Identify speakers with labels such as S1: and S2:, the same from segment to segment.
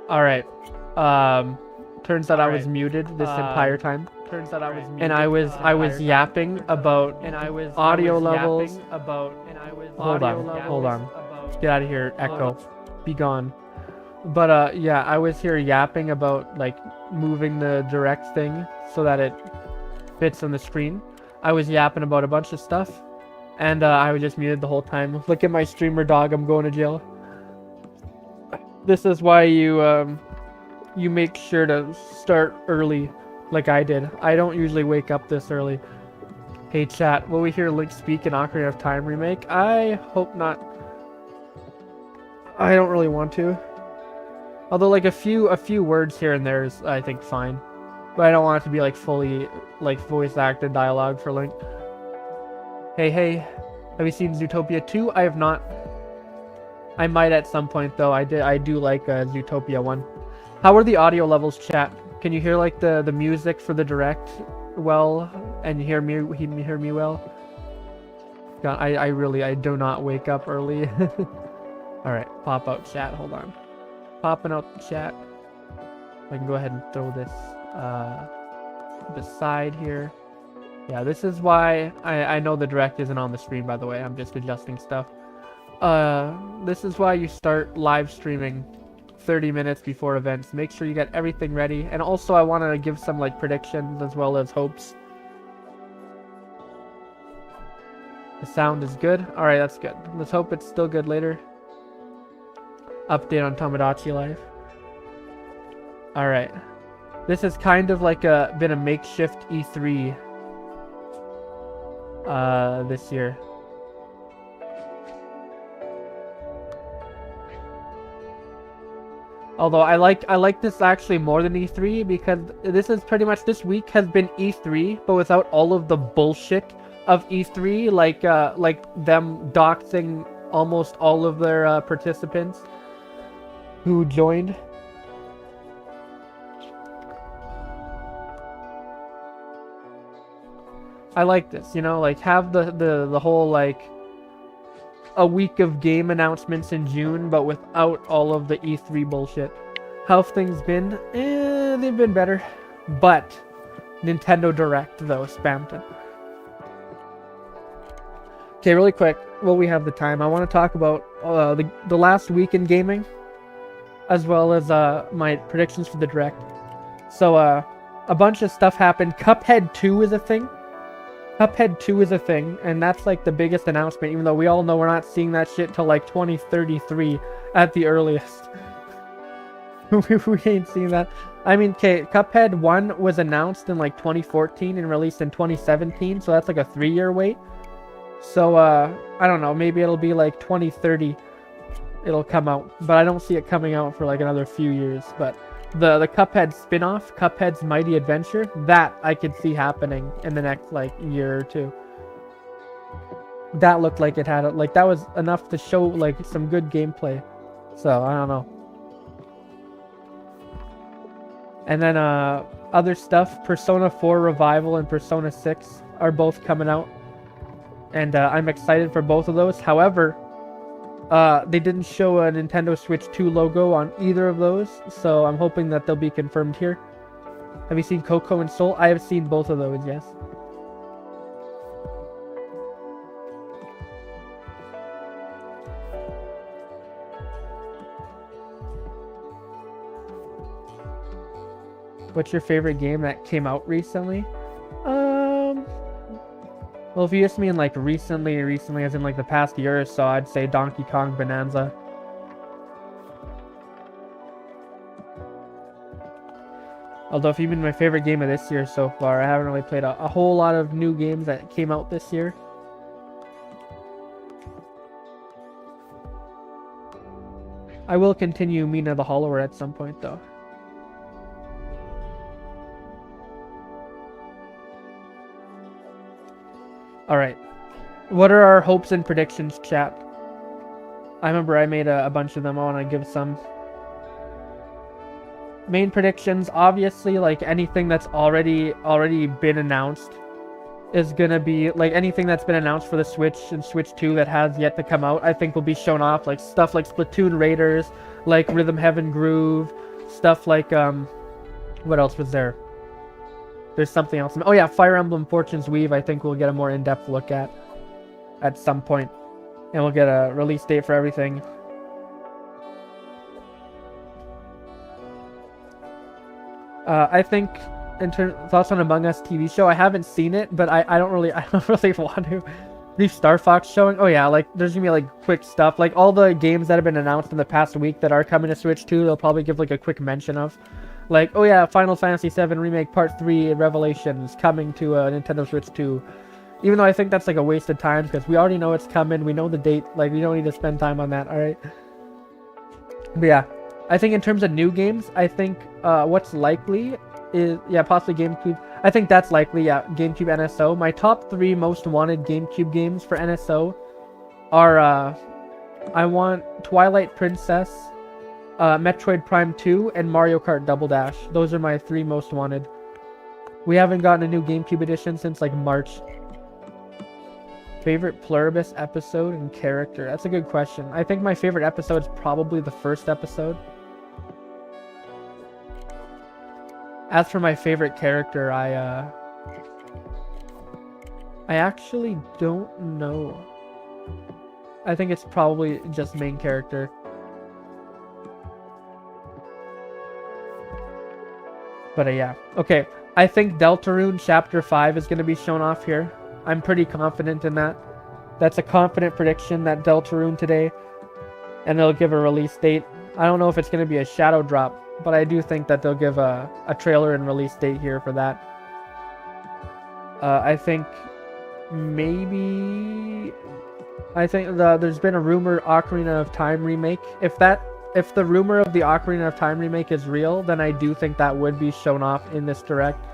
S1: All right. Turns out I was muted this entire time.
S2: Turns out I was muted.
S1: And I was yapping about audio levels. Hold on. Get out of here, Echo. Be gone. But yeah, I was here yapping about like moving the direct thing so that it fits on the screen. I was yapping about a bunch of stuff, and I was just muted the whole time. Look at my streamer dog. I'm going to jail. This is why you make sure to start early, like I did. I don't usually wake up this early. Hey chat, will we hear Link speak in Ocarina of Time remake? I hope not. I don't really want to. Although like a few words here and there is, I think, fine. But I don't want it to be like fully like voice acted dialogue for Link. Hey, have you seen Zootopia 2? I have not. I might at some point though. I do like Zootopia 1. How are the audio levels, chat? Can you hear like the music for the direct well, and hear me well? God, I do not wake up early. All right, pop out chat. Hold on, popping out the chat. I can go ahead and throw this beside here. Yeah, this is why I know the direct isn't on the screen, by the way. I'm just adjusting stuff. This is why you start live streaming 30 minutes before events. Make sure you get everything ready. And also I want to give some like predictions as well as hopes. The sound is good. Alright, that's good. Let's hope it's still good later. Update on Tomodachi Life. Alright. This has kind of like been a makeshift E3 this year. Although I like this actually more than E3 because this is pretty much, this week has been E3 but without all of the bullshit of E3, like them doxing almost all of their participants who joined. I like this, you know, like have the whole like a week of game announcements in June, but without all of the E3 bullshit. How have things been? They've been better, but Nintendo Direct though spammed it. Okay, really quick, while we have the time, I want to talk about the last week in gaming, as well as my predictions for the Direct. So a bunch of stuff happened. Cuphead 2 is a thing. Cuphead 2 is a thing, and that's like the biggest announcement, even though we all know we're not seeing that shit till like 2033 at the earliest. We ain't seeing that. I mean, okay, Cuphead 1 was announced in like 2014 and released in 2017, so that's like a 3-year wait. So, I don't know, maybe it'll be like 2030 it'll come out, but I don't see it coming out for like another few years. But the Cuphead spin-off, Cuphead's Mighty Adventure, that I could see happening in the next like year or two. That looked like it had, like that was enough to show like some good gameplay. So, I don't know. And then other stuff, Persona 4 Revival and Persona 6 are both coming out. And I'm excited for both of those. However, they didn't show a Nintendo Switch 2 logo on either of those, so I'm hoping that they'll be confirmed here. Have you seen Coco and Soul? I have seen both of those, yes. What's your favorite game that came out recently? Well, if you ask me in like recently as in like the past year or so, I'd say Donkey Kong Bonanza. Although if you mean my favorite game of this year so far, I haven't really played a whole lot of new games that came out this year. I will continue Mina the Hollower at some point though. Alright, what are our hopes and predictions, chat? I remember I made a bunch of them. I want to give some main predictions. Obviously, like anything that's already been announced is gonna be, like anything that's been announced for the Switch and Switch 2 that has yet to come out, I think will be shown off. Like stuff like Splatoon Raiders, like Rhythm Heaven Groove, stuff like, what else was there? There's something else. Oh yeah, Fire Emblem Fortune's Weave, I think we'll get a more in-depth look at some point. And we'll get a release date for everything. I think, in terms thoughts on Among Us TV show, I haven't seen it, but I don't really want to. The Star Fox showing, oh yeah, like there's gonna be like quick stuff. Like all the games that have been announced in the past week that are coming to Switch 2, they'll probably give like a quick mention of. Like, oh yeah, Final Fantasy VII Remake Part 3 Revelations coming to Nintendo Switch 2. Even though I think that's like a waste of time because we already know it's coming. We know the date. Like, we don't need to spend time on that, alright? But yeah, I think in terms of new games, I think what's likely is, yeah, possibly GameCube. I think that's likely, yeah, GameCube NSO. My top 3 most wanted GameCube games for NSO are, I want Twilight Princess, Metroid Prime 2, and Mario Kart Double Dash. Those are my 3 most wanted. We haven't gotten a new GameCube edition since like March. Favorite Pluribus episode and character? That's a good question. I think my favorite episode is probably the first episode. As for my favorite character, I actually don't know. I think it's probably just main character. But yeah. Okay, I think Deltarune Chapter 5 is going to be shown off here. I'm pretty confident in that. That's a confident prediction that Deltarune today. And they'll give a release date. I don't know if it's going to be a shadow drop, but I do think that they'll give a trailer and release date here for that. I think maybe... I think there's been a rumored Ocarina of Time remake. If that if the rumor of the Ocarina of Time remake is real, then I do think that would be shown off in this direct.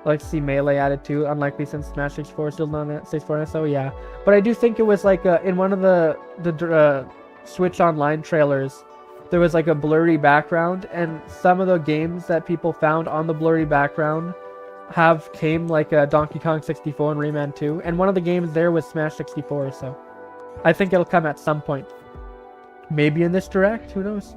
S1: I'd like to see Melee added too. Unlikely since Smash 64 is still not at 64, so yeah. But I do think it was like in one of the Switch Online trailers, there was like a blurry background, and some of the games that people found on the blurry background came like Donkey Kong 64 and Rayman 2, and one of the games there was Smash 64, so I think it'll come at some point. Maybe in this direct, who knows?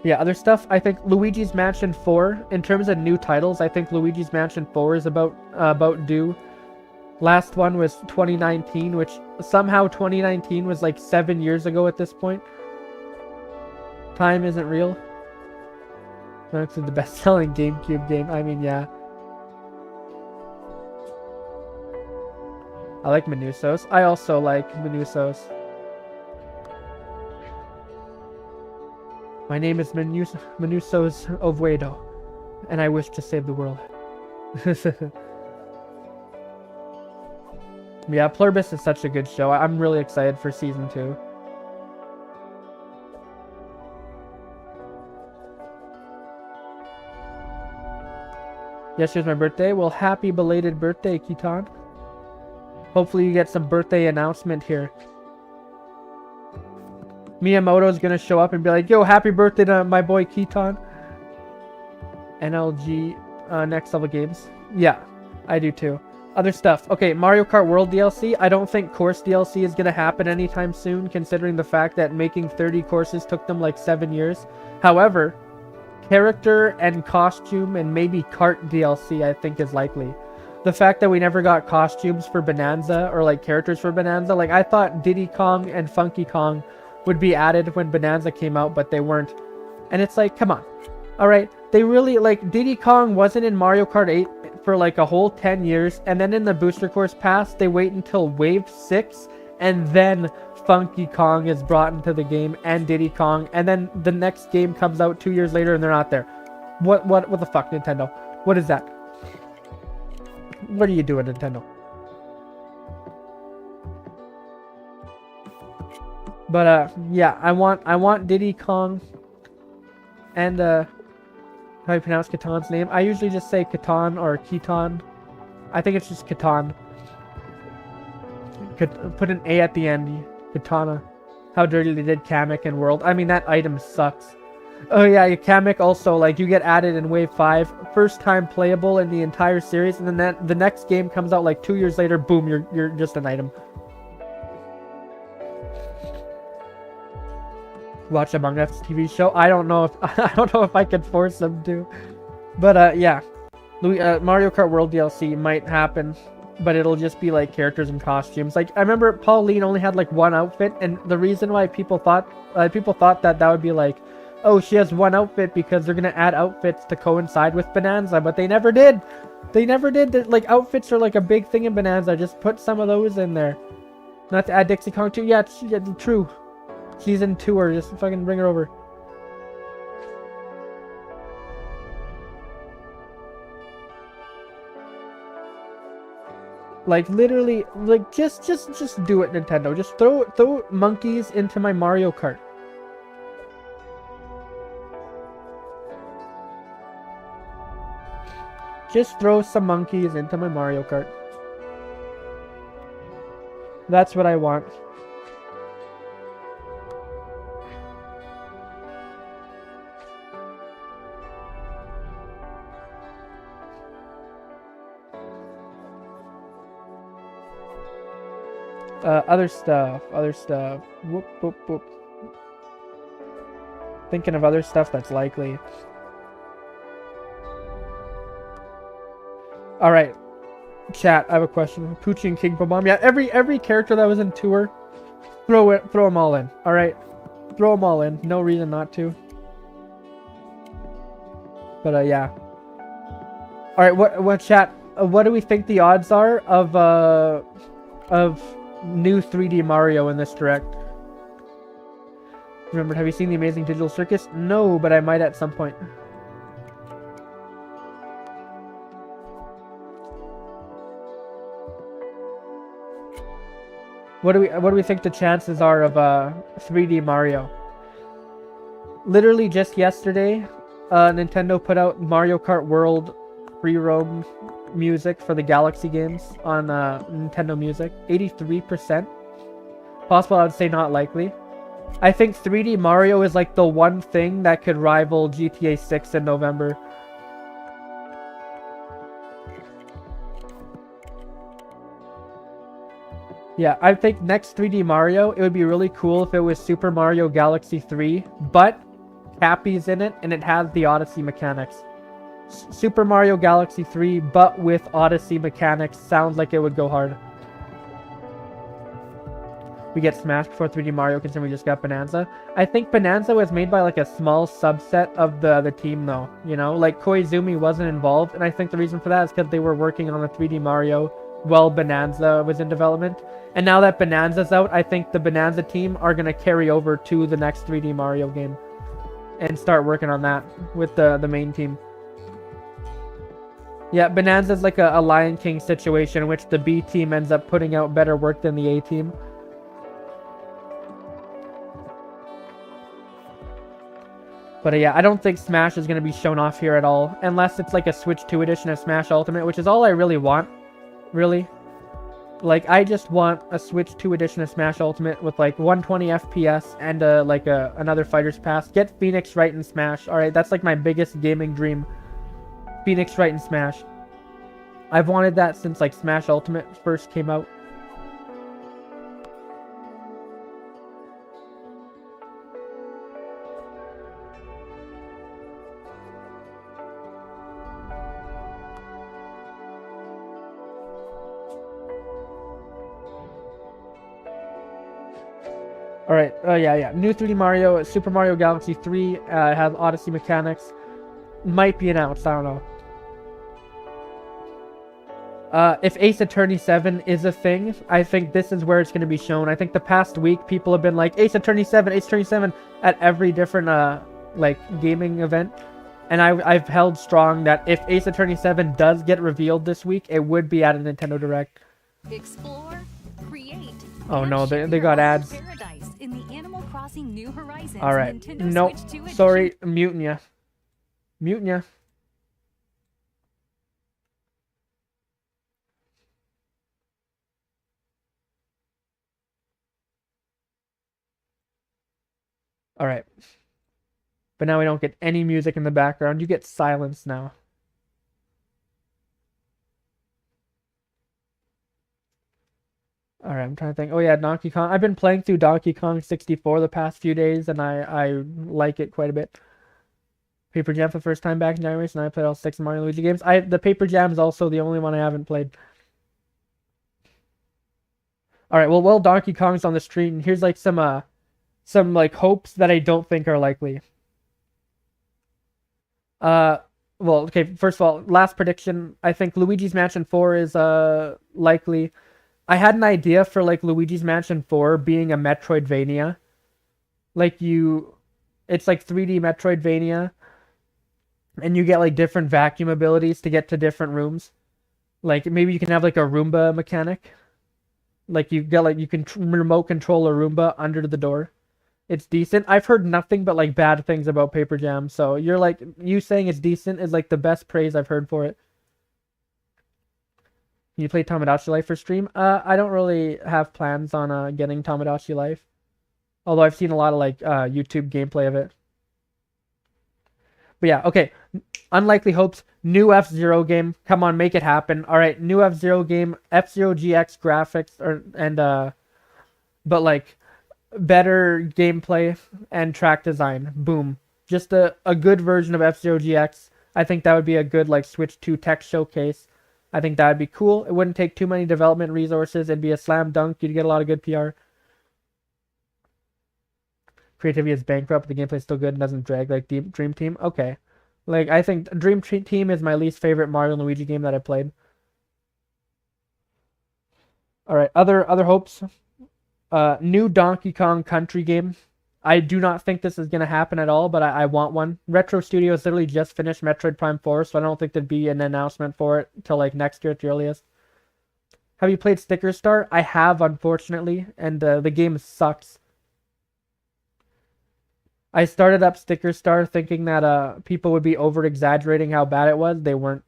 S1: Yeah, other stuff, I think Luigi's Mansion 4, in terms of new titles, I think Luigi's Mansion 4 is about due. Last one was 2019, which somehow 2019 was like 7 years ago at this point. Time isn't real. That's the best-selling GameCube game. I mean, yeah. I like Menusos. I also like Menusos. My name is Menusos Oviedo, and I wish to save the world. Yeah, Pluribus is such a good show. I'm really excited for season 2. Yesterday's my birthday. Well, happy belated birthday, Kitan. Hopefully you get some birthday announcement here. Miyamoto's gonna show up and be like, yo, happy birthday to my boy Kitan. NLG Next Level Games. Yeah, I do too. Other stuff. Okay, Mario Kart World DLC. I don't think course DLC is gonna happen anytime soon, considering the fact that making 30 courses took them like 7 years. However, character and costume and maybe kart DLC I think is likely. The fact that we never got costumes for Bonanza or like characters for Bonanza, like I thought Diddy Kong and Funky Kong would be added when Bonanza came out, but they weren't. And it's like, come on. Alright, they really, like, Diddy Kong wasn't in Mario Kart 8 for like a whole 10 years, and then in the Booster Course Pass, they wait until Wave 6, and then Funky Kong is brought into the game, and Diddy Kong, and then the next game comes out 2 years later and they're not there. What the fuck, Nintendo? What is that? What are you doing, Nintendo? But yeah, I want Diddy Kong and how do you pronounce Katan's name? I usually just say Katan or Kitan. I think it's just Katan. Put an A at the end. Katana. How dirty they did Kamek and World. I mean, that item sucks. Oh yeah, Kamek also, like, you get added in Wave 5. First time playable in the entire series, and then the next game comes out like 2 years later, boom, you're just an item. Watch Among Us TV show. I don't know if I could force them to. But yeah. Mario Kart World DLC might happen, but it'll just be like characters and costumes. Like, I remember Pauline only had like one outfit, and the reason why people thought that would be like, oh, she has one outfit because they're gonna add outfits to coincide with Bonanza, but they never did. They never did. Like, outfits are like a big thing in Bonanza. Just put some of those in there. Not to add Dixie Kong too. Yeah, true. Season 2, or just fucking bring her over. Like, literally, like, just do it, Nintendo. Just throw monkeys into my Mario Kart. Just throw some monkeys into my Mario Kart. That's what I want. Other stuff. Whoop, whoop, whoop. Thinking of other stuff that's likely. Alright. Chat, I have a question. Poochie and King Bomb. Yeah, every character that was in Tour, throw them all in. Alright? Throw them all in. No reason not to. But, yeah. Alright, what chat, what do we think the odds are of new 3D Mario in this direct? Remember, have you seen The Amazing Digital Circus? No, but I might at some point. what do we think the chances are of 3D Mario? Literally just yesterday, Nintendo put out Mario Kart World free roam music for the Galaxy games on Nintendo Music. 83%. Possible, I would say not likely. I think 3D Mario is like the one thing that could rival GTA 6 in November. Yeah, I think next 3D Mario, it would be really cool if it was Super Mario Galaxy 3, but Cappy's in it and it has the Odyssey mechanics. Super Mario Galaxy 3, but with Odyssey mechanics, sounds like it would go hard. We get Smash before 3D Mario, considering we just got Bonanza. I think Bonanza was made by like a small subset of the team though, you know? Like Koizumi wasn't involved, and I think the reason for that is because they were working on the 3D Mario while Bonanza was in development. And now that Bonanza's out, I think the Bonanza team are going to carry over to the next 3D Mario game and start working on that with the main team. Yeah, Bonanza's like a Lion King situation in which the B team ends up putting out better work than the A team. But yeah, I don't think Smash is going to be shown off here at all, unless it's like a Switch 2 edition of Smash Ultimate, which is all I really want, really. Like, I just want a Switch 2 edition of Smash Ultimate with like 120 FPS and another Fighter's Pass. Get Phoenix right in Smash. Alright, that's like my biggest gaming dream. Phoenix right in Smash. I've wanted that since like Smash Ultimate first came out. Alright, yeah. New 3D Mario, Super Mario Galaxy 3, has Odyssey mechanics. Might be announced, I don't know. If Ace Attorney 7 is a thing, I think this is where it's going to be shown. I think the past week, people have been like, Ace Attorney 7 at every different, like, gaming event. And I've held strong that if Ace Attorney 7 does get revealed this week, it would be at a Nintendo Direct.
S2: Explore, create,
S1: oh no, they got ads.
S2: In the Animal Crossing New Horizons.
S1: Alright, nope, sorry, muting ya. Muting ya. Alright. But now we don't get any music in the background. You get silence now. Alright, I'm trying to think. Oh yeah, Donkey Kong. I've been playing through Donkey Kong 64 the past few days, and I like it quite a bit. Paper Jam for the first time back in January, and I played all 6 Mario and Luigi games. The Paper Jam is also the only one I haven't played. Alright, well, Donkey Kong's on the street, and here's like some like hopes that I don't think are likely. Well, okay, first of all, last prediction. I think Luigi's Mansion 4 is likely. I had an idea for like Luigi's Mansion 4 being a Metroidvania. Like it's like 3D Metroidvania. And you get like different vacuum abilities to get to different rooms. Like maybe you can have like a Roomba mechanic. Like you get like you can remote control a Roomba under the door. It's decent. I've heard nothing but like bad things about Paper Jam. So you're like, you saying it's decent is like the best praise I've heard for it. Can you play Tomodachi Life for stream? I don't really have plans on getting Tomodachi Life. Although I've seen a lot of like YouTube gameplay of it. But yeah, okay. Unlikely hopes. New F-Zero game. Come on, make it happen. Alright, new F-Zero game. F-Zero GX graphics but like better gameplay and track design. Boom. Just a good version of F-Zero GX. I think that would be a good like Switch 2 tech showcase. I think that would be cool. It wouldn't take too many development resources. It'd be a slam dunk. You'd get a lot of good PR. Creativity is bankrupt, but the gameplay is still good and doesn't drag like Dream Team. Okay. Like, I think Dream Team is my least favorite Mario and Luigi game that I played. Alright, other hopes. New Donkey Kong Country game. I do not think this is going to happen at all, but I want one. Retro Studios literally just finished Metroid Prime 4, so I don't think there'd be an announcement for it till like next year at the earliest. Have you played Sticker Star? I have, unfortunately, and the game sucks. I started up Sticker Star thinking that people would be over exaggerating how bad it was. They weren't.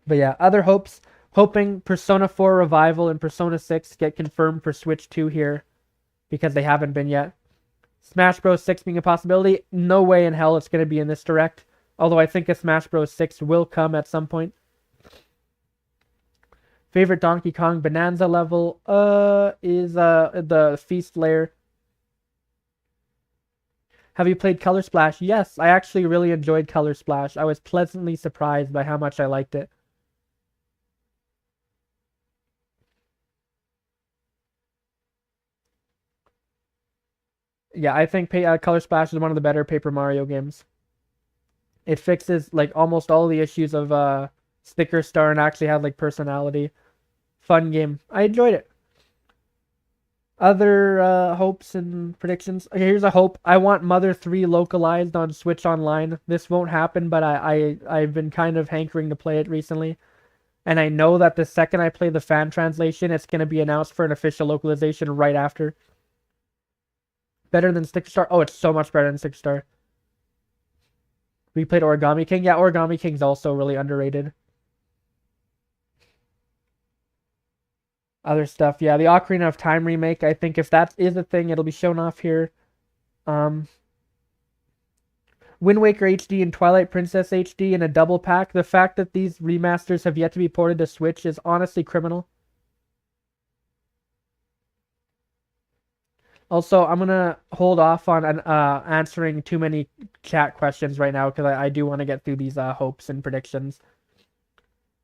S1: But yeah, other hopes. Hoping Persona 4 Revival and Persona 6 get confirmed for Switch 2 here, because they haven't been yet. Smash Bros. 6 being a possibility. No way in hell it's going to be in this direct. Although I think a Smash Bros. 6 will come at some point. Favorite Donkey Kong Bonanza level is the Feast Lair. Have you played Color Splash? Yes, I actually really enjoyed Color Splash. I was pleasantly surprised by how much I liked it. Yeah, I think Color Splash is one of the better Paper Mario games. It fixes like almost all the issues of Sticker Star and actually had like personality. Fun game. I enjoyed it. Other hopes and predictions. Okay, here's a hope. I want Mother 3 localized on Switch Online. This won't happen, but I've been kind of hankering to play it recently. And I know that the second I play the fan translation, it's going to be announced for an official localization right after. Better than Sticker Star? Oh, it's so much better than Sticker Star. We played Origami King. Yeah, Origami King's also really underrated. Other stuff. Yeah, the Ocarina of Time remake. I think if that is a thing, it'll be shown off here. Wind Waker HD and Twilight Princess HD in a double pack. The fact that these remasters have yet to be ported to Switch is honestly criminal. Also, I'm going to hold off on answering too many chat questions right now because I do want to get through these hopes and predictions.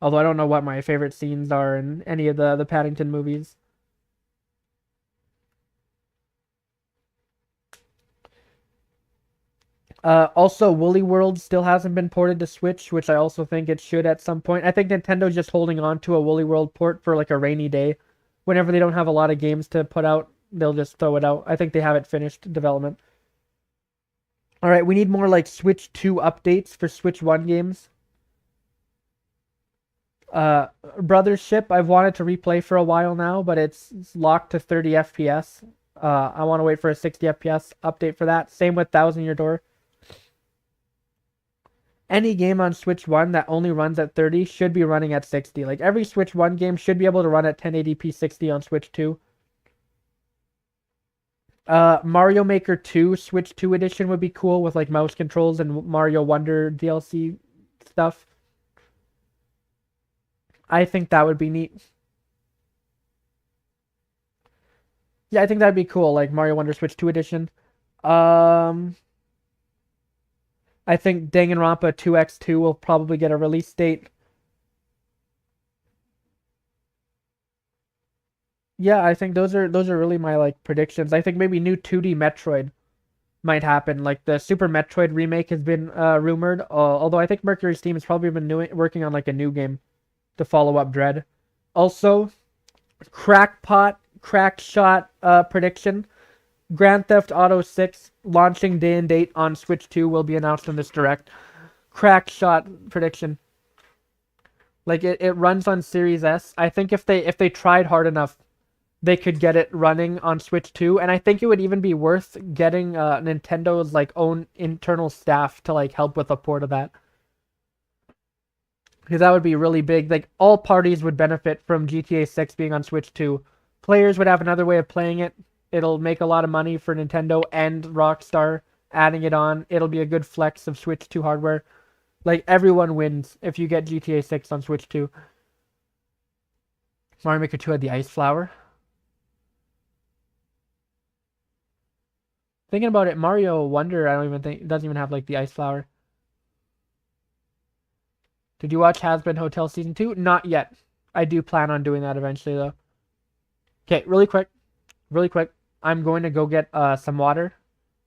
S1: Although I don't know what my favorite scenes are in any of the Paddington movies. Also, Woolly World still hasn't been ported to Switch, which I also think it should at some point. I think Nintendo's just holding on to a Woolly World port for like a rainy day. Whenever they don't have a lot of games to put out, they'll just throw it out. I think they have it finished development. Alright, we need more like Switch 2 updates for Switch 1 games. Brothers Ship, I've wanted to replay for a while now, but it's locked to 30 FPS. I want to wait for a 60 FPS update for that. Same with Thousand Year Door. Any game on Switch 1 that only runs at 30 should be running at 60. Like every Switch 1 game should be able to run at 1080p 60 on Switch 2. Mario Maker 2 Switch 2 edition would be cool with like mouse controls and Mario Wonder DLC stuff. I think that would be neat. Yeah, I think that'd be cool, like Mario Wonder Switch 2 edition. I think Danganronpa 2X2 will probably get a release date. Yeah, I think those are really my like predictions. I think maybe new 2D Metroid might happen. Like the Super Metroid remake has been rumored. Although I think Mercury Steam has probably been working on like a new game to follow up Dread. Also, crackshot prediction. Grand Theft Auto 6 launching day and date on Switch 2 will be announced in this direct. Crackshot prediction. Like it runs on Series S. I think if they tried hard enough, they could get it running on Switch 2, and I think it would even be worth getting Nintendo's like own internal staff to like help with a port of that. Because that would be really big. Like all parties would benefit from GTA 6 being on Switch 2. Players would have another way of playing it. It'll make a lot of money for Nintendo and Rockstar adding it on. It'll be a good flex of Switch 2 hardware. Like everyone wins if you get GTA 6 on Switch 2. Mario Maker 2 had the ice flower. Thinking about it, Mario Wonder, I don't even think, doesn't even have like the ice flower. Did you watch Hazbin Hotel Season 2? Not yet. I do plan on doing that eventually though. Okay, really quick. I'm going to go get some water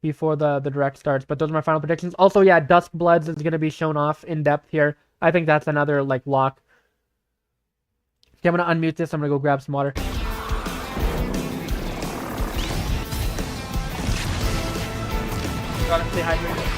S1: before the direct starts, but those are my final predictions. Also, yeah, Dusk Bloods is going to be shown off in depth here. I think that's another like lock. Okay, I'm going to unmute this. I'm going to go grab some water. Gotta stay hydrated.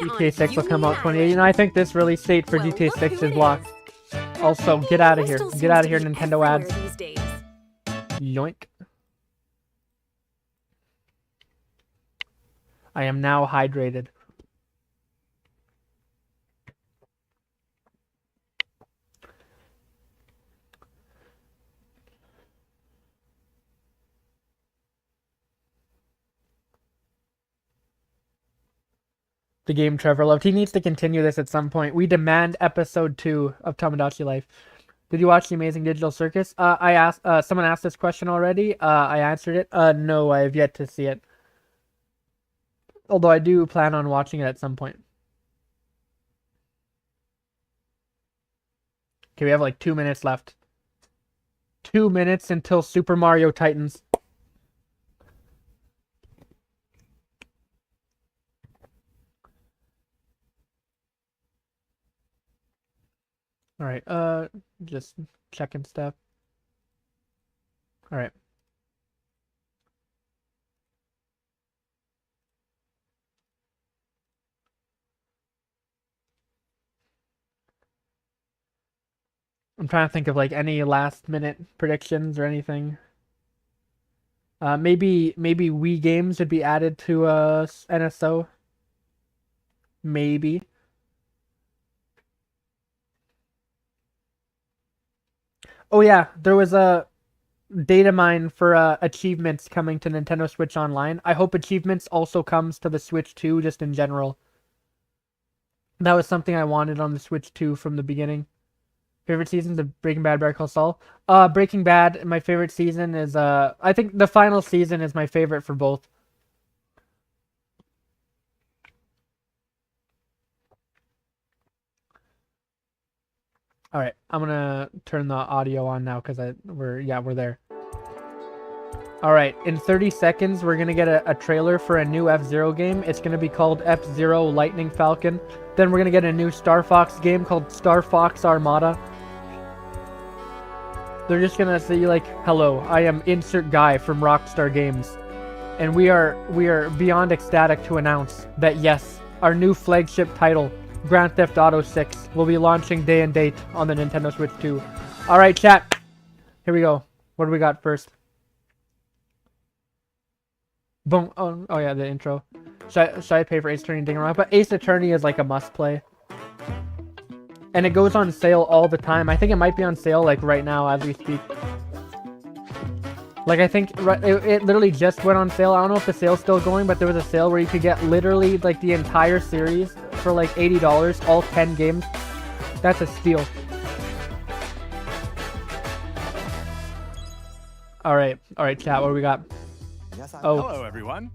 S1: GTA 6 will come out 2018. I think this release date for GTA 6 is locked. Also, get out of here. Get out of here, Nintendo ads. Yoink. I am now hydrated. The game Trevor loved. He needs to continue this at some point. We demand episode 2 of Tomodachi Life. Did you watch The Amazing Digital Circus? I asked. Someone asked this question already. I answered it. No, I have yet to see it. Although I do plan on watching it at some point. Okay, we have like 2 minutes left. 2 minutes until Super Mario Titans. All right, just checking stuff. All right. I'm trying to think of like any last minute predictions or anything. Maybe Wii games would be added to NSO. Maybe. Oh yeah, there was a data mine for achievements coming to Nintendo Switch Online. I hope achievements also comes to the Switch 2 just in general. That was something I wanted on the Switch 2 from the beginning. Favorite seasons of Breaking Bad, Better Call Saul? Breaking Bad, my favorite season is I think the final season is my favorite for both. All right, I'm gonna turn the audio on now because we're there. All right, in 30 seconds, we're gonna get a trailer for a new F-Zero game. It's gonna be called F-Zero Lightning Falcon. Then we're gonna get a new Star Fox game called Star Fox Armada. They're just gonna say like, "Hello, I am insert guy from Rockstar Games," and we are beyond ecstatic to announce that yes, our new flagship title, Grand Theft Auto 6, will be launching day and date on the Nintendo Switch 2. All right, chat. Here we go. What do we got first? Boom. Oh yeah, the intro. Should I pay for Ace Attorney and Danganronpa? But Ace Attorney is like a must play. And it goes on sale all the time. I think it might be on sale like right now as we speak. Like I think it literally just went on sale. I don't know if the sale's still going, but there was a sale where you could get literally like the entire series for like $80, all 10 games. That's a steal. All right, chat. What do we got? Oh.
S3: Hello, everyone.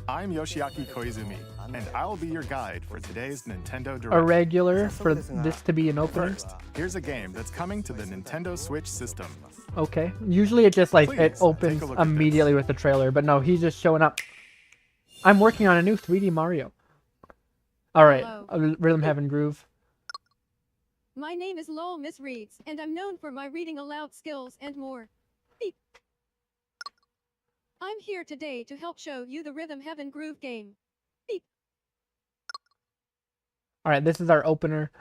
S3: I'm Yoshiaki Koizumi, and I'll be your guide for today's Nintendo Direct.
S1: A regular for this to be an opener.
S3: First, here's a game that's coming to the Nintendo Switch system.
S1: Okay. Usually it just like
S3: Please,
S1: it opens immediately with the trailer, but no, he's just showing up. I'm working on a new 3D Mario. All right, Rhythm Heaven Groove.
S4: My name is Lowell Miss Reeds, and I'm known for my reading aloud skills and more. Beep. I'm here today to help show you the Rhythm Heaven Groove game. Beep.
S1: All right, this is our opener.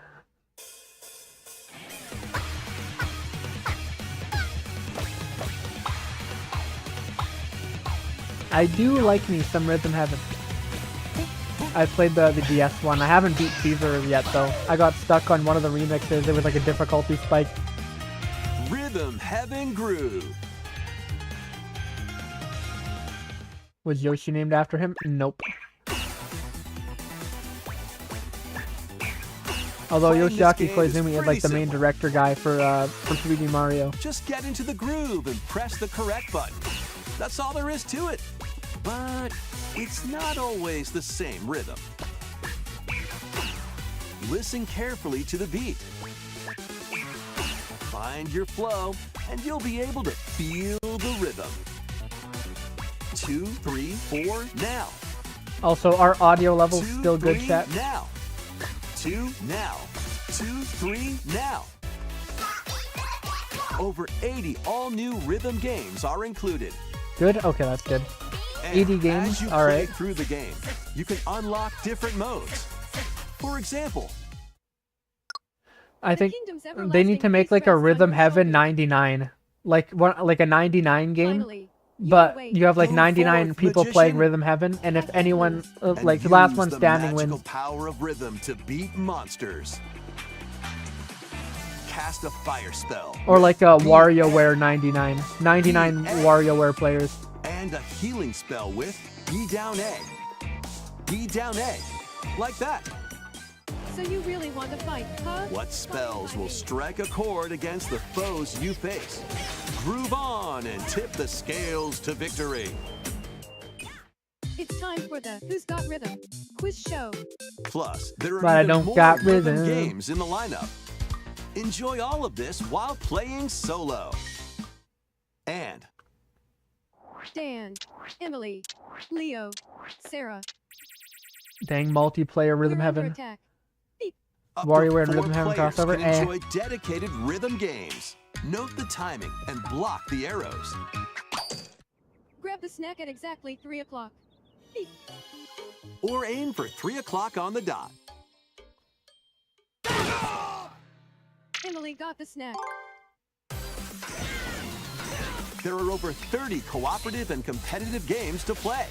S1: I do like me some Rhythm Heaven. I played the DS one. I haven't beat Fever yet though. I got stuck on one of the remixes. It was like a difficulty spike.
S5: Rhythm Heaven Groove.
S1: Was Yoshi named after him? Nope. Although Yoshiaki Koizumi is like the main director guy for 3D Mario.
S5: Just get into the groove and press the correct button. That's all there is to it. But it's not always the same rhythm. Listen carefully to the beat. Find your flow, and you'll be able to feel the rhythm. 2, 3, 4, now.
S1: Also, our audio level's
S5: 2,
S1: still good,
S5: 3,
S1: chat.
S5: now. 2, now. 2, 3, now. Over 80 all-new rhythm games are included.
S1: Good? Okay, that's good.
S5: And
S1: 80 games?
S5: as you
S1: All
S5: play
S1: right.
S5: through the game, you can unlock different modes. For example,
S1: I
S4: The
S1: think
S4: kingdom's
S1: they
S4: everlasting
S1: need to make
S4: peace
S1: like a
S4: rests on
S1: Rhythm
S4: your
S1: Heaven
S4: shoulders.
S1: 99, like a 99 game.
S4: Finally, you
S1: But
S4: awake.
S1: you have like
S5: Go
S1: 99
S5: forth,
S1: people playing
S5: magician.
S1: Rhythm Heaven, and if
S4: That's
S1: anyone,
S4: smooth.
S5: and
S1: like the last one
S5: use the
S1: standing
S5: magical
S1: wins.
S5: power of rhythm to beat monsters. Cast a fire spell.
S1: Or like a
S5: Be-
S1: WarioWare 99. 99
S5: Be-
S1: WarioWare players.
S5: And a healing spell with B down A. B down A. Like that.
S4: So you really want to fight, huh?
S5: What spells will strike a chord against the foes you face? Groove on and tip the scales to victory.
S4: It's time for the Who's Got Rhythm quiz show.
S5: Plus, there are
S1: But I
S5: even
S1: don't
S5: more
S1: got
S5: rhythm
S1: rhythm.
S5: games in the lineup. Enjoy all of this while playing solo. And
S4: Dan, Emily, Leo, Sarah.
S1: Dang, multiplayer Rhythm
S4: we're under
S1: Heaven.
S4: attack.
S5: up
S1: WarioWare
S5: to
S1: and
S5: 4
S1: Rhythm Heaven
S5: players
S1: crossover?
S5: can
S1: Eh.
S5: enjoy dedicated rhythm games. Note the timing and block the arrows.
S4: Grab the snack at exactly 3 o'clock. Beep.
S5: Or aim for 3 o'clock on the dot.
S4: Emily got the snack.
S5: There are over 30 cooperative and competitive games to play.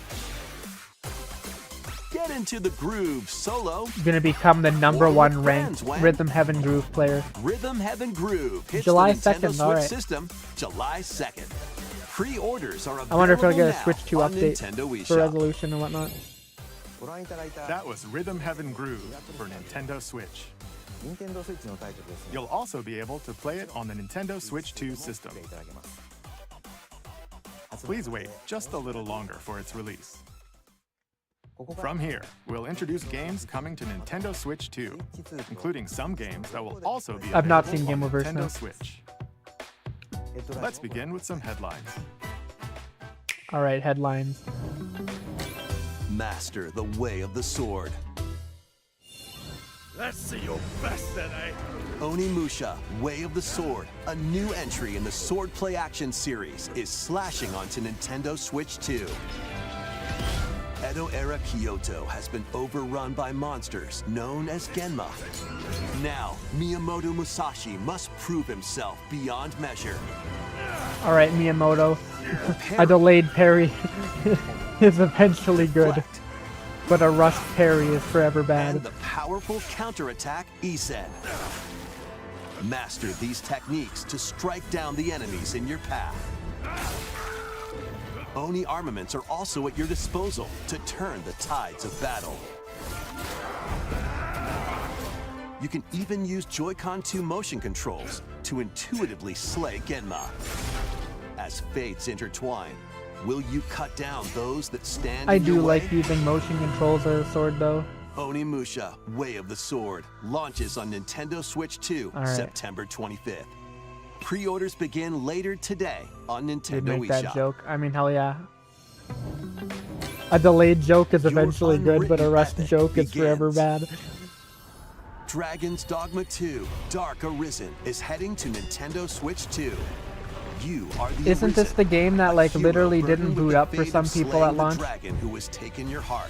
S5: Get into the groove solo.
S1: Gonna become the number
S5: Or with
S1: one ranked
S5: friends, Wang.
S1: Rhythm Heaven Groove player.
S5: Rhythm Heaven Groove hits
S1: July
S5: the Nintendo
S1: 2nd,
S5: Switch
S1: alright.
S5: system July 2nd. Pre-orders are available
S1: I wonder if I'll get a
S5: now
S1: Switch 2
S5: on
S1: update
S5: Nintendo
S1: for
S5: eShop.
S1: resolution and whatnot.
S3: That was Rhythm Heaven Groove for Nintendo Switch.
S6: 任天堂スイッチのタイトルですね。
S3: You'll also be able to play it on the Nintendo Switch 2 system.
S6: プレイいただけます。
S3: Please wait just a little longer for its release.
S6: ここから
S3: From here, we'll introduce games coming to Nintendo Switch 2, including some games that will also be
S1: I've not
S3: available
S1: seen
S3: on
S1: Game Reverse
S3: Nintendo
S1: now.
S3: Switch.
S6: ヘッドライン
S3: Let's begin with some headlines.
S1: Alright, headlines.
S5: Master the way of the sword.
S7: Let's see your best then, eh?
S5: Onimusha, Way of the Sword, a new entry in the Sword Play Action series, is slashing onto Nintendo Switch 2. Edo-era Kyoto has been overrun by monsters known as Genma. Now, Miyamoto Musashi must prove himself beyond measure.
S1: Alright, Miyamoto.
S5: Parry,
S1: A delayed parry is eventually good,
S5: deflect,
S1: but a rushed parry is forever bad.
S5: and the powerful counterattack Isen. Master these techniques to strike down the enemies in your path. Oni armaments are also at your disposal to turn the tides of battle. You can even use Joy-Con 2 motion controls to intuitively slay Genma. As fates intertwine, will you cut down those that stand
S1: I
S5: in your
S1: do
S5: way?
S1: like using motion controls as a sword though.
S5: Onimusha, Way of the Sword, launches on Nintendo Switch 2,
S1: All right.
S5: September 25th. Pre-orders begin later today on
S1: Did
S5: Nintendo
S1: make that
S5: eShop.
S1: joke. I mean, hell yeah. A delayed joke is
S5: Your
S1: eventually good, but a
S5: unwritten
S1: rushed
S5: ethic
S1: joke is forever
S5: begins.
S1: bad.
S5: Dragon's Dogma 2, Dark Arisen, is heading to Nintendo Switch 2. You are the
S1: Isn't this
S5: Arisen,
S1: the game that
S5: a
S1: like
S5: hero
S1: literally
S5: burdened
S1: didn't
S5: with
S1: boot
S5: the
S1: up for
S5: fate
S1: some
S5: of
S1: people
S5: slaying
S1: at
S5: the
S1: launch
S5: dragon who has taken your heart.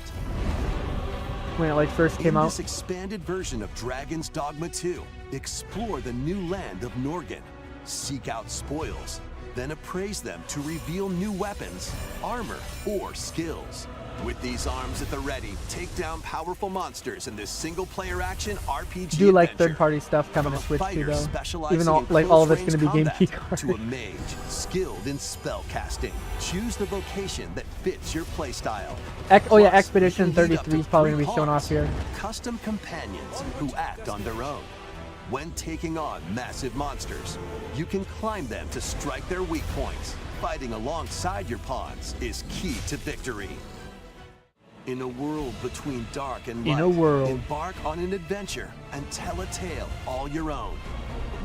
S1: when it like first came
S5: In
S1: out?
S5: this expanded version of Dragon's Dogma 2, explore the new land of Norgan, seek out spoils, then appraise them to reveal new weapons, armor, or skills. With these arms at the ready, take down powerful monsters in this single-player action RPG
S1: Do like
S5: adventure.
S1: third-party stuff coming
S5: From
S1: to
S5: a
S1: Switch 2
S5: fighter
S1: though.
S5: specializing
S1: Even though
S5: in
S1: like all of it's
S5: close-range
S1: gonna be game key
S5: combat,
S1: cards.
S5: to a mage skilled in spell casting. Choose the vocation that fits your playstyle.
S1: Oh yeah,
S5: Plus,
S1: Expedition
S5: you can lead up
S1: 33 is
S5: to
S1: probably
S5: 3
S1: gonna be shown off
S5: pawns,
S1: here.
S5: Custom companions who act on their own. When taking on massive monsters, you can climb them to strike their weak points. Fighting alongside your pawns is key to victory. In a world between dark and light,
S1: In a world.
S5: embark on an adventure and tell a tale all your own.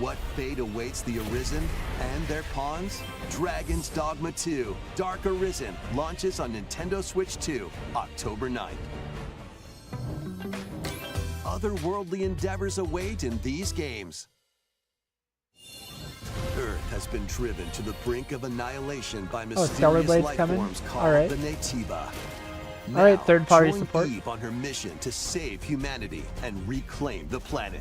S5: What fate awaits the Arisen and their pawns? Dragon's Dogma 2, Dark Arisen, launches on Nintendo Switch 2, October 9th. Otherworldly endeavors await in these games. Earth has been driven to the brink of annihilation by
S1: Stellar
S5: mysterious
S1: Blade's
S5: life
S1: coming?
S5: forms called
S1: Alright.
S5: the Nativa.
S1: All right,
S5: Now,
S1: third-party
S5: join
S1: support.
S5: Eve on her mission to save humanity and reclaim the planet.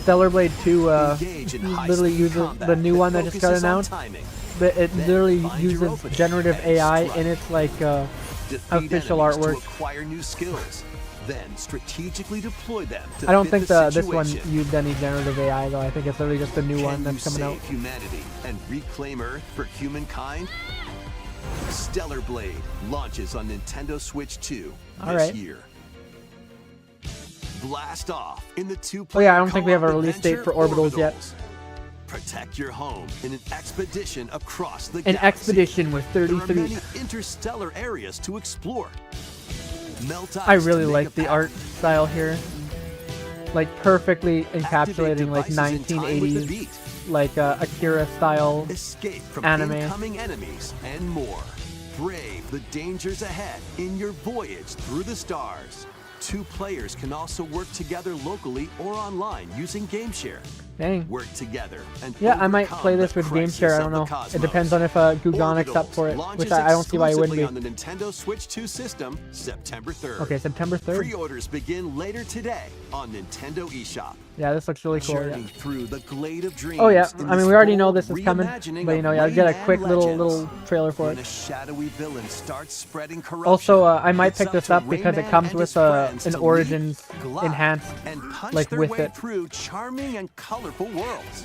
S1: Stellar Blade 2
S5: Engage in
S1: literally
S5: high-speed
S1: uses
S5: combat
S1: the new
S5: that
S1: one that just got
S5: focuses on
S1: announced.
S5: timing.
S1: But it
S5: Then
S1: literally
S5: find your
S1: uses
S5: opening
S1: generative
S5: and
S1: AI
S5: strike.
S1: in its like
S5: Defeat
S1: official
S5: enemies
S1: artwork.
S5: to acquire new skills. Then strategically deploy them to
S1: I don't
S5: fit
S1: think
S5: the
S1: this one
S5: situation.
S1: used any generative AI though. I think it's literally just the new one
S5: Can
S1: that's
S5: you
S1: coming out.
S5: save humanity and reclaim Earth for humankind? Stellar Blade launches on Nintendo Switch 2
S1: All
S5: this
S1: right.
S5: year. Blast off in the
S1: Oh
S5: two-player
S1: yeah, I don't think we have a
S5: co-op
S1: release date
S5: adventure
S1: for Orbitals yet.
S5: Protect your home in an expedition across the
S1: An
S5: galaxy.
S1: expedition with
S5: There are
S1: 33.
S5: many interstellar areas to explore. Melt
S1: I
S5: ice
S1: really
S5: to make
S1: like
S5: a
S1: the
S5: path.
S1: art style here. Like perfectly
S5: Activate
S1: encapsulating like
S5: devices in time with the
S1: 1980s,
S5: beat.
S1: like Akira style.
S5: Escape from
S1: Anime.
S5: incoming enemies and more. Brave the dangers ahead in your voyage through the stars. Two players can also work together locally or online using GameShare.
S1: Dang.
S5: Work together and
S1: Yeah, I might
S5: overcome
S1: play this
S5: the
S1: with
S5: crisis
S1: GameShare. I
S5: of
S1: don't
S5: the
S1: know. It
S5: cosmos.
S1: depends on if Gugan accepts for it,
S5: Orbitals
S1: which
S5: launches
S1: I don't see why it wouldn't be.
S5: exclusively on the Nintendo Switch 2 system September 3rd.
S1: Okay, September 3rd.
S5: Pre-orders begin later today on Nintendo eShop.
S1: Yeah, this looks really cool. Yeah.
S5: Journey through the glade of dreams.
S1: Oh yeah,
S5: in
S1: I mean
S5: this
S1: we already know
S5: bold
S1: this is coming,
S5: reimagining
S1: but you
S5: of
S1: know, yeah, get a
S5: Rayman
S1: quick little
S5: Legends.
S1: trailer for
S5: When
S1: it.
S5: a shadowy villain starts spreading corruption,
S1: Also, I might
S5: it's
S1: pick
S5: up
S1: this
S5: to
S1: up because it
S5: Rayman
S1: comes
S5: and
S1: with
S5: his friends
S1: an
S5: to
S1: Origins
S5: leap, glide,
S1: enhanced,
S5: and punch
S1: like
S5: their
S1: with
S5: way
S1: it.
S5: through charming and colorful worlds.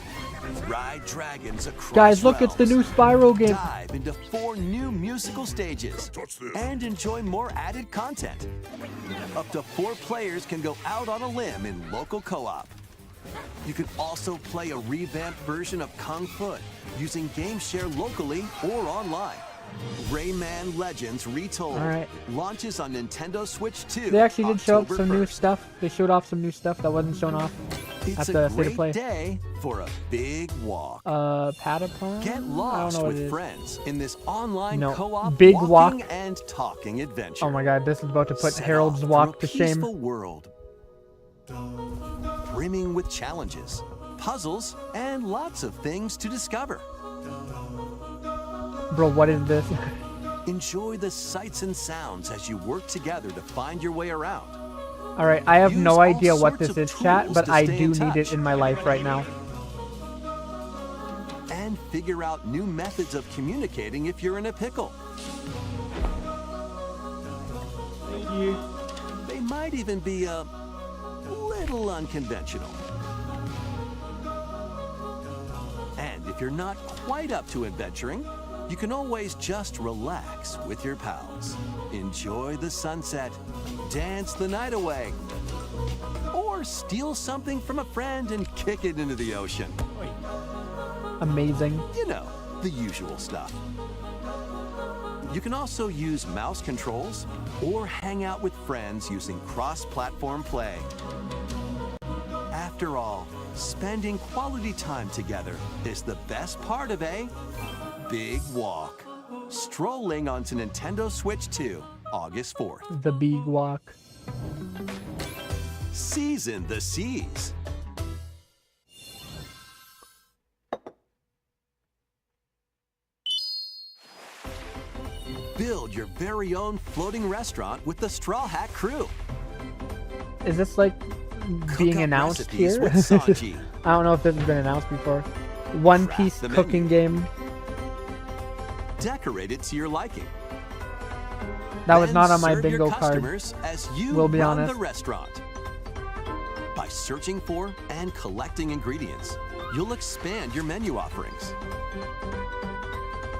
S5: Ride dragons across
S1: Guys, look, it's the new
S5: realms.
S1: Spyro game.
S5: Dive into 4 new musical stages and enjoy more added content. Up to 4 players can go out on a limb in local co-op. You can also play a revamped version of Kung Foot using GameShare locally or online. Rayman Legends Retold
S1: Alright.
S5: launches on Nintendo Switch 2.
S1: They actually did show up
S5: October
S1: some new
S5: 1st.
S1: stuff. They showed off some new stuff that wasn't shown off
S5: It's
S1: at
S5: a
S1: the State of
S5: great
S1: Play.
S5: day for a big walk.
S1: Patapon?
S5: Get
S1: I don't
S5: lost
S1: know what it
S5: with
S1: is.
S5: friends in this online
S1: No,
S5: co-op
S1: Big
S5: walking
S1: Walk.
S5: and talking adventure.
S1: Oh my god, this is about to put
S5: Set
S1: Harold's
S5: off
S1: Walk
S5: through
S1: to
S5: a
S1: shame.
S5: peaceful world, brimming with challenges, puzzles, and lots of things to discover.
S1: Bro, what is this?
S5: Enjoy the sights and sounds as you work together to find your way around.
S1: Alright, I have
S5: Use
S1: no
S5: all
S1: idea what
S5: sorts
S1: this
S5: of
S1: is, chat,
S5: tools
S1: but
S5: to
S1: I
S5: stay
S1: do
S5: in
S1: need it
S5: touch.
S1: in my life right now.
S5: And figure out new methods of communicating if you're in a pickle. They might even be a little unconventional. And if you're not quite up to adventuring, you can always just relax with your pals. Enjoy the sunset, dance the night away, or steal something from a friend and kick it into the ocean.
S1: Amazing.
S5: You know, the usual stuff. You can also use mouse controls or hang out with friends using cross-platform play. After all, spending quality time together is the best part of a big walk. Strolling onto Nintendo Switch 2, August 4th.
S1: The Big Walk.
S5: Season the seas. Build your very own floating restaurant with the Straw Hat Crew.
S1: Is this like
S5: Cook
S1: being
S5: up
S1: announced
S5: recipes
S1: here?
S5: with Sanji.
S1: I don't know if this has been announced before. One
S5: Craft
S1: Piece
S5: the
S1: cooking game.
S5: Decorate it to your liking.
S1: That was
S5: Then
S1: not on my
S5: serve your
S1: bingo card.
S5: customers as you
S1: We'll be
S5: run
S1: honest.
S5: the restaurant. By searching for and collecting ingredients, you'll expand your menu offerings.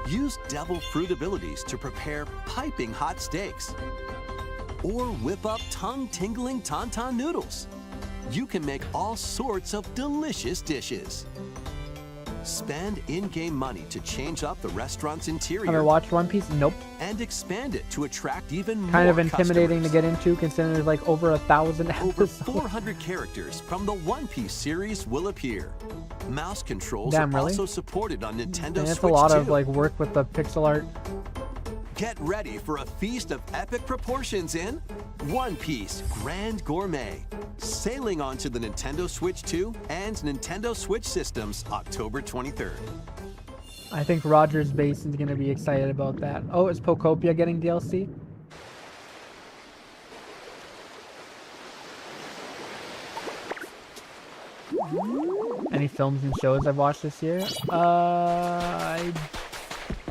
S5: Use devil fruit abilities to prepare piping hot steaks. Or whip up tongue-tingling tauntaun noodles. You can make all sorts of delicious dishes. Spend in-game money to change up the restaurant's
S1: Have I
S5: interior
S1: watched One Piece? Nope.
S5: and expand it to attract even more
S1: Kind of intimidating to
S5: customers.
S1: get into, considering there's like over 1,000
S5: Over
S1: episodes.
S5: 400 characters from the One Piece series will appear. Mouse controls
S1: Damn,
S5: are
S1: really?
S5: also supported on Nintendo
S1: And it's
S5: Switch
S1: a lot
S5: 2.
S1: of like work with the pixel art.
S5: Get ready for a feast of epic proportions in One Piece Grand Gourmet. Sailing onto the Nintendo Switch 2 and Nintendo Switch systems October 23rd.
S1: I think Rogers Base is gonna be excited about that. Oh, is Pokopia getting DLC? Any films and shows I've watched this year? I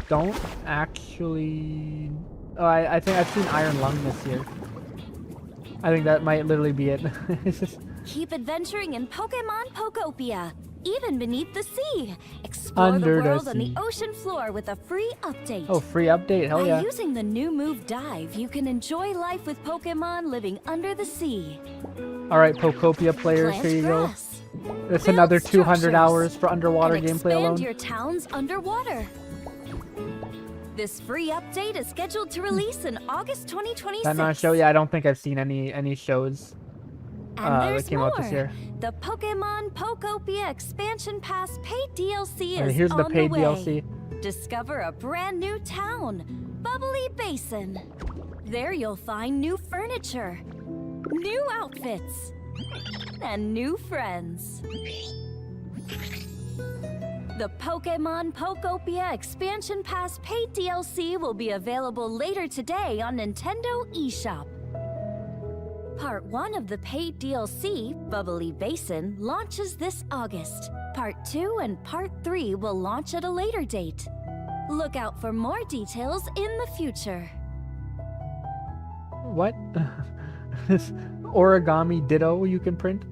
S1: don't actually. Oh, I think I've seen Iron Lung this year. I think that might literally be it. It's just
S2: Keep adventuring in Pokemon Pokopia, even beneath the sea. Explore
S1: Under
S2: the
S1: the
S2: world on the
S1: sea.
S2: ocean floor with a free update.
S1: oh, free update, hell
S2: By
S1: yeah.
S2: using the new move Dive, you can enjoy life with Pokemon living under the sea.
S1: All right, Pokopia players,
S2: Plant
S1: here you go.
S2: grass.
S1: That's
S2: Build
S1: another 200
S2: structures,
S1: hours for underwater
S2: and
S1: gameplay
S2: expand
S1: alone.
S2: your towns underwater. This free update is scheduled to release in August 2026.
S1: That not show? Yeah, I don't think I've seen any shows
S2: And
S1: that
S2: there's
S1: came
S2: more.
S1: out this year.
S2: The Pokemon Pokopia Expansion Pass paid DLC
S1: Alright,
S2: is
S1: here's the
S2: on
S1: paid
S2: way.
S1: DLC.
S2: Discover a brand new town, Bubbly Basin. There you'll find new furniture, new outfits, and new friends. The Pokemon Pokopia Expansion Pass paid DLC will be available later today on Nintendo eShop. Part 1 of the paid DLC, Bubbly Basin, launches this August. Part 2 and Part 3 will launch at a later date. Look out for more details in the future.
S1: What? This origami ditto you can print?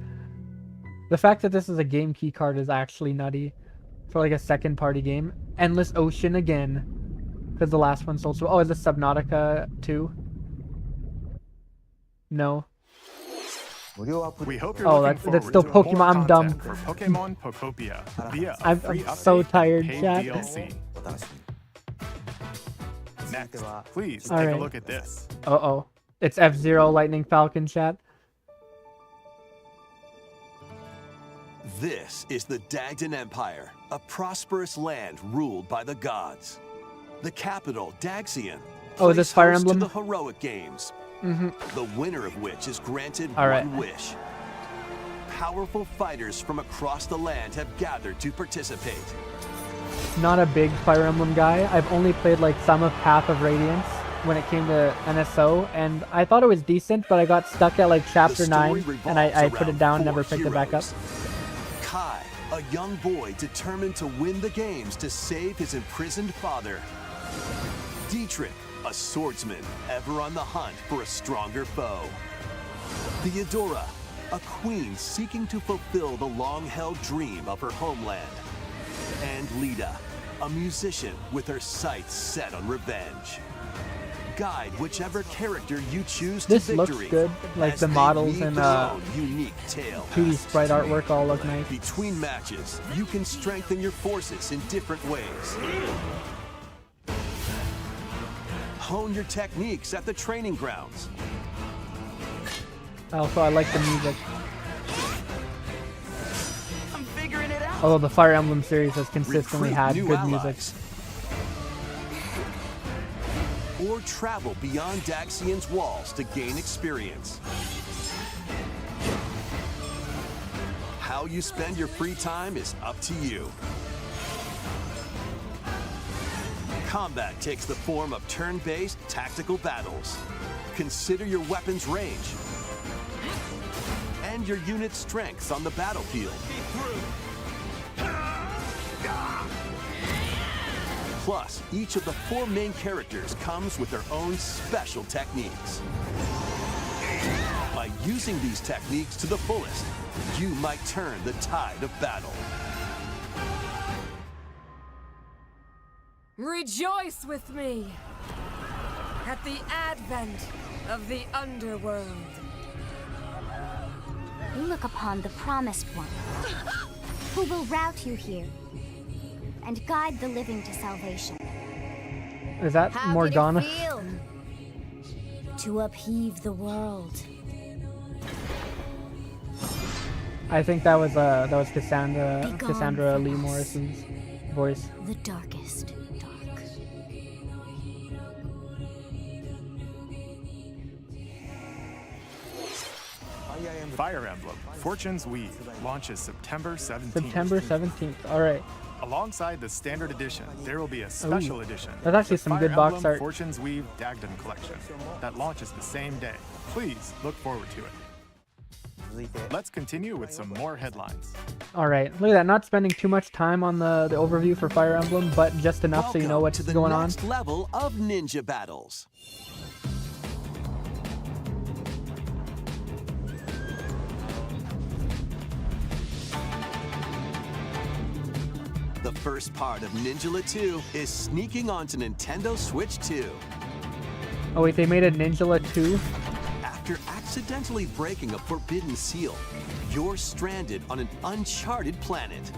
S1: The fact that this is a game key card is actually nutty. For like a second party game. Endless Ocean again. Because the last one sold so. Oh, is this Subnautica 2? No.
S3: We hope you're
S1: Oh,
S3: looking
S1: that's
S3: forward
S1: still
S3: to more
S1: Pokemon. I'm dumb.
S3: content for Pokemon Pokopia via a
S1: I'm
S3: free
S1: so
S3: update
S1: tired,
S3: paid
S1: chat.
S3: DLC.
S6: お楽しみに。
S3: Next, please
S1: All
S3: take
S1: right.
S3: a look at this.
S1: Uh-oh. It's F-Zero Lightning Falcon, chat.
S5: This is the Dagdan Empire, a prosperous land ruled by the gods. The capital, Daxian,
S1: Oh, is this
S5: plays
S1: Fire
S5: host to
S1: Emblem?
S5: the heroic games, the winner of which is granted
S1: All right.
S5: one wish. Powerful fighters from across the land have gathered to participate.
S1: Not a big Fire Emblem guy. I've only played like some of Path of Radiance when it came to NSO, and I thought it was decent, but I got stuck at like
S5: The
S1: chapter
S5: story
S1: 9, and I
S5: revolves
S1: put it
S5: around
S1: down,
S5: four
S1: never picked it back up.
S5: heroes. Kai, a young boy determined to win the games to save his imprisoned father. Dietrich, a swordsman ever on the hunt for a stronger foe. Theodora, a queen seeking to fulfill the long-held dream of her homeland. And Lita, a musician with her sights set on revenge. Guide whichever character you choose
S1: This
S5: to
S1: looks
S5: victory.
S1: good, like
S5: as
S1: the
S5: they
S1: models
S5: weave
S1: and,
S5: their own unique tale.
S1: 2D sprite artwork all look nice.
S5: Between matches, you can strengthen your forces in different ways. Hone your techniques at the training grounds.
S1: Also, I like the music.
S5: I'm figuring it out.
S1: Although the Fire Emblem series has consistently
S5: Recruit
S1: had
S5: new
S1: good
S5: allies.
S1: music.
S5: Or travel beyond Daxian's walls to gain experience. How you spend your free time is up to you. Combat takes the form of turn-based tactical battles. Consider your weapon's range and your unit's strengths on the battlefield. Plus, each of the 4 main characters comes with their own special techniques. By using these techniques to the fullest, you might turn the tide of battle.
S8: Rejoice with me at the advent of the underworld.
S9: We look upon the Promised One, who will route you here and guide the living to salvation.
S1: Is that
S9: How
S1: Morgana?
S9: did it feel to upheave the world?
S1: I think that was Cassandra
S9: Be gone
S1: Cassandra
S9: from
S1: Lee
S9: us.
S1: Morrison's voice.
S9: The darkest dark.
S3: Fire Emblem Fortune's Weave launches September 17th.
S1: September 17th. All right.
S3: Alongside the standard edition, there will be a special edition.
S1: That's actually
S3: the
S1: some
S3: Fire
S1: good box
S3: Emblem
S1: art.
S3: Fortune's Weave Dagdan collection that launches the same day. Please look forward to it. Let's continue with some more headlines.
S1: All right, look at that. Not spending too much time on the overview for Fire Emblem, but just enough so you know what's going on.
S5: Welcome to the next level of ninja battles. The first part of Ninjala 2 is sneaking onto Nintendo Switch 2.
S1: Oh wait, they made a Ninjala 2?
S5: After accidentally breaking a forbidden seal, you're stranded on an uncharted planet.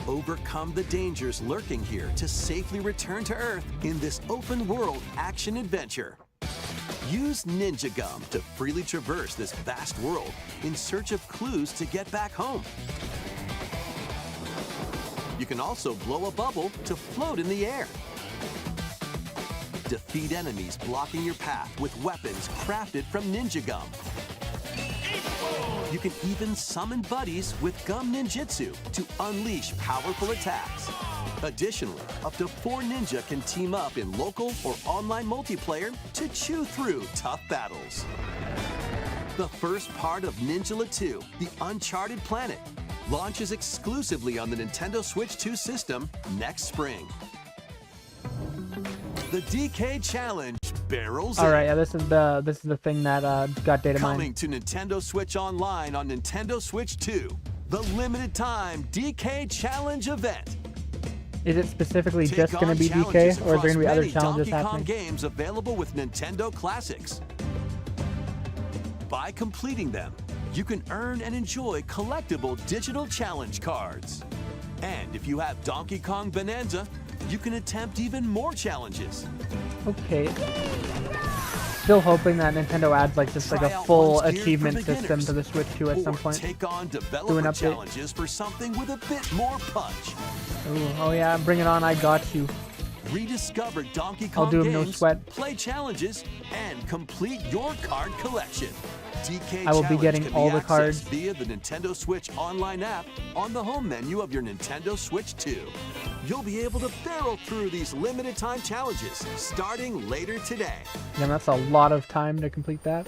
S5: Overcome the dangers lurking here to safely return to Earth in this open-world action-adventure. Use Ninja Gum to freely traverse this vast world in search of clues to get back home. You can also blow a bubble to float in the air. Defeat enemies blocking your path with weapons crafted from Ninja Gum. You can even summon buddies with Gum Ninjutsu to unleash powerful attacks. Additionally, up to 4 ninja can team up in local or online multiplayer to chew through tough battles. The first part of Ninjala 2, The Uncharted Planet, launches exclusively on the Nintendo Switch 2 system next spring. The DK Challenge barrels
S1: All right, yeah, this is the thing that got data mined.
S5: Coming to Nintendo Switch Online on Nintendo Switch 2, the limited time DK Challenge event.
S1: Is it specifically just going to be DK, or is there going to be other challenges
S5: Donkey Kong
S1: happening?
S5: games available with Nintendo Classics. By completing them, you can earn and enjoy collectible digital challenge cards. And if you have Donkey Kong Bonanza, you can attempt even more challenges.
S1: Okay. Still hoping that Nintendo adds like just like a full achievement system to the Switch 2 at some point.
S5: Take on
S1: Do an
S5: developer
S1: update.
S5: challenges for something with a bit more punch.
S1: Ooh, oh yeah, bring it on, I got you.
S5: Rediscover Donkey Kong
S1: I'll do 'em, no
S5: games,
S1: sweat.
S5: play challenges, and complete your card collection. DK
S1: I will be
S5: Challenge
S1: getting
S5: can
S1: all the
S5: accessed
S1: cards.
S5: via the Nintendo Switch Online app on the home menu of your Nintendo Switch 2. You'll be able to barrel through these limited time challenges starting later today.
S1: Yeah, that's a lot of time to complete that.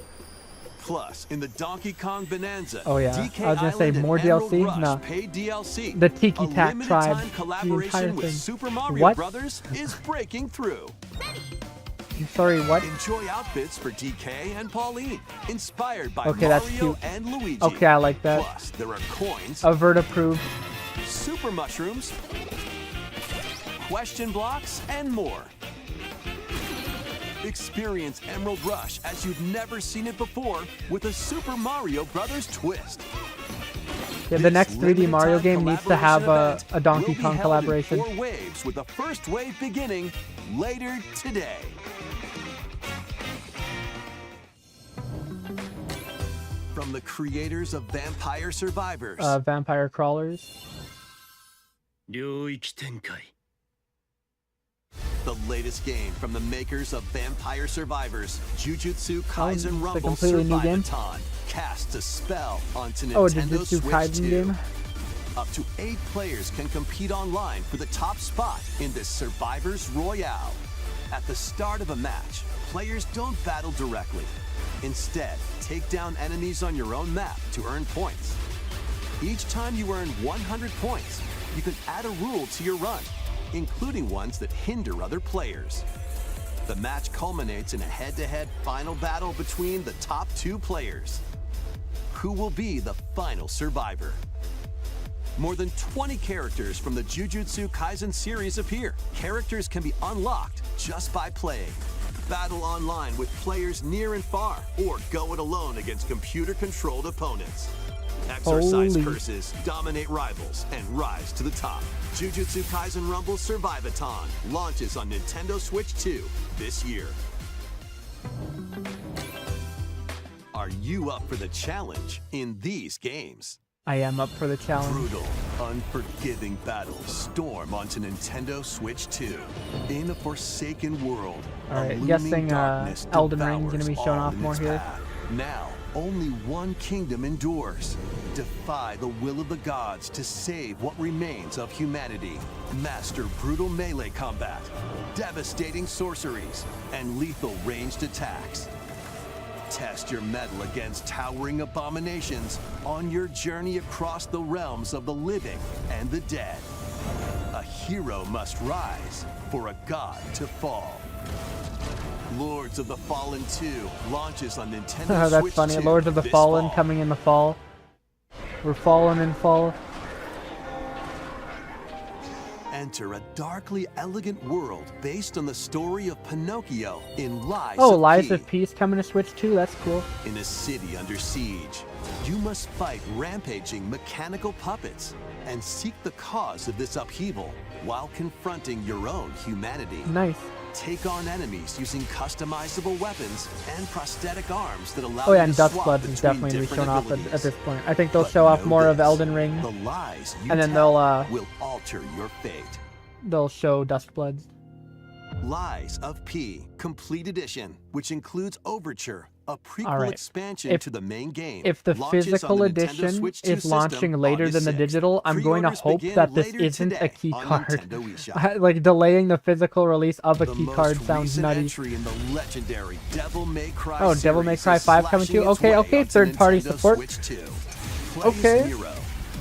S5: Plus, in the Donkey Kong Bonanza,
S1: Oh, yeah.
S5: DK
S1: I was gonna say
S5: Island and
S1: more
S5: Emerald
S1: DLC?
S5: Rush
S1: Nah.
S5: paid DLC.
S1: The Tiki
S5: A
S1: Tac
S5: limited
S1: Tribe,
S5: time
S1: the
S5: collaboration
S1: entire
S5: with
S1: thing.
S5: Super Mario
S1: What?
S5: Brothers is breaking through.
S1: I'm sorry, what?
S5: Enjoy outfits for DK and Pauline, inspired by
S1: Okay, that's
S5: Mario
S1: cute.
S5: and Luigi.
S1: Okay, I like that.
S5: Plus, there are coins,
S1: Avert approved.
S5: super mushrooms, question blocks, and more. Experience Emerald Rush as you've never seen it before with a Super Mario Brothers twist.
S1: Yeah, the
S5: This
S1: next 3D
S5: limited
S1: Mario
S5: time
S1: game needs to have
S5: collaboration
S1: a Donkey
S5: will be
S1: Kong
S5: held in
S1: collaboration.
S5: 4 waves, with the first wave beginning later today. From the creators of Vampire Survivors,
S1: Vampire Crawlers.
S7: 領域展開
S5: the latest game from the makers of Vampire Survivors, Jujutsu Kaisen
S1: it's a
S5: Rumble
S1: completely new game?
S5: Survivathon, casts a spell onto
S1: Oh, a
S5: Nintendo
S1: Jujutsu
S5: Switch
S1: Kaisen
S5: 2.
S1: game?
S5: Up to 8 players can compete online for the top spot in this Survivors Royale. At the start of a match, players don't battle directly. Instead, take down enemies on your own map to earn points. Each time you earn 100 points, you can add a rule to your run, including ones that hinder other players. The match culminates in a head-to-head final battle between the top 2 players. Who will be the final survivor? More than 20 characters from the Jujutsu Kaisen series appear. Characters can be unlocked just by playing. Battle online with players near and far, or go it alone against computer-controlled opponents. Exorcise
S1: Holy.
S5: curses, dominate rivals, and rise to the top. Jujutsu Kaisen Rumble Survivathon launches on Nintendo Switch 2 this year. Are you up for the challenge in these games?
S1: I am up for the challenge.
S5: Brutal, unforgiving battles storm onto Nintendo Switch 2. In a forsaken world,
S1: All right,
S5: a looming
S1: guessing,
S5: darkness
S1: Elden Ring's gonna be
S5: devours
S1: showing
S5: all
S1: off
S5: in
S1: more
S5: its
S1: here.
S5: path. Now, only one kingdom endures. Defy the will of the gods to save what remains of humanity. Master brutal melee combat, devastating sorceries, and lethal ranged attacks. Test your mettle against towering abominations on your journey across the realms of the living and the dead. A hero must rise for a god to fall. Lords of the Fallen 2 launches on Nintendo
S1: That's
S5: Switch
S1: funny.
S5: 2
S1: Lords of the
S5: this
S1: Fallen
S5: fall.
S1: coming in the fall. We're fallen in fall.
S5: Enter a darkly elegant world based on the story of Pinocchio in Lies
S1: Oh,
S5: of
S1: Lies
S5: P.
S1: of Peace coming to Switch 2. That's cool.
S5: In a city under siege, you must fight rampaging mechanical puppets and seek the cause of this upheaval while confronting your own humanity.
S1: Nice.
S5: Take on enemies using customizable weapons and prosthetic arms that allow
S1: Oh yeah,
S5: you
S1: and
S5: to
S1: Dust
S5: swap
S1: Blood is
S5: between
S1: definitely going to be
S5: different
S1: shown off at
S5: abilities.
S1: this point. I think they'll
S5: But
S1: show off
S5: know
S1: more of
S5: this,
S1: Elden Ring,
S5: The lies you
S1: and then
S5: tell
S1: they'll
S5: will alter your fate.
S1: show Dust Bloods.
S5: Lies of P Complete Edition, which includes Overture, a prequel
S1: Alright.
S5: expansion
S1: If-
S5: to the main game.
S1: If the
S5: launches on
S1: physical
S5: the Nintendo
S1: edition
S5: Switch 2
S1: is launching
S5: system
S1: later
S5: August
S1: than the
S5: 6th.
S1: digital, I'm going to
S5: Pre-orders
S1: hope
S5: begin
S1: that this
S5: later
S1: isn't a
S5: today
S1: key
S5: on
S1: card.
S5: Nintendo eShop.
S1: Like delaying the physical release of a
S5: The
S1: key
S5: most
S1: card sounds
S5: recent
S1: nutty.
S5: entry in the legendary Devil May Cry
S1: Oh, Devil May
S5: series
S1: Cry
S5: is
S1: 5 coming
S5: slashing
S1: too?
S5: its
S1: Okay,
S5: way
S1: okay,
S5: onto
S1: third-party
S5: Nintendo
S1: support.
S5: Switch 2. Play
S1: Okay.
S5: as Nero,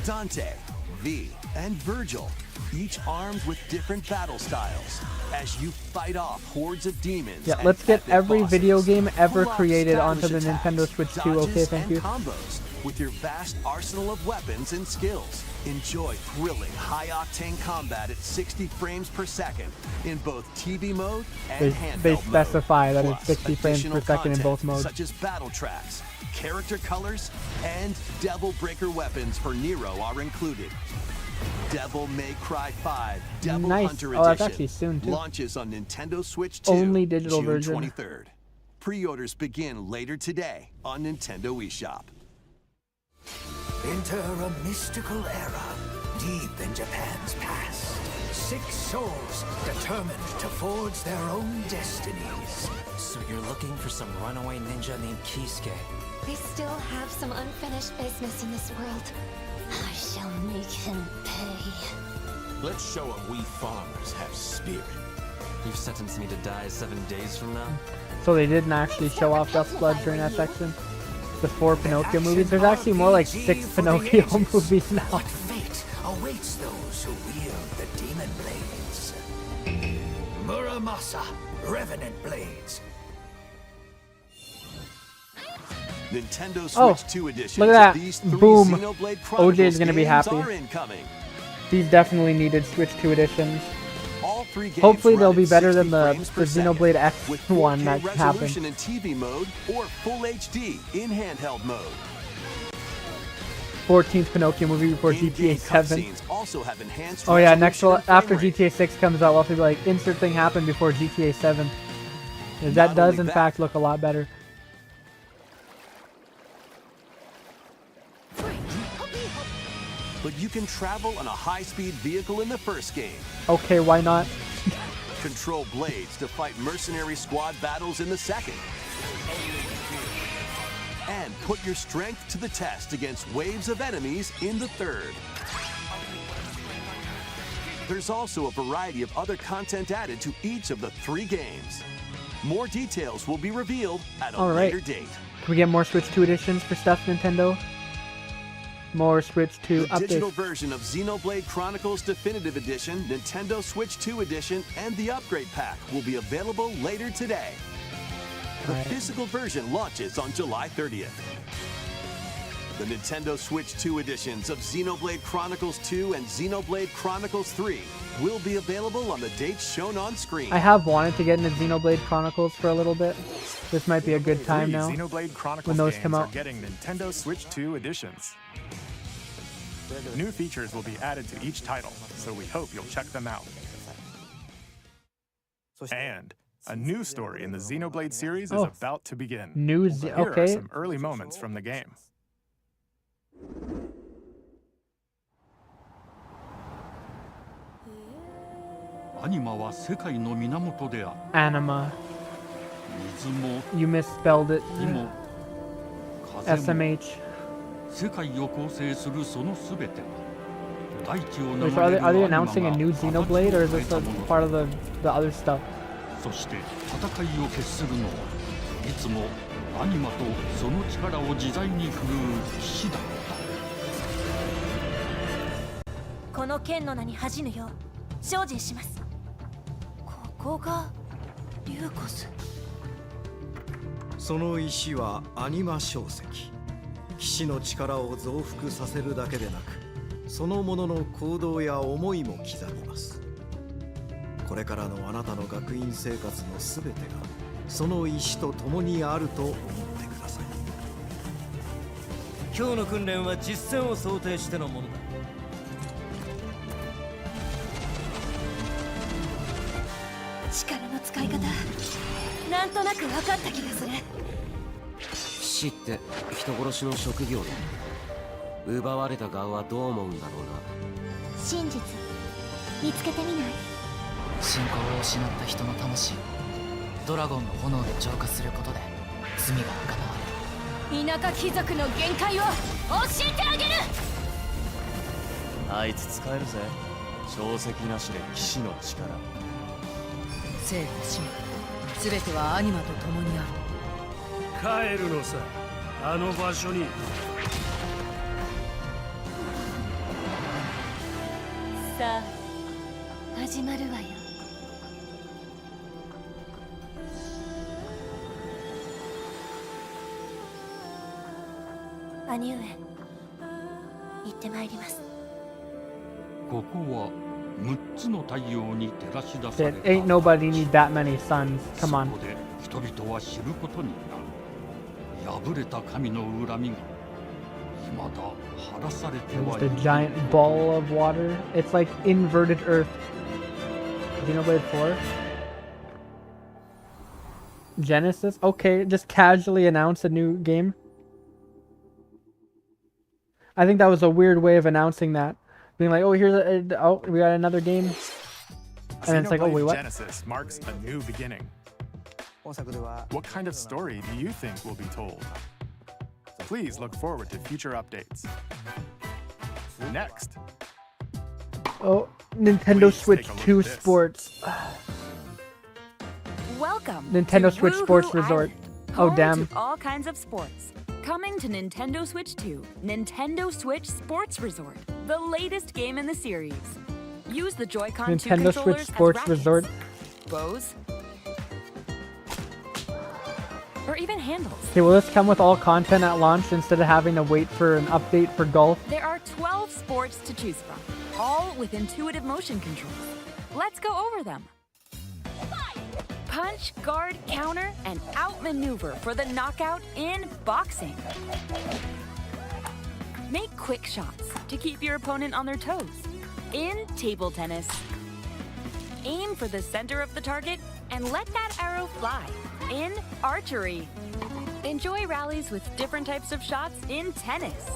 S5: Dante, V, and Virgil, each armed with different battle styles, as you fight off hordes of demons.
S1: Yeah,
S5: and
S1: let's get
S5: epic
S1: every
S5: bosses.
S1: video game ever
S5: Pull off
S1: created onto
S5: stylish
S1: the
S5: attacks,
S1: Nintendo Switch 2. Okay,
S5: dodges,
S1: thank
S5: and
S1: you.
S5: combos with your vast arsenal of weapons and skills. Enjoy thrilling, high-octane combat at 60 frames per second in both TV mode and handheld
S1: They
S5: mode.
S1: specify that it's
S5: Plus,
S1: 60 frames per
S5: additional
S1: second in both
S5: content
S1: modes.
S5: Such as battle tracks, character colors, and Devil Breaker weapons for Nero are included. Devil May Cry 5 Devil
S1: Nice.
S5: Hunter
S1: Oh, that's
S5: Edition
S1: actually soon, too.
S5: launches on Nintendo Switch 2
S1: Only digital
S5: June
S1: version.
S5: 23rd. Pre-orders begin later today on Nintendo eShop.
S6: Enter a mystical era deep in Japan's past. 6 souls determined to forge their own destinies.
S10: So you're looking for some runaway ninja named Kisuke?
S11: We still have some unfinished business in this world. I shall make him pay.
S12: Let's show him we farmers have spirit.
S10: You've sentenced me to die 7 days from now?
S1: So they didn't actually show off Dust Blood during that section. The 4 Pinocchio movies. There's actually more like 6 Pinocchio movies now.
S6: What fate awaits those who wield the demon blades? Muramasa, Revenant Blades.
S5: Nintendo Switch
S1: Oh,
S5: 2 editions
S1: look at
S5: of
S1: that.
S5: these 3
S1: Boom.
S5: Xenoblade Chronicles
S1: OJ is gonna be
S5: games
S1: happy.
S5: are incoming.
S1: These definitely needed Switch 2 editions.
S5: All 3 games
S1: Hopefully
S5: run
S1: they'll
S5: at
S1: be better
S5: 60
S1: than the
S5: frames per
S1: Xenoblade
S5: second,
S1: X
S5: with
S1: one
S5: 4K
S1: that happened.
S5: resolution in TV mode or Full HD in handheld mode.
S1: 14th Pinocchio movie before
S5: In-game
S1: GTA 7.
S5: cutscenes also have enhanced
S1: Oh yeah, next
S5: resolution and
S1: after
S5: frame rate.
S1: GTA 6 comes out, we'll have to be like, insert thing happened before GTA 7. That
S5: Not
S1: does
S5: only
S1: in
S5: that-
S1: fact look a lot better.
S5: But you can travel on a high-speed vehicle in the first game.
S1: Okay, why not?
S5: Control blades to fight mercenary squad battles in the second. And put your strength to the test against waves of enemies in the third. There's also a variety of other content added to each of the 3 games. More details will be revealed at a
S1: All right.
S5: later date.
S1: Can we get more Switch 2 editions for stuff, Nintendo? More Switch 2
S5: The digital
S1: updates.
S5: version of Xenoblade Chronicles Definitive Edition, Nintendo Switch 2 Edition, and the Upgrade Pack will be available later today. The
S1: Alright.
S5: physical version launches on July 30th. The Nintendo Switch 2 editions of Xenoblade Chronicles 2 and Xenoblade Chronicles 3 will be available on the dates shown on screen.
S1: I have wanted to get into Xenoblade Chronicles for a little bit. This might be a good time
S3: 3
S1: now.
S3: Xenoblade Chronicles
S1: when those
S3: games
S1: come
S3: are
S1: out.
S3: getting Nintendo Switch 2 editions. New features will be added to each title, so we hope you'll check them out. And a new story in the Xenoblade series is
S1: Oh.
S3: about to begin.
S1: New
S3: Here are
S1: okay.
S3: some early moments from the game.
S1: Anima. You misspelled it. SMH. Wait, so are they announcing a new Xenoblade, or is this a part of the other stuff?
S13: アニマとその力を自在に振るう騎士だった。
S11: この剣の名に恥じぬよう精進します。ここがリューコス。
S14: その石はアニマ小石。騎士の力を増幅させるだけでなく、そのものの行動や思いも刻みます。これからのあなたの学院生活のすべてがその石と共にあると思ってください。
S10: 今日の訓練は実戦を想定してのものだ。
S11: 力の使い方、なんとなく分かった気がする。
S10: 騎士って人殺しの職業だ。奪われた側はどう思うんだろうな。
S9: 真実見つけてみない？
S15: 信仰を失った人の魂をドラゴンの炎で浄化することで罪が贖わ
S8: 田舎貴族の限界を教えてあげる。
S16: あいつ使えるぜ。小石なしで騎士の力。
S8: 生と死すべてはアニマと共にある。
S7: 帰るのさ、あの場所に。
S11: さあ始まるわよ。兄上、行ってまいります。
S13: ここは6つの太陽に照らし出された。
S1: Ain't nobody need that many suns. Come on.
S13: そこで人々は知ることになる。破れた神の恨みが未だ晴らされてはい
S1: Just a giant ball of water. It's like inverted Earth. Xenoblade 4. Genesis. Okay, just casually announce a new game. I think that was a weird way of announcing that. Being like, oh, here's oh, we got another game. And it's like, oh, wait, what?
S3: Genesis marks a new beginning. What kind of story do you think will be told? Please look forward to future updates. Next.
S1: Oh, Nintendo Switch 2 Sports.
S2: Welcome
S1: Nintendo
S2: to
S1: Switch
S2: Woohoo
S1: Sports Resort.
S2: Island,
S1: Oh,
S2: home
S1: damn.
S2: to all kinds of sports. Coming to Nintendo Switch 2, Nintendo Switch Sports Resort, the latest game in the series. Use the Joy-Con 2
S1: Nintendo
S2: controllers
S1: Switch Sports
S2: as
S1: Resort.
S2: rackets, bows, or even handles.
S1: Okay, will this come with all content at launch instead of having to wait for an update for golf?
S2: There are 12 sports to choose from, all with intuitive motion controls. Let's go over them. Punch, guard, counter, and outmaneuver for the knockout in boxing. Make quick shots to keep your opponent on their toes in table tennis. Aim for the center of the target and let that arrow fly in archery. Enjoy rallies with different types of shots in tennis.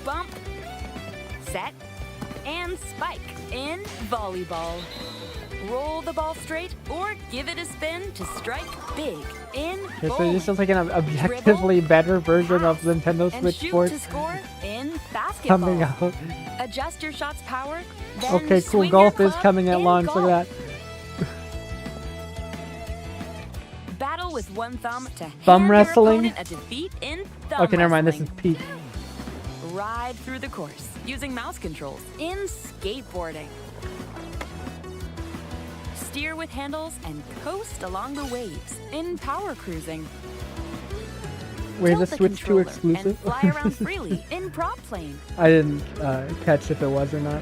S2: Bump, set, and spike in volleyball. Roll the ball straight or give it a spin to strike big in
S1: Okay, so
S2: bowling.
S1: this is like an objectively better version of Nintendo
S2: And
S1: Switch
S2: shoot
S1: Sports
S2: to score in basketball.
S1: coming out.
S2: Adjust your shot's power, then
S1: Okay, cool.
S2: swing
S1: Golf
S2: your
S1: is
S2: club
S1: coming at
S2: in
S1: launch.
S2: golf.
S1: Look at that.
S2: Battle with one thumb to
S1: Thumb
S2: hand
S1: wrestling?
S2: your opponent a defeat in thumb
S1: Okay, never mind. This
S2: wrestling.
S1: is peak.
S2: Ride through the course using mouse controls in skateboarding. Steer with handles and coast along the waves in power cruising.
S1: Wait,
S2: Tilt
S1: the
S2: the
S1: Switch 2
S2: controller
S1: exclusive?
S2: and fly around freely in prop plane.
S1: I didn't catch if it was or not.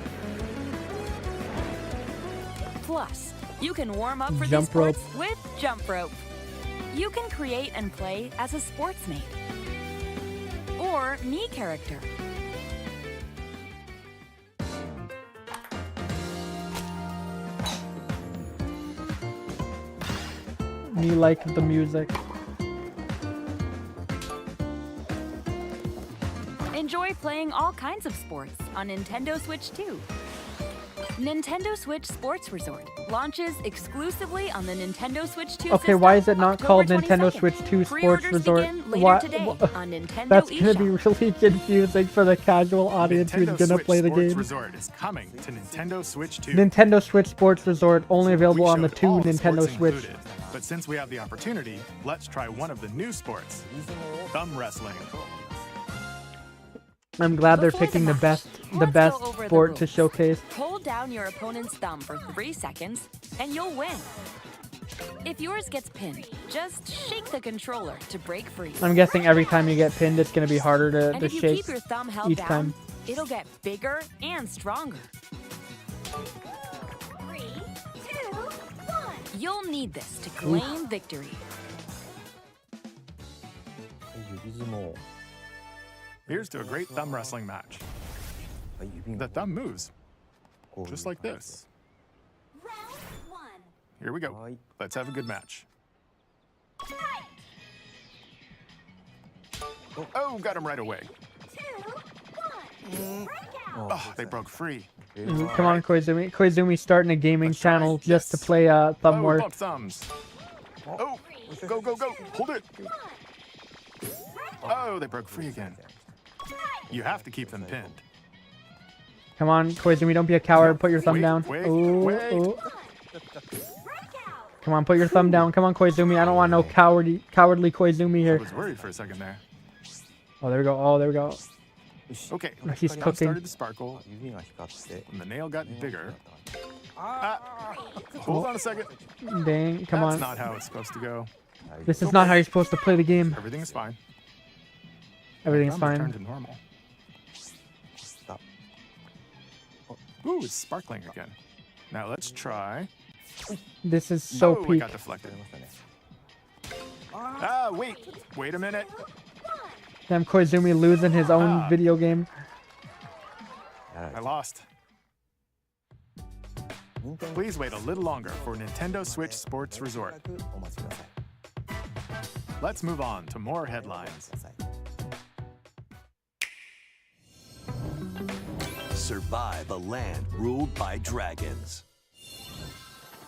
S2: Plus, you can warm up for these
S1: Jump rope.
S2: sports with jump rope. You can create and play as a sportsmate or me character.
S1: Me like the music.
S2: Enjoy playing all kinds of sports on Nintendo Switch 2. Nintendo Switch Sports Resort launches exclusively on the Nintendo Switch 2
S1: Okay, why is it not called Nintendo Switch 2 Sports
S2: Pre-orders
S1: Resort?
S2: begin later
S1: Why?
S2: today on Nintendo
S1: That's gonna be
S2: eShop.
S1: really confusing for the casual audience who's
S3: Nintendo
S1: gonna
S3: Switch
S1: play the
S3: Sports
S1: game.
S3: Resort is coming to Nintendo Switch 2.
S1: Nintendo Switch Sports Resort only available
S3: We
S1: on the
S3: showed
S1: 2
S3: all
S1: Nintendo
S3: sports
S1: Switch.
S3: included. But since we have the opportunity, let's try one of the new sports, thumb wrestling.
S1: I'm glad they're
S17: Before
S1: picking
S17: the
S1: the best
S17: match, let's go over the
S1: sport to
S17: rules.
S1: showcase.
S17: Hold down your opponent's thumb for 3 seconds, and you'll win. If yours gets pinned, just shake the controller to break free.
S1: I'm guessing every time you get pinned, it's going to be harder to
S17: And if you
S1: shake
S17: keep your thumb held
S1: each
S17: down,
S1: time.
S17: it'll get bigger and stronger.
S9: 3, 2, 1.
S17: You'll need this to claim victory.
S3: Here's to a great thumb wrestling match. The thumb moves, just like this.
S9: Round 1.
S3: Here we go. Let's have a good match. Oh, got him right away.
S9: 2, 1.
S3: Oh, they broke free.
S1: Come on, Koizumi. Koizumi's starting a gaming channel just to play Thumb
S3: Oh,
S1: War.
S3: bump thumbs. Oh, go, go, go. Hold it. Oh, they broke free again. You have to keep them pinned.
S1: Come on, Koizumi, don't be a coward. Put your thumb down.
S3: wait,
S1: Ooh,
S3: wait.
S1: ooh. Come on, put your thumb down. Come on, Koizumi. I don't want no cowardly Koizumi
S3: I
S1: here.
S3: was worried for a second there.
S1: Oh, there we go. Oh, there we go.
S3: Okay,
S1: He's
S3: thumb
S1: cooking.
S3: started to sparkle, and the nail got bigger. Hold on a second.
S1: Dang, come
S3: That's
S1: on.
S3: not how it's supposed to go.
S1: This is not how you're supposed to play the game.
S3: Everything's fine.
S1: Everything's
S3: Thumb returned
S1: fine.
S3: to normal. Ooh, it's sparkling again. Now let's try.
S1: This is so
S3: Oh, it
S1: peak.
S3: got deflected. Ah, wait a minute.
S1: Damn, Koizumi losing his own video game.
S3: I lost. Please wait a little longer for Nintendo Switch Sports Resort. Let's move on to more headlines.
S5: Survive a land ruled by dragons.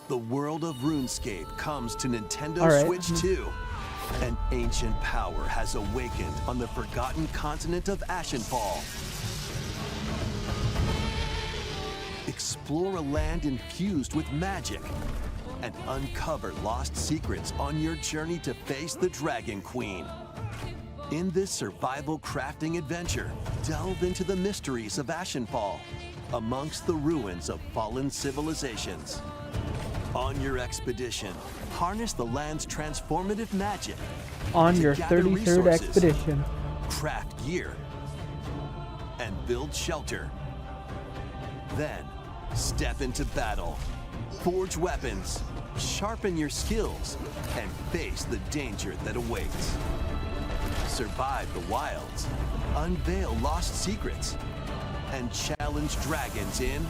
S5: The world of RuneScape comes to Nintendo
S1: All right.
S5: Switch 2. An ancient power has awakened on the forgotten continent of Ashenfall. Explore a land infused with magic and uncover lost secrets on your journey to face the Dragon Queen. In this survival crafting adventure, delve into the mysteries of Ashenfall amongst the ruins of fallen civilizations. On your expedition, harness the land's transformative magic.
S1: On
S5: to
S1: your
S5: gather
S1: 33rd
S5: resources,
S1: expedition.
S5: craft gear, and build shelter. Then, step into battle, forge weapons, sharpen your skills, and face the danger that awaits. Survive the wilds, unveil lost secrets, and challenge dragons in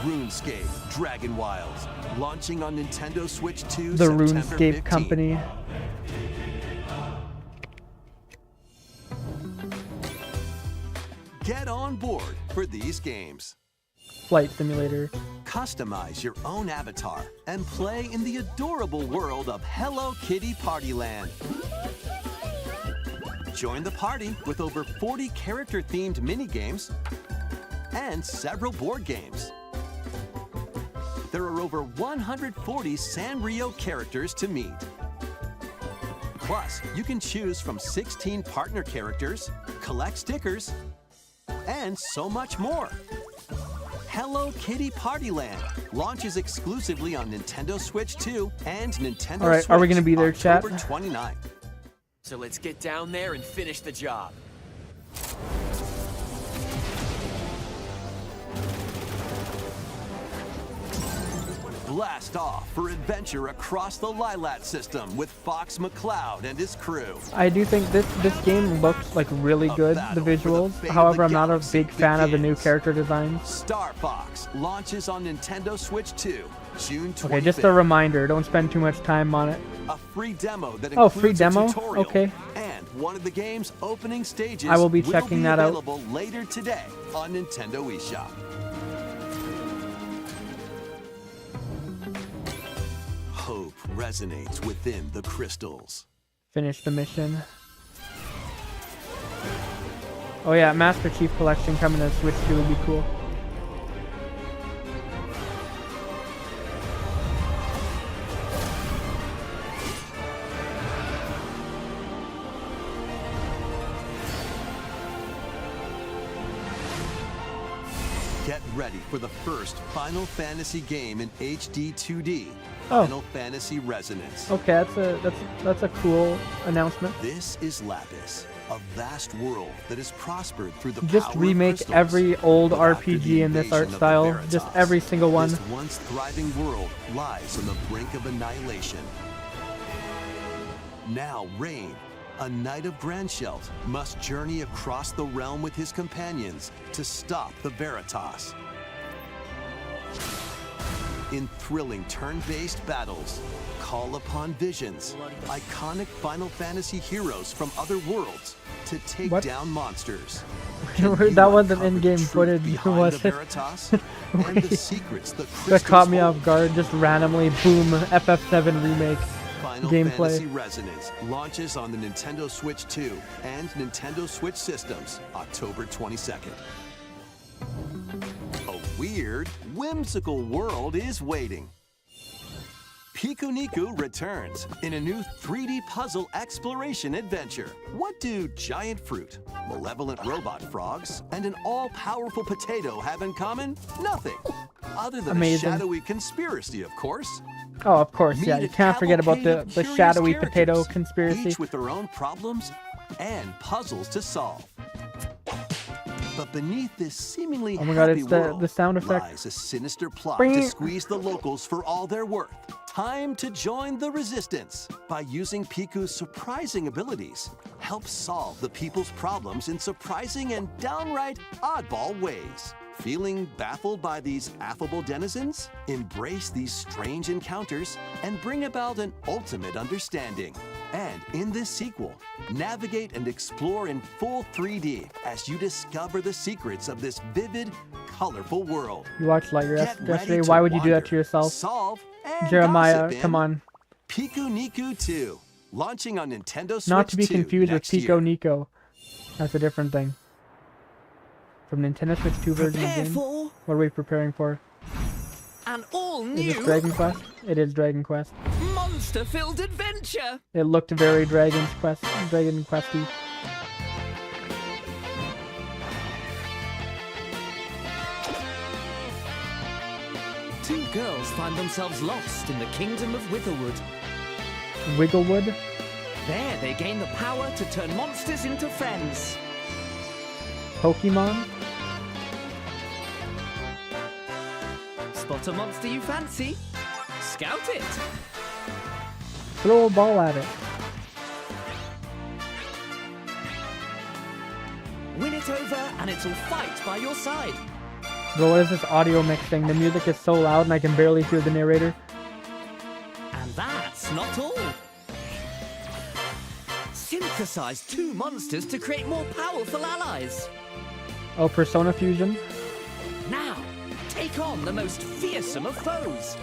S5: RuneScape Dragon Wilds, launching on Nintendo Switch 2
S1: The
S5: September
S1: RuneScape
S5: 15th.
S1: company.
S5: Get on board for these games.
S1: Flight Simulator.
S5: Customize your own avatar and play in the adorable world of Hello Kitty Partyland. Join the party with over 40 character-themed mini-games and several board games. There are over 140 Sanrio characters to meet. Plus, you can choose from 16 partner characters, collect stickers, and so much more. Hello Kitty Partyland launches exclusively on Nintendo Switch 2 and Nintendo
S1: All right,
S5: Switch
S1: are we gonna be there, chat?
S5: October 29th.
S18: So let's get down there and finish the job.
S5: Blast off for adventure across the Lilat system with Fox McCloud and his crew.
S1: I do think this game looks like really good, the visuals. However, I'm not a big fan of the new character designs.
S5: Star Fox launches on Nintendo Switch 2, June 25th.
S1: Okay, just a reminder, don't spend too much time on it.
S5: A free demo that
S1: Oh,
S5: includes
S1: free demo?
S5: a tutorial
S1: Okay.
S5: and one of the game's opening stages
S1: I will be checking that out.
S5: available later today on Nintendo eShop. Hope resonates within the crystals.
S1: Finish the mission. Oh yeah, Master Chief Collection coming to Switch 2 would be cool.
S5: Get ready for the first Final Fantasy game in HD 2D.
S1: Oh.
S5: Final Fantasy Resonance.
S1: Okay, that's a cool announcement.
S5: This is Lapis, a vast world that has prospered through the
S1: Just
S5: power
S1: remake
S5: of crystals.
S1: every old
S5: But after
S1: RPG
S5: the
S1: in this art
S5: invasion of the
S1: style.
S5: Veritas,
S1: Just every single one.
S5: This once thriving world lies on the brink of annihilation. Now Rain, a knight of Grandshelt, must journey across the realm with his companions to stop the Veritas. In thrilling turn-based battles, call upon visions, iconic Final Fantasy heroes from other worlds to take
S1: What?
S5: down monsters.
S1: That wasn't in-game footage,
S5: behind
S1: was
S5: the
S1: it?
S5: Veritas and the secrets the
S1: That
S5: crystals
S1: caught me
S5: hold.
S1: off guard. Just randomly, boom, FF7 remake
S5: Final
S1: gameplay.
S5: Fantasy Resonance launches on the Nintendo Switch 2 and Nintendo Switch systems October 22nd. A weird, whimsical world is waiting. Piku Niku returns in a new 3D puzzle exploration adventure. What do giant fruit, malevolent robot frogs, and an all-powerful potato have in common? Nothing. Other than
S1: Amazing.
S5: a shadowy conspiracy, of course.
S1: Oh, of course, yeah.
S5: Meet
S1: You
S5: a
S1: can't forget about
S5: cavalcade
S1: the
S5: of curious
S1: shadowy potato
S5: characters,
S1: conspiracy.
S5: each with their own problems and puzzles to solve. But beneath this seemingly
S1: Oh my god,
S5: happy
S1: it's
S5: world
S1: the sound effect.
S5: lies a sinister plot
S1: Bring
S5: to
S1: it.
S5: squeeze the locals for all their worth. Time to join the resistance by using Piku's surprising abilities. Help solve the people's problems in surprising and downright oddball ways. Feeling baffled by these affable denizens? Embrace these strange encounters and bring about an ultimate understanding. And in this sequel, navigate and explore in full 3D as you discover the secrets of this vivid, colorful world.
S1: You watched Lightyear
S5: Get ready
S1: yesterday.
S5: to
S1: Why would you do that
S5: wander,
S1: to yourself?
S5: Solve and
S1: Jeremiah,
S5: gossip in
S1: come on.
S5: Piku Niku 2, launching on Nintendo Switch
S1: Not to be
S5: 2
S1: confused with
S5: next
S1: Pico
S5: year.
S1: Nico. That's a different thing. From Nintendo Switch 2 version of the
S18: Prepare
S1: game.
S18: for
S1: What are we preparing for?
S18: an all
S1: Is this
S18: new
S1: Dragon Quest? It is Dragon Quest.
S18: monster-filled adventure.
S1: It looked very Dragon Questy.
S18: Two girls find themselves lost in the kingdom of Witherwood.
S1: Wigglewood?
S18: There, they gain the power to turn monsters into friends.
S1: Pokemon?
S18: Spot a monster you fancy? Scout it.
S1: Throw a ball at it.
S18: Win it over, and it'll fight by your side.
S1: Bro, what is this audio mix thing? The music is so loud and I can barely hear the narrator.
S18: And that's not all. Synthesize two monsters to create more powerful allies.
S1: Oh, Persona Fusion?
S18: Now, take on the most fearsome of foes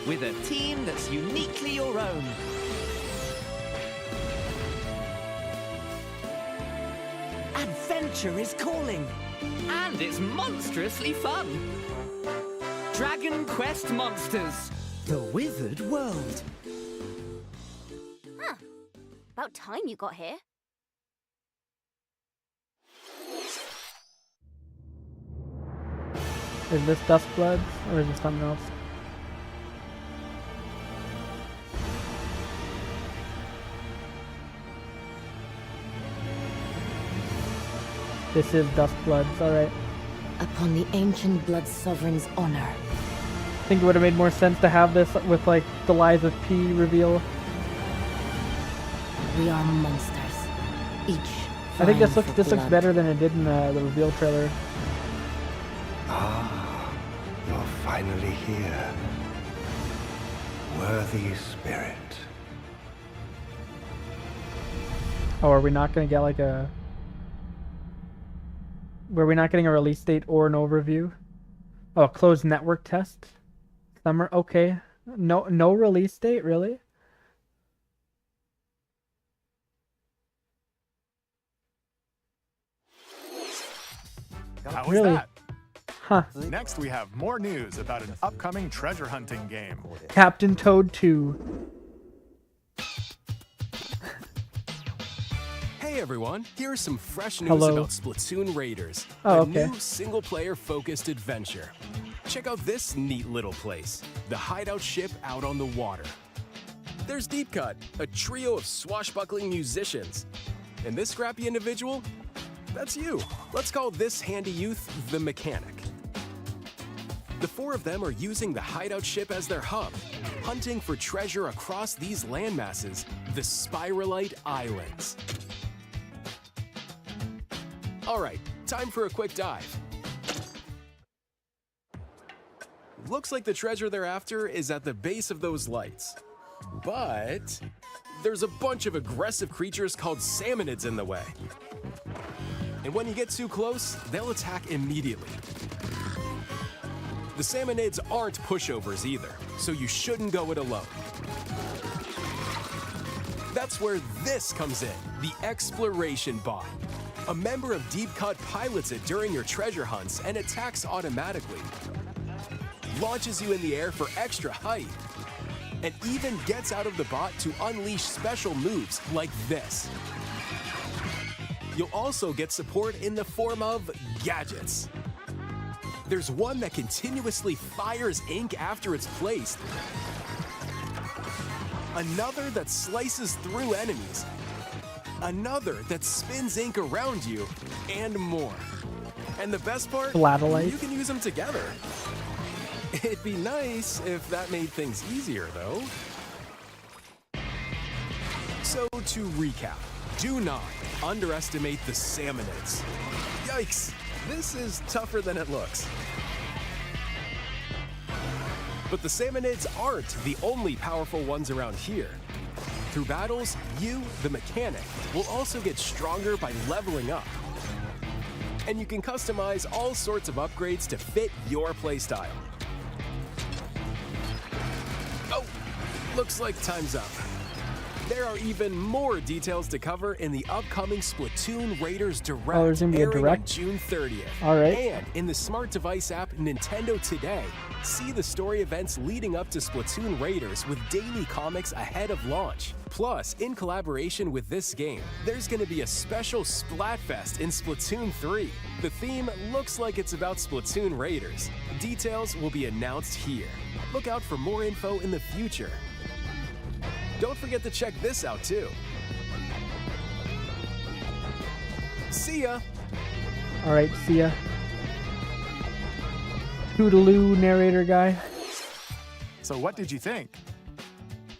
S18: with a team that's uniquely your own. Adventure is calling, and it's monstrously fun. Dragon Quest Monsters, the Withered World.
S9: Huh. About time you got here.
S1: Is this Duskbloods or is this something else? This is Duskbloods, alright.
S19: Upon the ancient blood sovereign's honor.
S1: I think it would have made more sense to have this with like the Lies of P reveal.
S19: We are monsters. Each.
S1: I think this
S19: vying
S1: looks
S19: for blood.
S1: better than it did in the reveal trailer.
S20: Ah, you're finally here. Worthy spirit.
S1: Oh, are we not gonna get like a... Were we not getting a release date or an overview? Oh, a closed network test? Summer, okay. No release date, really?
S3: How was
S1: Really?
S3: that?
S1: Huh.
S3: Next, we have more news about an upcoming treasure hunting game.
S1: Captain Toad 2.
S21: Hey everyone, here are some fresh news
S1: Hello.
S21: about Splatoon Raiders,
S1: Oh,
S21: a
S1: okay.
S21: new single-player focused adventure. Check out this neat little place, the hideout ship out on the water. There's Deep Cut, a trio of swashbuckling musicians. And this scrappy individual? That's you. Let's call this handy youth the Mechanic. The four of them are using the hideout ship as their hub, hunting for treasure across these landmasses, the Spiralite Islands. All right, time for a quick dive. Looks like the treasure they're after is at the base of those lights. But there's a bunch of aggressive creatures called salmonids in the way. And when you get too close, they'll attack immediately. The salmonids aren't pushovers either, so you shouldn't go it alone. That's where this comes in, the Exploration Bot. A member of Deep Cut pilots it during your treasure hunts and attacks automatically. Launches you in the air for extra height. And even gets out of the bot to unleash special moves like this. You'll also get support in the form of gadgets. There's one that continuously fires ink after it's placed. Another that slices through enemies. Another that spins ink around you, and more. And the best part,
S1: Flatolite.
S21: you can use them together. It'd be nice if that made things easier, though. So to recap, do not underestimate the salmonids. Yikes, this is tougher than it looks. But the salmonids aren't the only powerful ones around here. Through battles, you, the Mechanic, will also get stronger by leveling up. And you can customize all sorts of upgrades to fit your playstyle. Oh, looks like time's up. There are even more details to cover in the upcoming Splatoon Raiders Direct,
S1: Oh, there's gonna be a
S21: airing on
S1: Direct?
S21: June 30th.
S1: All right.
S21: And in the smart device app Nintendo Today, see the story events leading up to Splatoon Raiders with daily comics ahead of launch. Plus, in collaboration with this game, there's going to be a special Splatfest in Splatoon 3. The theme looks like it's about Splatoon Raiders. Details will be announced here. Look out for more info in the future. Don't forget to check this out too. See ya!
S1: All right, see ya. Toodaloo narrator guy.
S3: So what did you think?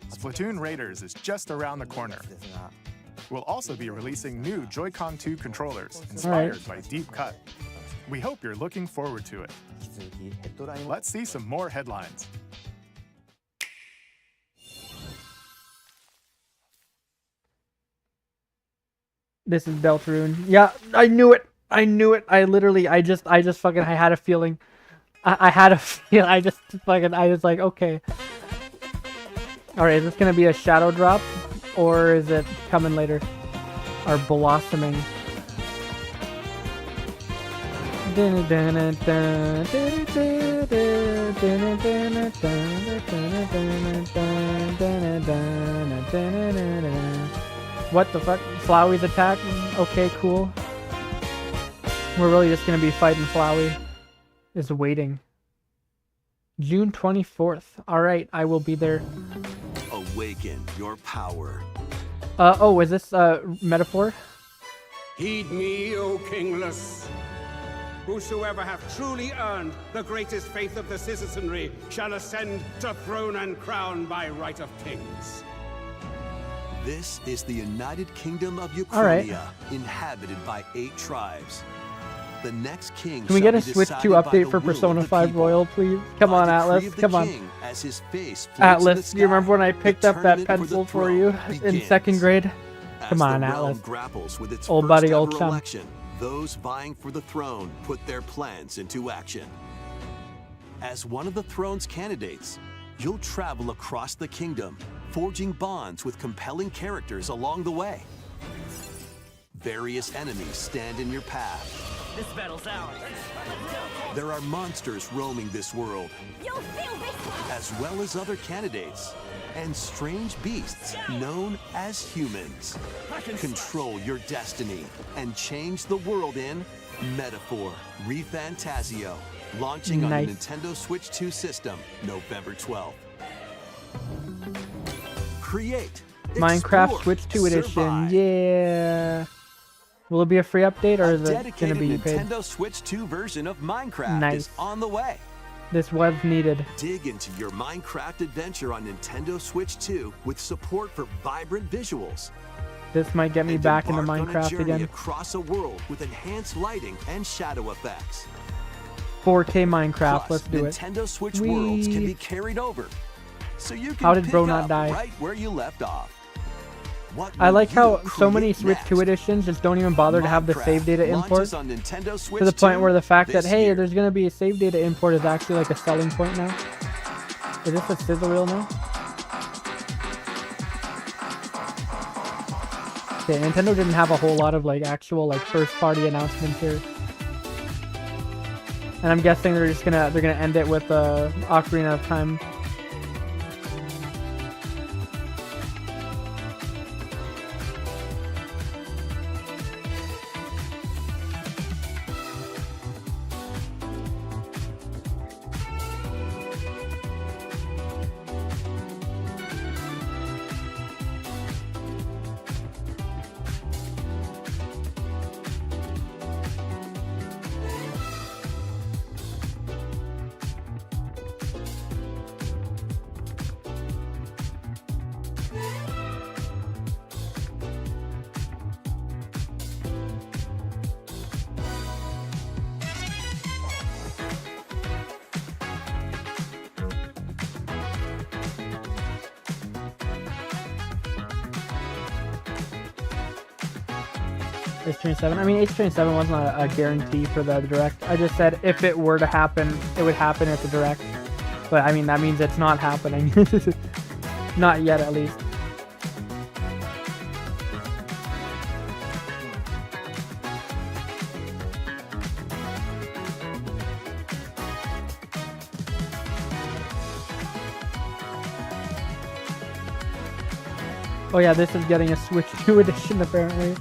S3: Splatoon Raiders is just around the corner. We'll also be releasing new Joy-Con 2 controllers inspired by Deep Cut. We hope you're looking forward to it. Let's see some more headlines.
S1: This is Deltarune. Yeah, I knew it. I knew it. I just fucking, I had a feeling. I had a feel. I was like, okay. All right, is this gonna be a shadow drop, or is it coming later? Or blossoming? What the fuck? Flowey's attack? Okay, cool. We're really just gonna be fighting Flowey. Is waiting. June 24th. Alright, I will be there.
S5: Awaken your power.
S1: Oh, is this metaphor?
S22: Heed me, O kingless. Whosoever hath truly earned the greatest faith of the citizenry shall ascend to throne and crown by right of kings.
S5: This is the United Kingdom of Ukraine,
S1: Alright.
S5: inhabited by 8 tribes. The next king
S1: Can we get a Switch 2 update for Persona 5 Royal, please? Come on, Atlas. Come on.
S5: As his face
S1: Atlas, do you remember when I picked up that pencil for you in 2nd grade? Come on, Atlas.
S5: Grapples with its
S1: Old
S5: first
S1: buddy,
S5: ever
S1: old chum.
S5: election, those vying for the throne put their plans into action. As one of the throne's candidates, you'll travel across the kingdom, forging bonds with compelling characters along the way. Various enemies stand in your path,
S18: This battle's ours.
S5: There are monsters roaming this world,
S2: You'll feel this!
S5: as well as other candidates, and strange beasts known as humans. Control your destiny and change the world in Metaphor ReFantazio, launching on the Nintendo Switch 2 system November 12th. Create,
S1: Minecraft
S5: explore,
S1: Switch 2 edition.
S5: survive.
S1: Yeah. Will it be a free update or is it going to
S5: Dedicated
S1: be paid?
S5: Nintendo Switch 2 version of Minecraft
S1: Nice.
S5: is on the way.
S1: This was needed.
S5: Dig into your Minecraft adventure on Nintendo Switch 2 with support for vibrant visuals.
S1: This might get me
S5: And
S1: back into
S5: embark on a
S1: Minecraft
S5: journey
S1: again.
S5: across a world with enhanced lighting and shadow effects.
S1: 4K Minecraft.
S5: Plus,
S1: Let's do it.
S5: Nintendo Switch
S1: Whee!
S5: worlds can be carried over, so you can
S1: How did
S5: pick
S1: bro not
S5: up
S1: die?
S5: right where you left off. What
S1: I
S5: will
S1: like how
S5: you
S1: so many
S5: create
S1: Switch 2
S5: next?
S1: editions just don't even bother to have the save data import.
S5: Launches on Nintendo Switch
S1: To the point
S5: 2
S1: where the fact that,
S5: this
S1: hey,
S5: year.
S1: there's going to be a save data import is actually like a selling point now. Is this a sizzle reel now? Okay, Nintendo didn't have a whole lot of like actual like first party announcements here. And I'm guessing they're gonna end it with Ocarina of Time. H27. I mean, H27 wasn't a guarantee for the direct. I just said if it were to happen, it would happen at the direct. But I mean, that means it's not happening. Not yet, at least. Oh yeah, this is getting a Switch 2 edition apparently.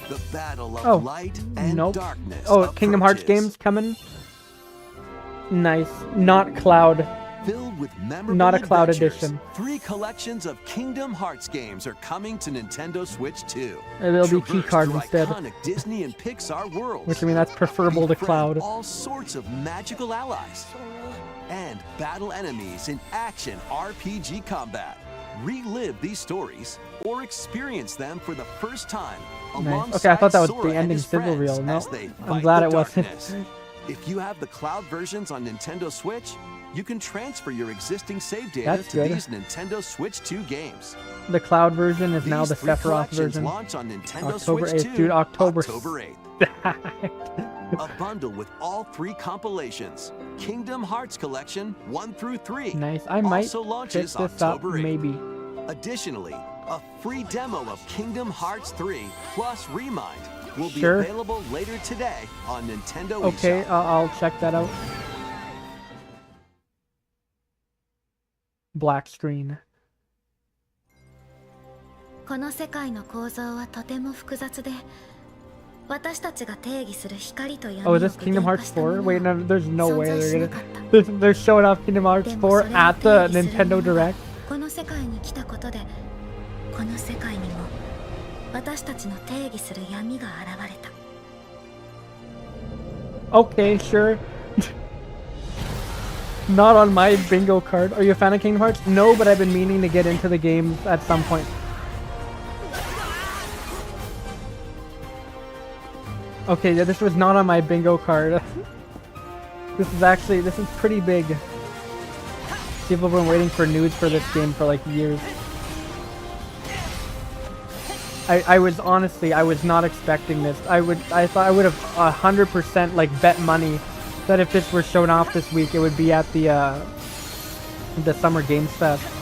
S5: The battle of
S1: Oh,
S5: light and
S1: nope.
S5: darkness.
S1: Oh, Kingdom Hearts
S5: approaches.
S1: games coming. Nice. Not Cloud.
S5: Filled with memorable
S1: Not a Cloud
S5: adventures,
S1: edition.
S5: 3 collections of Kingdom Hearts games are coming to Nintendo Switch 2.
S1: It'll be
S5: Traverse
S1: keycard
S5: through
S1: instead.
S5: iconic Disney and Pixar worlds.
S1: Which I mean, that's preferable to
S5: Befriend
S1: Cloud.
S5: all sorts of magical allies. And battle enemies in action RPG combat. Relive these stories or experience them for the first time.
S1: Nice. Okay, I thought that was
S5: alongside
S1: the
S5: Sora and
S1: ending
S5: his
S1: sizzle
S5: friends
S1: reel. No,
S5: as they
S1: I'm
S5: fight
S1: glad
S5: the
S1: it wasn't.
S5: darkness. If you have the cloud versions on Nintendo Switch, you can transfer your existing save data
S1: That's
S5: to
S1: good.
S5: these Nintendo Switch 2 games.
S1: The Cloud version is now
S5: These
S1: the
S5: 3
S1: Sephiroth
S5: collections
S1: version.
S5: launch on Nintendo
S1: October
S5: Switch
S1: 8th,
S5: 2,
S1: dude. October
S5: 8th. A bundle with all 3 compilations. Kingdom Hearts Collection 1 through 3.
S1: Nice. I might
S5: also
S1: pick
S5: launches
S1: this up,
S5: October 8th.
S1: maybe.
S5: Additionally, a free demo of Kingdom Hearts 3 plus Remind will be
S1: Sure.
S5: available later today on Nintendo
S1: Okay,
S5: eShop.
S1: I'll check that out. Black screen.
S9: この世界の構造はとても複雑で、私たちが定義する光と闇
S1: Oh,
S9: を
S1: is this
S9: 具
S1: Kingdom
S9: 現化
S1: Hearts
S9: したも
S1: 4?
S9: の
S1: Wait, no, there's no way
S9: 存在し
S1: they're
S9: な
S1: gonna.
S9: かった
S1: They're showing off Kingdom Hearts 4 at the Nintendo Direct.
S9: この世界に来たことで、この世界にも私たちの定義する闇が現れた。
S1: Okay, sure. Not on my bingo card. Are you a fan of Kingdom Hearts? No, but I've been meaning to get into the game at some point. Okay, yeah, this was not on my bingo card. This is pretty big. People have been waiting for news for this game for like years. I was not expecting this. I thought I would have 100% like bet money that if this were shown off this week, it would be at the Summer Games Fest.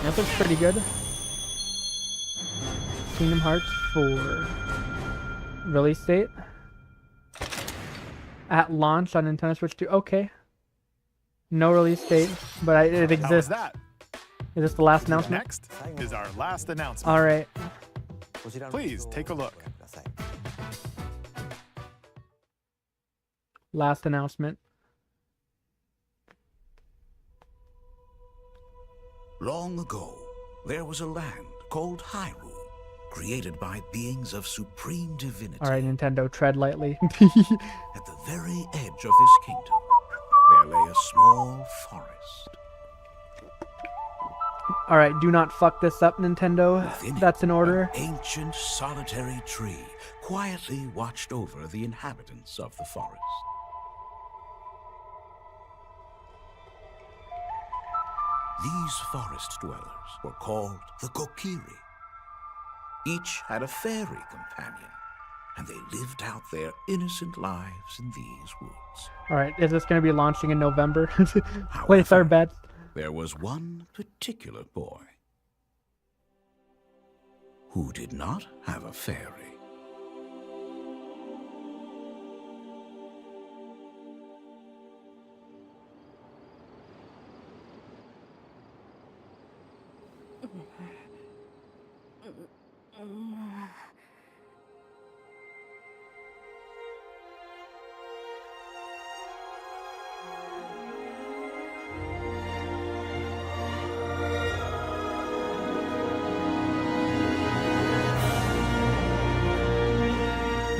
S1: That looks pretty good. Kingdom Hearts 4 release date at launch on Nintendo Switch 2. Okay, no release date, but it exists.
S3: How was that?
S1: Is this the last announcement?
S3: Next is our last announcement.
S1: All right.
S3: Please take a look.
S1: Last announcement.
S6: Long ago, there was a land called Hyrule, created by beings of supreme divinity.
S1: All right, Nintendo, tread lightly.
S6: At the very edge of this kingdom, there lay a small forest.
S1: All right, do not fuck this up, Nintendo.
S6: Within
S1: That's in order.
S6: An ancient solitary tree quietly watched over the inhabitants of the forest. These forest dwellers were called the Kokiri. Each had a fairy companion, and they lived out their innocent lives in these woods.
S1: All right, is this going to be launching in November? Place our bets.
S6: There was one particular boy who did not have a fairy.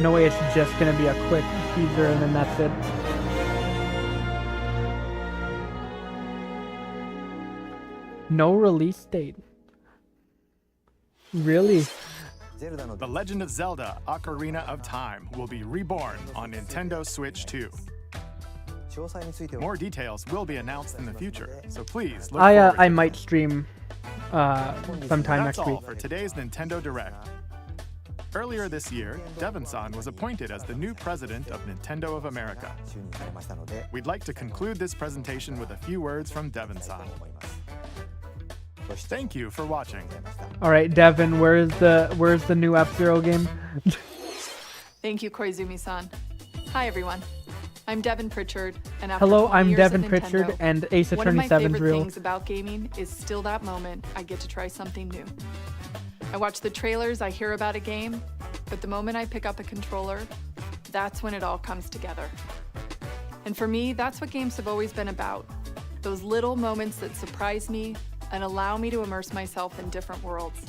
S1: No way it's just gonna be a quick teaser and then that's it. No release date. Really?
S3: The Legend of Zelda: Ocarina of Time will be reborn on Nintendo Switch 2. More details will be announced in the future, so please look forward
S1: I
S3: to
S1: might stream sometime
S3: That's
S1: next week.
S3: all for today's Nintendo Direct. Earlier this year, Devon-san was appointed as the new president of Nintendo of America. We'd like to conclude this presentation with a few words from Devon-san. Thank you for watching.
S1: All right, Devin, where's the new F-Zero game?
S4: Thank you, Koizumi-san. Hi, everyone. I'm Devin Pritchard, and after
S1: Hello,
S4: 20
S1: I'm
S4: years
S1: Devin
S4: at
S1: Pritchard,
S4: Nintendo,
S1: and Ace
S4: one of
S1: Attorney
S4: my
S1: 7's
S4: favorite
S1: real.
S4: things about gaming is still that moment I get to try something new. I watch the trailers, I hear about a game, but the moment I pick up a controller, that's when it all comes together. And for me, that's what games have always been about. Those little moments that surprise me and allow me to immerse myself in different worlds.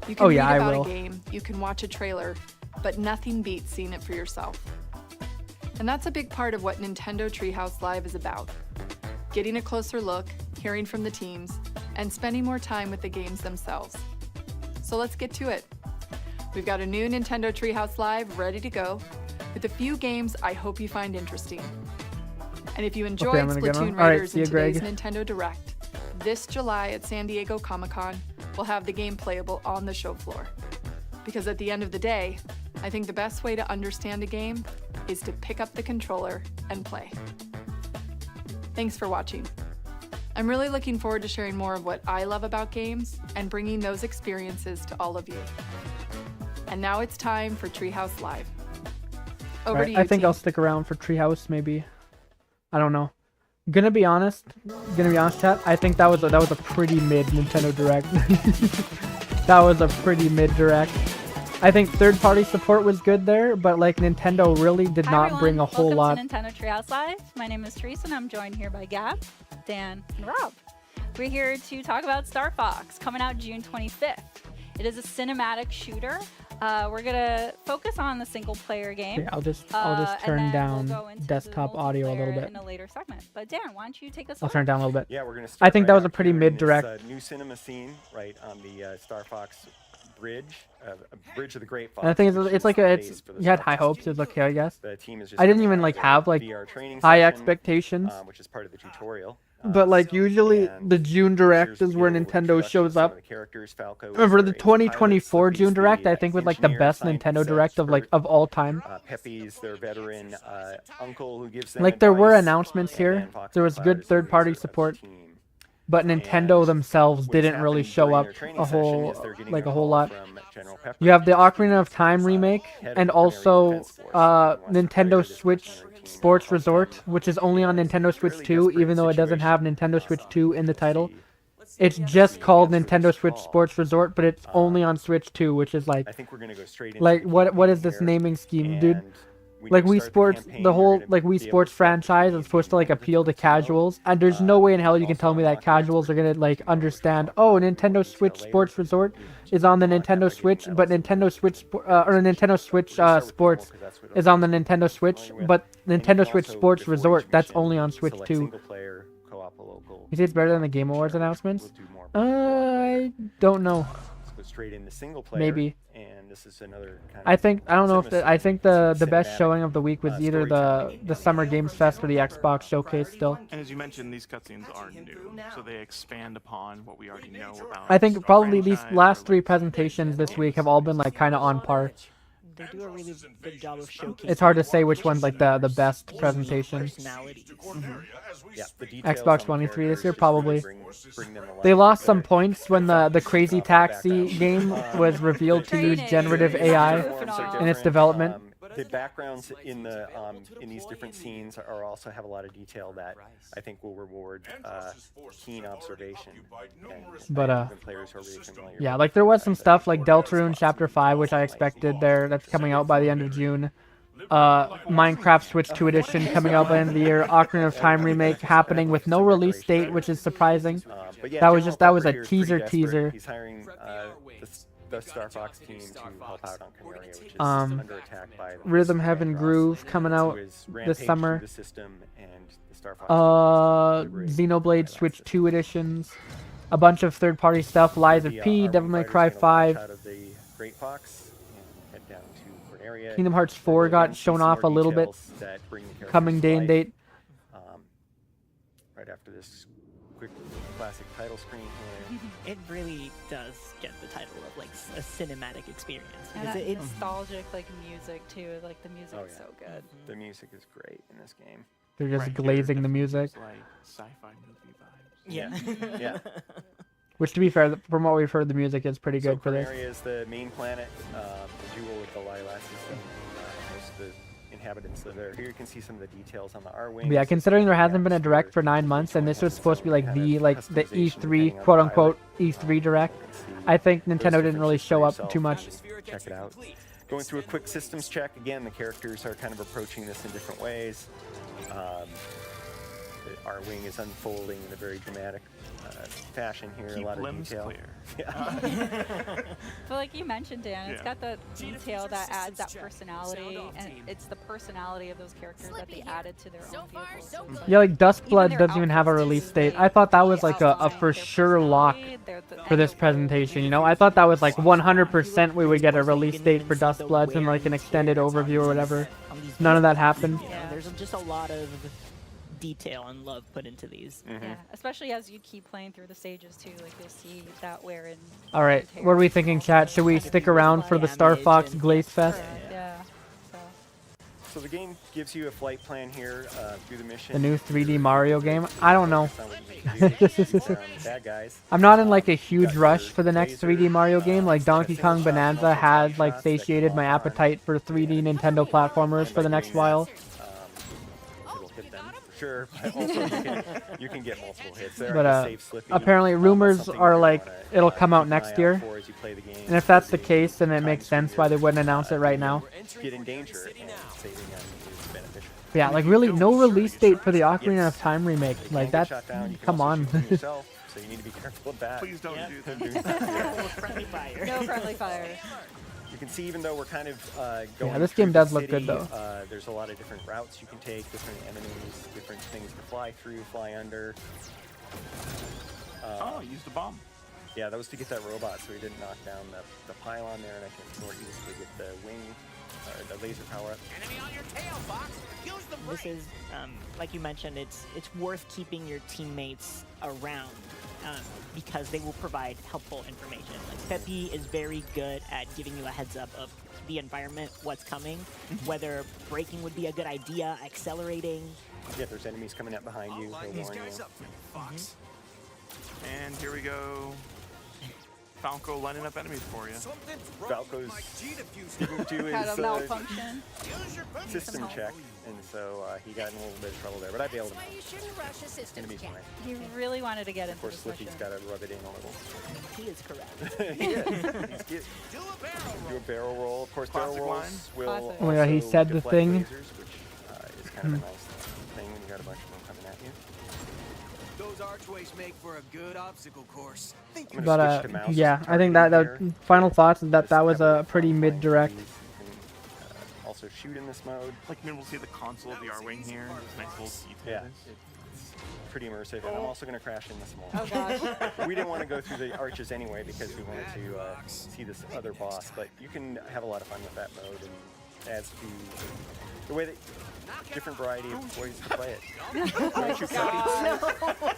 S4: You can read about a game, you can watch a trailer, but nothing beats seeing it for yourself. And that's a big part of what Nintendo Treehouse Live is about. Getting a closer look, hearing from the teams, and spending more time with the games themselves. So let's get to it. We've got a new Nintendo Treehouse Live ready to go, with a few games I hope you find interesting. And if you enjoyed Splatoon Raiders in today's Nintendo Direct, this July at San Diego Comic-Con, we'll have the game playable on the show floor. Because at the end of the day, I think the best way to understand a game is to pick up the controller and play. Thanks for watching. I'm really looking forward to sharing more of what I love about games and bringing those experiences to all of you. And now it's time for Treehouse Live. Over to you,
S1: I think
S4: team.
S1: I'll stick around for Treehouse, maybe. I don't know. Gonna be honest, chat. I think that was a pretty mid Nintendo Direct. That was a pretty mid Direct. I think third-party support was good there, but like Nintendo really did not bring a whole lot.
S12: Welcome to Nintendo Treehouse Live. My name is Teresa, and I'm joined here by Gab, Dan, and Rob. We're here to talk about Star Fox, coming out June 25th. It is a cinematic shooter We're gonna focus on the single player game.
S1: Yeah, I'll just turn down desktop audio a little bit.
S12: In a later segment. But Dan, why don't you take us?
S1: I'll turn it down a little bit.
S10: Yeah, we're gonna.
S1: I think that was a pretty mid direct.
S10: New cinema scene right on the Star Fox bridge, Bridge of the Great Fox.
S1: And the thing is, it's like you had high hopes. It was okay, I guess.
S10: The team is just
S1: I didn't even like have like high expectations.
S10: Which is part of the tutorial.
S1: But like usually the June Direct is where Nintendo shows up. For the 2024 June Direct, I think was like the best Nintendo Direct of all time.
S10: Pepe's their veteran uncle who gives them
S1: like there were announcements here. There was good third-party support. But Nintendo themselves didn't really show up a whole lot. You have the Ocarina of Time remake and also Nintendo Switch Sports Resort, which is only on Nintendo Switch 2, even though it doesn't have Nintendo Switch 2 in the title. It's just called Nintendo Switch Sports Resort, but it's only on Switch 2, which is like,
S10: I think we're gonna go straight into
S1: like what is this naming scheme, dude? Like Wii Sports, the whole like Wii Sports franchise is supposed to like appeal to casuals, and there's no way in hell you can tell me that casuals are gonna like understand. Oh, Nintendo Switch Sports Resort is on the Nintendo Switch, but Nintendo Switch Sports is on the Nintendo Switch, but Nintendo Switch Sports Resort that's only on Switch 2. You say it's better than the Game Awards announcements? I don't know.
S10: Let's go straight into single player.
S1: Maybe.
S10: And this is another kind of
S1: I think the best showing of the week was either the Summer Games Fest or the Xbox Showcase still.
S3: And as you mentioned, these cutscenes are new, so they expand upon what we already know about.
S1: I think probably these last 3 presentations this week have all been like kind of on par.
S14: They do a really good job of showcasing.
S1: It's hard to say which one's like the best presentation.
S10: Yeah,
S1: Xbox 23 this year probably. They lost some points when the Crazy Taxi game was revealed to use generative AI in its development.
S10: The backgrounds in the in these different scenes are also have a lot of detail that I think will reward keen observation.
S1: But
S10: players who are really familiar.
S1: yeah, like there was some stuff like Deltarune Chapter 5, which I expected there. That's coming out by the end of June. Minecraft Switch 2 Edition coming out by the end of the year. Ocarina of Time remake happening with no release date, which is surprising. That was a teaser.
S10: He's hiring the Star Fox team to help out on Canaria, which is under attack by
S1: Rhythm Heaven Groove coming out this summer.
S10: The system and the Star Fox
S1: Xenoblade Switch 2 editions, a bunch of third-party stuff. Lies of P, Devil May Cry 5.
S10: Out of the Great Fox and head down to Canaria.
S1: Kingdom Hearts 4 got shown off a little bit. Coming day and date.
S10: Right after this quick classic title screen here.
S14: It really does get the title of like a cinematic experience.
S12: And
S14: Because
S12: it's nostalgic like music too. Like the music is so good.
S10: The music is great in this game.
S1: They're just glazing the music.
S3: Like sci-fi movie vibes.
S14: Yeah.
S10: Yeah.
S1: Which, to be fair, from what we've heard, the music is pretty good for this.
S10: Canaria is the main planet, the jewel with the Lilas system. Most of the inhabitants live there. Here you can see some of the details on the R-Wing.
S1: Yeah, considering there hasn't been a direct for 9 months, and this was supposed to be like the E3 quote unquote E3 direct, I think Nintendo didn't really show up too much.
S10: Check it out. Going through a quick systems check again. The characters are kind of approaching this in different ways. The R-Wing is unfolding in a very dramatic fashion here.
S3: Keep
S10: a lot of
S3: limbs
S10: detail.
S3: Clear.
S10: Yeah.
S12: But like you mentioned, Dan, it's
S3: Yeah.
S12: got the detail that adds that personality, and it's the personality of those characters that they added to their own vehicles.
S1: Yeah, like Duskblood doesn't even have a release date. I thought that was like a for sure lock for this presentation. You know, I thought that was like 100% we would get a release date for Duskbloods and like an extended overview or whatever. None of that happened.
S14: Yeah, there's just a lot of detail and love put into these.
S12: Yeah, especially as you keep playing through the stages too, like you'll see that wherein.
S1: All right, what are we thinking, chat? Should we stick around for the Star Fox Glaze Fest?
S12: Yeah.
S10: So the game gives you a flight plan here through the mission.
S1: The new 3D Mario game? I don't know.
S10: Bad guys.
S1: I'm not in like a huge rush for the next 3D Mario game. Like Donkey Kong Bonanza has like satiated my appetite for 3D Nintendo platformers for the next while.
S10: It'll hit them for sure, but also you can get multiple hits. There
S1: But apparently rumors are like it'll come out next year. And if that's the case, then it makes sense why they wouldn't announce it right now.
S10: Get in danger and saving them is beneficial.
S1: Yeah, like really no release date for the Ocarina of Time remake. Like that, come on.
S10: So you need to be careful of that.
S3: Please don't do that.
S14: No friendly fire.
S12: No friendly fire.
S10: You can see, even though we're kind of going
S1: Yeah, this
S10: through
S1: game
S10: the
S1: does look
S10: city,
S1: good though.
S10: There's a lot of different routes you can take, different enemies, different things to fly through, fly under.
S15: Oh, use the bomb.
S10: Yeah, that was to get that robot so he didn't knock down the pylon there, and I can more easily get the wing, or the laser power up.
S16: Enemy on your tail, Fox. Use the brake.
S14: This is, like you mentioned, it's worth keeping your teammates around because they will provide helpful information. Like Peppy is very good at giving you a heads up of the environment, what's coming, whether braking would be a good idea, accelerating.
S10: Yeah, if there's enemies coming up behind you, he'll warn you.
S15: Fox. And here we go. Falco lining up enemies for you.
S10: Falco's didn't do
S12: Had a
S10: his
S12: malfunction.
S10: system check, and so he got in a little bit of trouble there. But I bailed him out. Enemies fine.
S12: He really wanted to get
S10: Of
S12: into
S10: course,
S12: this
S10: Slippy's
S12: mission.
S10: got to rub it in a little.
S14: He is correct.
S10: He is. He's do a barrel roll. Of course,
S15: Classic
S10: barrel rolls
S15: line.
S10: will
S1: Oh my god, he
S10: also
S1: said the
S10: deflect
S1: thing.
S10: lasers, which is kind of a nice thing when you got a bunch of them coming at you.
S16: Those archways make for a good obstacle course.
S1: But yeah, I think that final thoughts is that was a pretty mid direct.
S10: Also shoot in this mode.
S15: Like, maybe we'll see the console of the R-Wing here. Nice little detail.
S10: Yeah, it's pretty immersive, and I'm also going to crash in this mall.
S12: Oh gosh.
S10: We didn't want to go through the arches anyway because we wanted to see this other boss, but you can have a lot of fun with that mode, and adds to the way that different variety of ways to play it. I shoot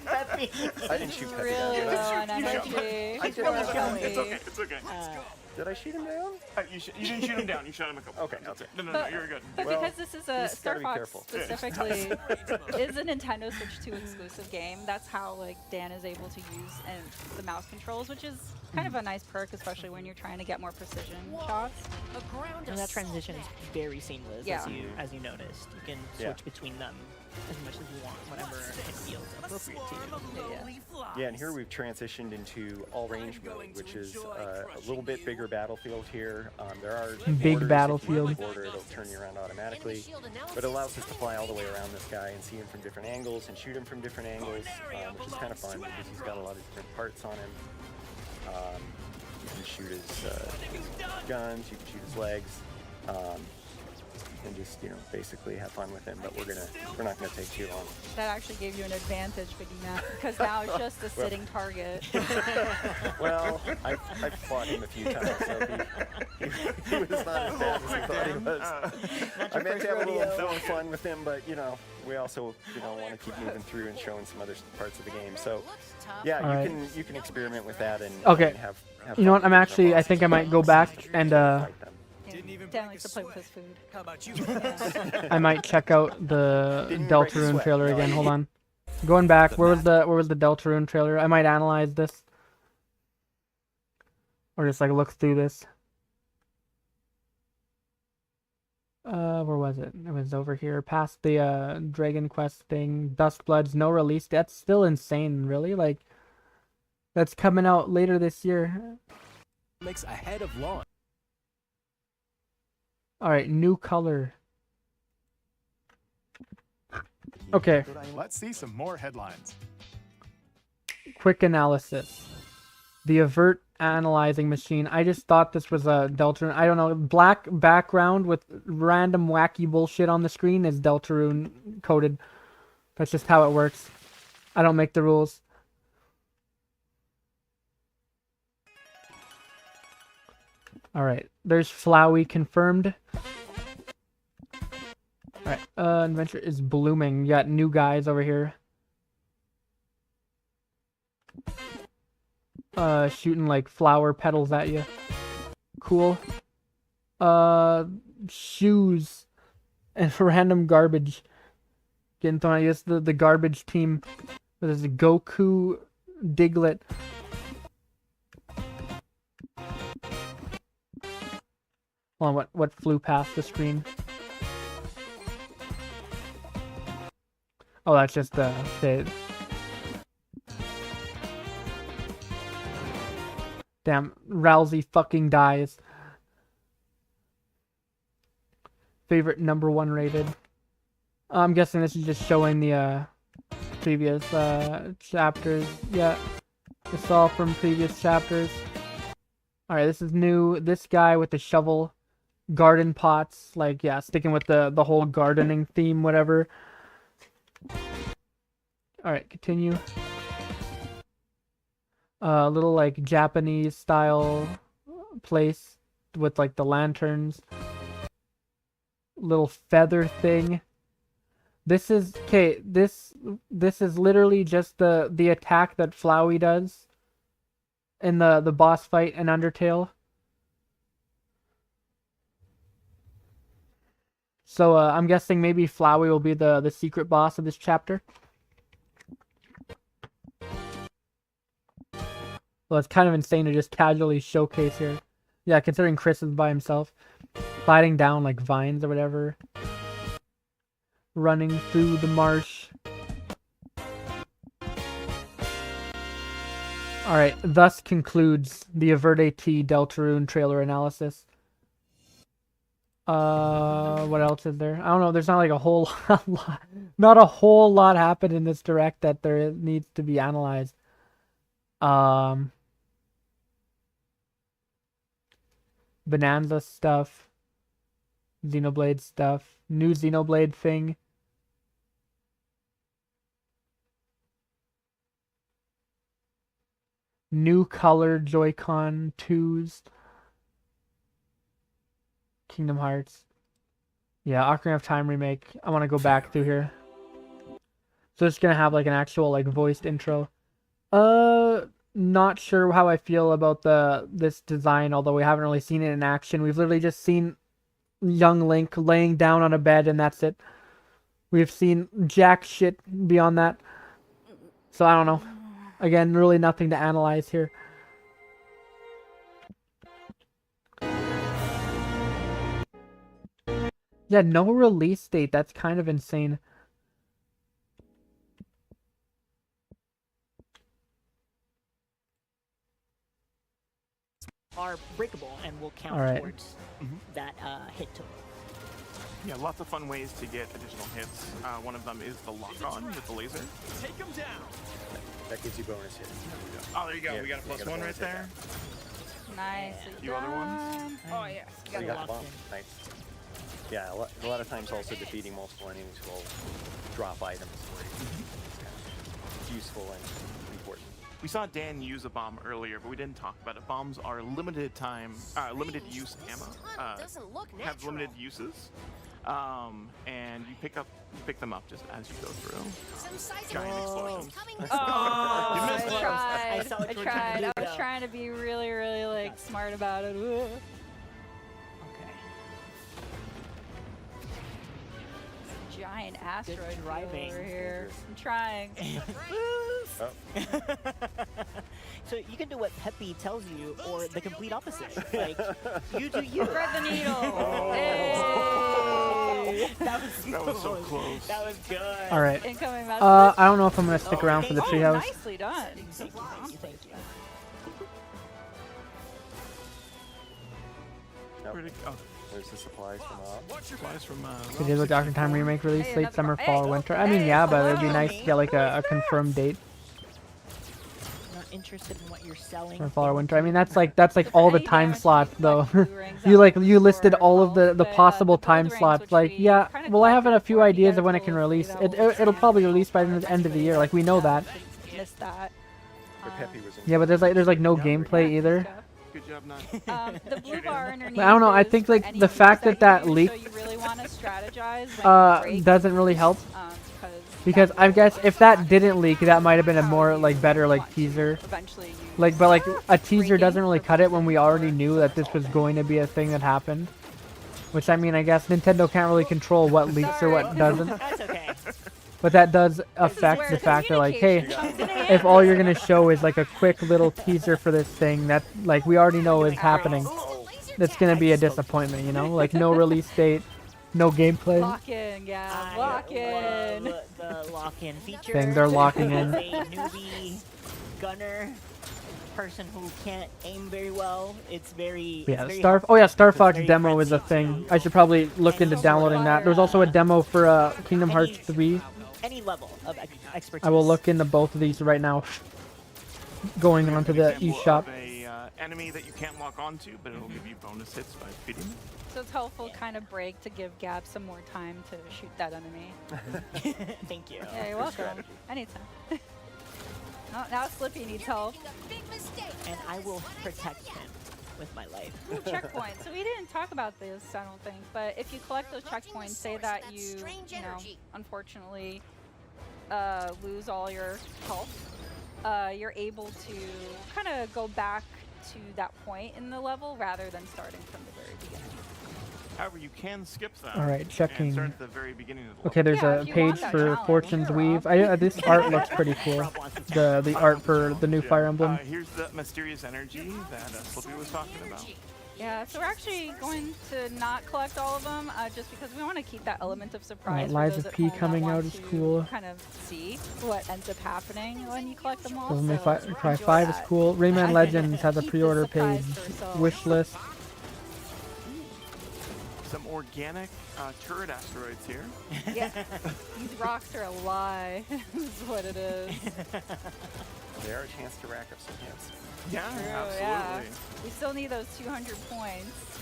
S10: Peppy. I didn't shoot Peppy
S12: Really
S10: down.
S12: low on energy.
S10: I did.
S15: It's okay. It's okay.
S10: Did I shoot him down?
S15: You didn't shoot him down. You shot him a couple.
S10: Okay, okay.
S15: No, you're good.
S12: But
S10: Well,
S12: because this is a
S10: he's
S12: Star
S10: gotta be
S12: Fox
S10: careful.
S12: specifically is a Nintendo Switch 2 exclusive game, that's how like Dan is able to use the mouse controls, which is kind of a nice perk, especially when you're trying to get more precision shots.
S14: And that transition is very seamless,
S12: Yeah.
S14: as you noticed. You can switch
S10: Yeah.
S14: between them as much as you want, whenever it feels appropriate to you.
S10: Yeah, and here we've transitioned into all-range mode, which is a little bit bigger battlefield here. There are
S1: Big
S10: borders.
S1: battlefield.
S10: If you hit the border, it'll turn you around automatically, but it allows us to fly all the way around this guy and see him from different angles and shoot him from different angles, which is kind of fun because he's got a lot of different parts on him. You can shoot his guns, you can shoot his legs, and just basically have fun with him. But we're not gonna take too long.
S12: That actually gave you an advantage, because now it's just a sitting target.
S10: Well, I've fought him a few times, so he was not as bad as he thought he was. I meant to have a little fun with him, but we also want to keep moving through and showing some other parts of the game. So yeah,
S1: Alright.
S10: you can experiment with that and
S1: Okay.
S10: and have
S1: You know what?
S10: fun
S1: I'm
S10: with different
S1: I think I might go back and
S12: Dan likes to play with his food.
S16: How about you?
S1: I might check out the
S10: Didn't break a
S1: Deltarune
S10: sweat.
S1: trailer
S10: No,
S1: again.
S10: he-
S1: Hold on. Going back, where was the Deltarune trailer? I might analyze this. Or just like look through this. Where was it? It was over here, past the Dragon Quest thing. Duskblood's no release. That's still insane, really. Like, that's coming out later this year.
S21: Makes ahead of launch.
S1: All right, new color. Okay,
S3: Let's see some more headlines.
S1: quick analysis. The Avert analyzing machine. I just thought this was a Deltarune. I don't know. Black background with random wacky bullshit on the screen is Deltarune coded. That's just how it works. I don't make the rules. Alright, there's Flowey confirmed. Alright, Adventure is blooming. You got new guys over here. Shooting like flower petals at you. Cool. Shoes and random garbage getting thrown at you. It's the garbage team. There's a Goku Diglett. Hold on, what flew past the screen? Oh, that's just the damn, Rousey fucking dies. Favorite #1 rated. I'm guessing this is just showing the previous chapters. Yeah, it's all from previous chapters. All right, this is new. This guy with the shovel, garden pots, like yeah, sticking with the whole gardening theme, whatever. All right, continue. A little like Japanese style place with like the lanterns. Little feather thing. This is okay. This is literally just the attack that Flowey does in the boss fight in Undertale. So I'm guessing maybe Flowey will be the secret boss of this chapter. Well, it's kind of insane to just casually showcase here. Yeah, considering Chris is by himself. Sliding down like vines or whatever. Running through the marsh. Alright, thus concludes the Averde T Deltarune trailer analysis. What else is there? I don't know, there's not like a whole lot, not a whole lot happened in this direct that there needs to be analyzed. Bonanza stuff. Xenoblade stuff. New Xenoblade thing. New color Joy-Con 2s. Kingdom Hearts. Yeah, Ocarina of Time remake. I want to go back through here. So it's gonna have like an actual like voiced intro. Not sure how I feel about this design, although we haven't really seen it in action. We've literally just seen young Link laying down on a bed and that's it. We've seen jack shit beyond that. So I don't know. Again, really nothing to analyze here. Yeah, no release date. That's kind of insane.
S14: Are breakable and will count towards that hit total.
S15: Yeah, lots of fun ways to get additional hits. One of them is the lock-on with the laser.
S16: Take him down.
S10: That gives you bonus hits.
S15: Oh, there you go.
S10: Yeah,
S15: we got a plus one right there.
S12: Nice.
S15: A few other ones.
S12: Oh yes.
S10: You got the bomb. Nice. Yeah, a lot of times also defeating multiple enemies will drop items. It's useful and important.
S15: We saw Dan use a bomb earlier, but we didn't talk about it. Bombs are limited time, limited use ammo. Have limited uses, and you pick them up just as you go through. Giant explosions.
S12: Oh,
S15: you missed those.
S12: I tried. I was trying to be really, really like smart about it. Ugh. Giant asteroid
S14: driving
S12: over here. I'm trying.
S14: So you can do what Peppy tells you, or the complete opposite. Like, you do you.
S12: Thread the needle.
S15: Oh.
S12: Hey.
S14: That was
S15: so close.
S14: That was good.
S1: All right.
S12: Incoming message.
S1: I don't know if I'm gonna stick around for the treehouse.
S12: Nicely done.
S14: Thank you.
S10: There's the supplies from
S15: supplies from
S1: So did the Ocarina of Time remake release late summer, fall, or winter? I mean, yeah, but it'd be nice to get like a confirmed date.
S14: Not interested in what you're selling.
S1: Summer, fall, or winter. I mean, that's like all the time slots though. you listed all of the possible time slots. Like, yeah, well, I have a few ideas of when it can release. It'll probably release by the end of the year. Like, we know that.
S12: Missed that.
S1: Yeah, but there's like no gameplay either.
S15: Good job,
S12: the blue bar underneath.
S1: I don't know. I think like the fact that leaked
S12: So you really want to strategize when you break,
S1: doesn't really help. Because I guess if that didn't leak, that might have been a more like better like teaser. Like, but like a teaser doesn't really cut it when we already knew that this was going to be a thing that happened. Which I mean, I guess Nintendo can't really control what leaks or what doesn't.
S14: That's okay.
S1: But that does affect the fact that like, hey, if all you're gonna show is like a quick little teaser for this thing that like we already know is happening, that's gonna be a disappointment, you know? Like no release date, no gameplay.
S12: Lock in, yeah. Lock in.
S14: The lock-in feature.
S1: Thing they're locking in.
S14: As a newbie gunner, person who can't aim very well, it's very.
S1: Yeah,
S14: it's very
S1: Star Fox demo is a thing. I should probably look into downloading that. There's also a demo for Kingdom Hearts 3.
S14: Any level of expertise.
S1: I will look into both of these right now. Going onto the eShop.
S15: enemy that you can't lock onto, but it'll give you bonus hits by feeding it.
S12: So it's helpful kind of break to give Gab some more time to shoot that enemy.
S14: Thank you.
S12: Yeah, you're welcome. Anytime. Now Slippy needs help.
S14: And I will protect him with my life.
S12: Checkpoints. So we didn't talk about this, I don't think, but if you collect those checkpoints, say that you know, unfortunately lose all your health, you're able to kind of go back to that point in the level rather than starting from the very beginning.
S15: However, you can skip them.
S1: All right, checking.
S15: And start at the very beginning of the
S1: Okay, there's a page for Fortune's Weave. This art looks pretty cool. The art for the new Fire Emblem.
S15: Here's the mysterious energy that Slippy was talking about.
S12: Yeah, so we're actually going to not collect all of them, just because we want to keep that element of surprise.
S1: Liza P coming out is cool.
S12: Kind of see what ends up happening when you collect them all.
S1: Devil May Cry 5 is cool. Rayman Legends has a pre-order page. Wish list.
S15: Some organic turret asteroids here.
S12: Yeah, these rocks are a lie. This is what it is.
S10: They are a chance to rack up some hits.
S15: Yeah,
S12: True,
S15: absolutely.
S12: Yeah. We still need those 200 points.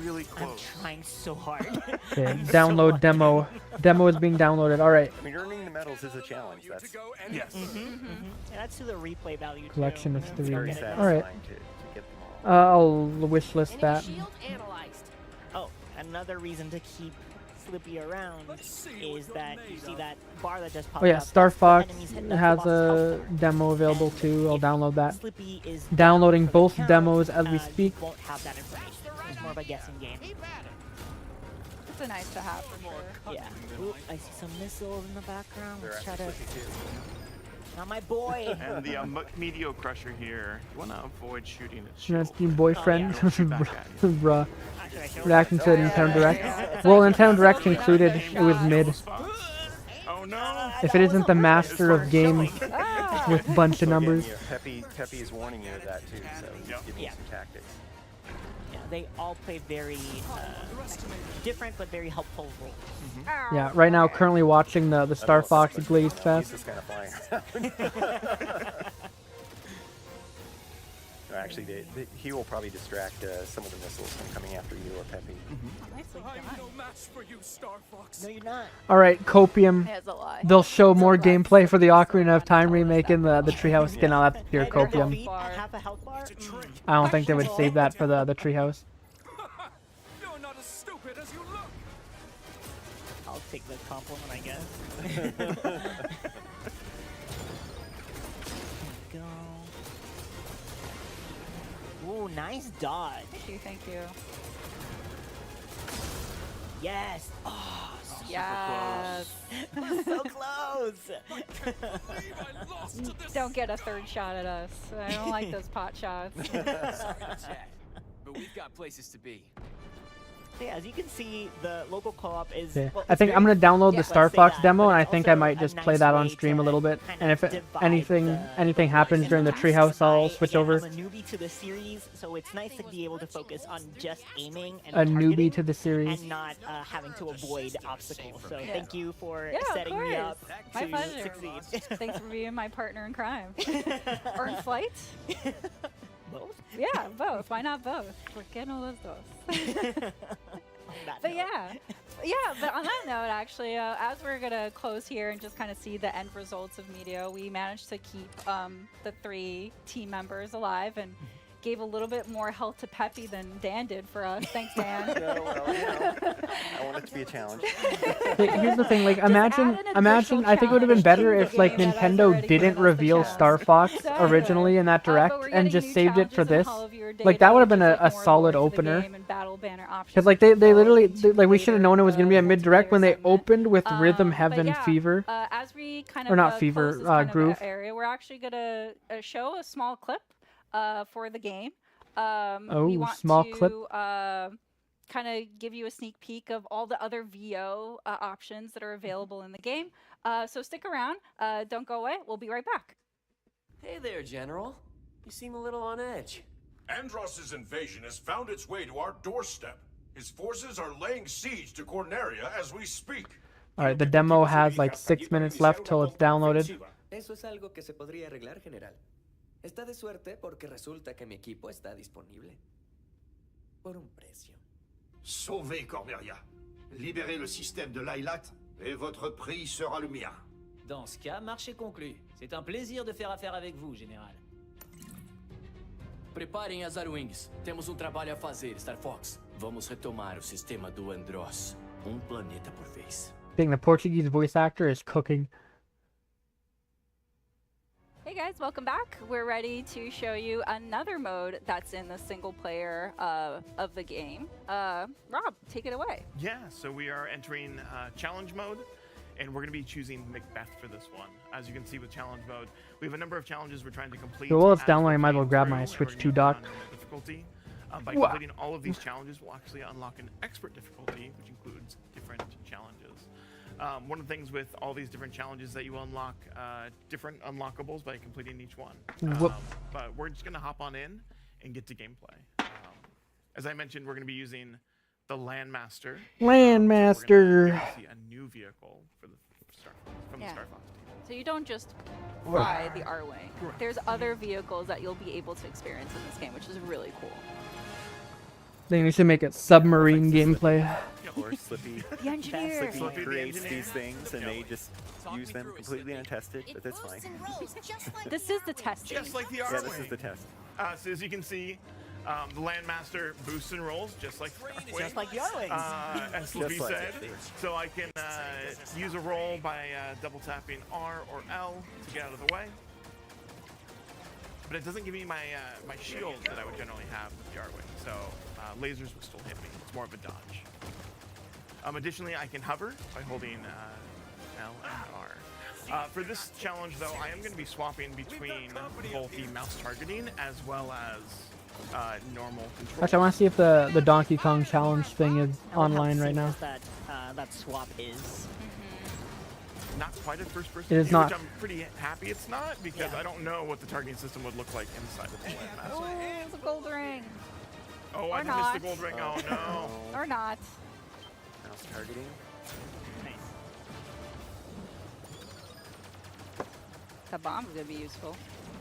S15: Really close.
S14: I'm trying so hard.
S1: Okay, download demo. Demo is being downloaded. All right.
S10: I mean, earning the medals is a challenge. That's
S15: yes.
S14: Yeah, that's to the replay value.
S1: Collection of 3.
S10: very
S1: All
S10: satisfying
S1: right.
S10: to get them all.
S1: I'll wish list that.
S14: Oh, another reason to keep Slippy around is that you see that bar that just popped
S1: Oh yeah,
S14: up.
S1: Star
S14: That's the
S1: Fox
S14: enemies hitting the
S1: has
S14: boss's
S1: a
S14: health.
S1: demo available too. I'll download that.
S14: Slippy is
S1: Downloading
S14: down for the
S1: both
S14: count,
S1: demos as we
S14: you
S1: speak.
S14: won't have that information. It's more of a guessing game.
S12: It's a nice to have for sure.
S14: Yeah. Ooh, I see some missiles in the background.
S10: They're
S14: Let's try
S10: after
S14: to.
S10: Slippy too.
S14: Not my boy.
S15: And the Meteor Crusher here. You want to avoid shooting at
S1: That's
S15: shield.
S1: your boyfriend.
S15: It'll shoot back at you.
S1: Bruh. Reacting to Nintendo Direct. Well, Nintendo Direct included. It was mid.
S15: Oh no!
S1: If it isn't the master of games with a bunch of numbers.
S10: Peppy is warning you of that too, so he's giving you some tactics.
S14: Yeah, they all play very different but very helpful roles.
S1: Yeah, right now currently watching the Star Fox Glaze Fest.
S10: He's just kind of flying around. No, actually, he will probably distract some of the missiles from coming after you or Peppy.
S14: No, you're not.
S1: All right, Copium.
S12: It's a lie.
S1: They'll show more gameplay for the Ocarina of Time remake in the Treehouse skin. I'll have to hear Copium.
S14: Half a health bar?
S1: I don't think they would save that for the Treehouse.
S16: You're not as stupid as you look.
S14: I'll take the compliment, I guess. Go. Ooh, nice dodge.
S12: Thank you.
S14: Yes. Oh,
S12: Yes.
S14: so close.
S12: Don't get a third shot at us. I don't like those pot shots.
S16: Sorry to chat, but we've got places to be.
S14: So yeah, as you can see, the local co-op is.
S1: Yeah.
S14: Well,
S1: I think
S14: it's
S1: I'm gonna download the
S14: let's
S1: Star
S14: say
S1: Fox
S14: that,
S1: demo,
S14: but
S1: and I
S14: it's
S1: think I
S14: also
S1: might
S14: a
S1: just play
S14: nice
S1: that on
S14: way
S1: stream a
S14: to
S1: little bit.
S14: kind
S1: And
S14: of
S1: if
S14: divide
S1: anything happens during the Treehouse, I'll switch over.
S14: I'm a newbie to the series, so it's nice to be able to focus on just aiming and
S1: A
S14: targeting
S1: newbie to the series.
S14: and not having to avoid obstacles. So thank you for
S12: Yeah, of
S14: setting me up
S12: My
S14: to
S12: pleasure.
S14: succeed.
S12: Thanks for being my partner in crime. Earn flight?
S14: Both?
S12: Yeah, both. Why not both? ¿Por qué no los dos? But yeah, but on that note, actually, as we're gonna close here and just kind of see the end results of Meteor, we managed to keep the 3 team members alive and gave a little bit more health to Peppy than Dan did for us. Thanks, Dan.
S10: No, well, I want it to be a challenge.
S1: Here's the thing, like imagine, I think it would have been better if like Nintendo didn't reveal Star Fox originally in that Direct and just saved it for this. Like that would have been a solid opener. Because like they literally, like we should have known it was gonna be a mid-Direct when they opened with Rhythm Heaven Fever.
S12: As we kind of
S1: or not Fever,
S12: close this kind of
S1: Groove.
S12: area, we're actually gonna show a small clip for the game.
S1: Oh,
S12: We want
S1: small
S12: to,
S1: clip.
S12: Kind of give you a sneak peek of all the other VO options that are available in the game. So stick around. Don't go away. We'll be right back.
S7: Hey there, General. You seem a little on edge.
S8: Andross's invasion has found its way to our doorstep. His forces are laying siege to Corneria as we speak.
S1: All right, the demo has like 6 minutes left till it's downloaded.
S7: Eso es algo que se podría arreglar, General. Está de suerte porque resulta que mi equipo está disponible. Por un precio.
S8: Sauvez Corneria. Libérez le système de Lylat et votre prix sera le mien.
S11: Dans ce cas, marché conclu. C'est un plaisir de faire affaire avec vous, général.
S13: Preparem as Arwings. Temos um trabalho a fazer, Star Fox. Vamos retomar o sistema do Andross. Planeta por vez.
S1: Being the Portuguese voice actor is cooking.
S12: Hey guys, welcome back. We're ready to show you another mode that's in the single player of the game. Rob, take it away.
S15: Yeah, so we are entering challenge mode, and we're going to be choosing Macbeth for this one. As you can see with challenge mode, we have a number of challenges we're trying to complete.
S1: So while it's downloading, I might as well grab my Switch 2 dock.
S15: Difficulty. By completing all of these challenges, we'll actually unlock an expert difficulty, which includes different challenges. One of the things with all these different challenges that you unlock different unlockables by completing each one. But we're just going to hop on in and get to gameplay. As I mentioned, we're going to be using the Landmaster.
S1: Landmaster.
S15: So see a new vehicle for the Star Fox team.
S12: So you don't just ride the R-Wing. There's other vehicles that you'll be able to experience in this game, which is really cool.
S1: Then we should make it submarine gameplay.
S10: Or Slippy.
S12: The engineer.
S10: Slippy creates these things and they just use them completely untested, but that's fine.
S12: This is the testing.
S15: Just like the
S10: R-Wing.
S15: R-Wing.
S10: Yeah, this is the test.
S15: So as you can see, the Landmaster boosts and rolls just like the R-Wing.
S14: Just like the R-Wings.
S15: As Slippy said. So I can use a roll by double tapping R or L to get out of the way. But it doesn't give me my my shield that I would generally have with the R-Wing. So lasers will still hit me. It's more of a dodge. Additionally, I can hover by holding L and R. For this challenge, though, I am going to be swapping between both the mouse targeting as well as normal control.
S1: Actually, I want to see if the Donkey Kong challenge thing is online right now.
S14: That swap is.
S15: Not quite a first-person
S1: It is
S15: view,
S1: not.
S15: which I'm pretty happy it's not, because I don't know what the targeting system would look like inside of the Landmaster.
S12: Oh, it's a gold ring.
S15: Oh,
S12: Or
S15: I missed
S12: not.
S15: the gold ring. Oh, no.
S12: Or not.
S10: Mouse targeting.
S14: Nice.
S12: That bomb's gonna be useful.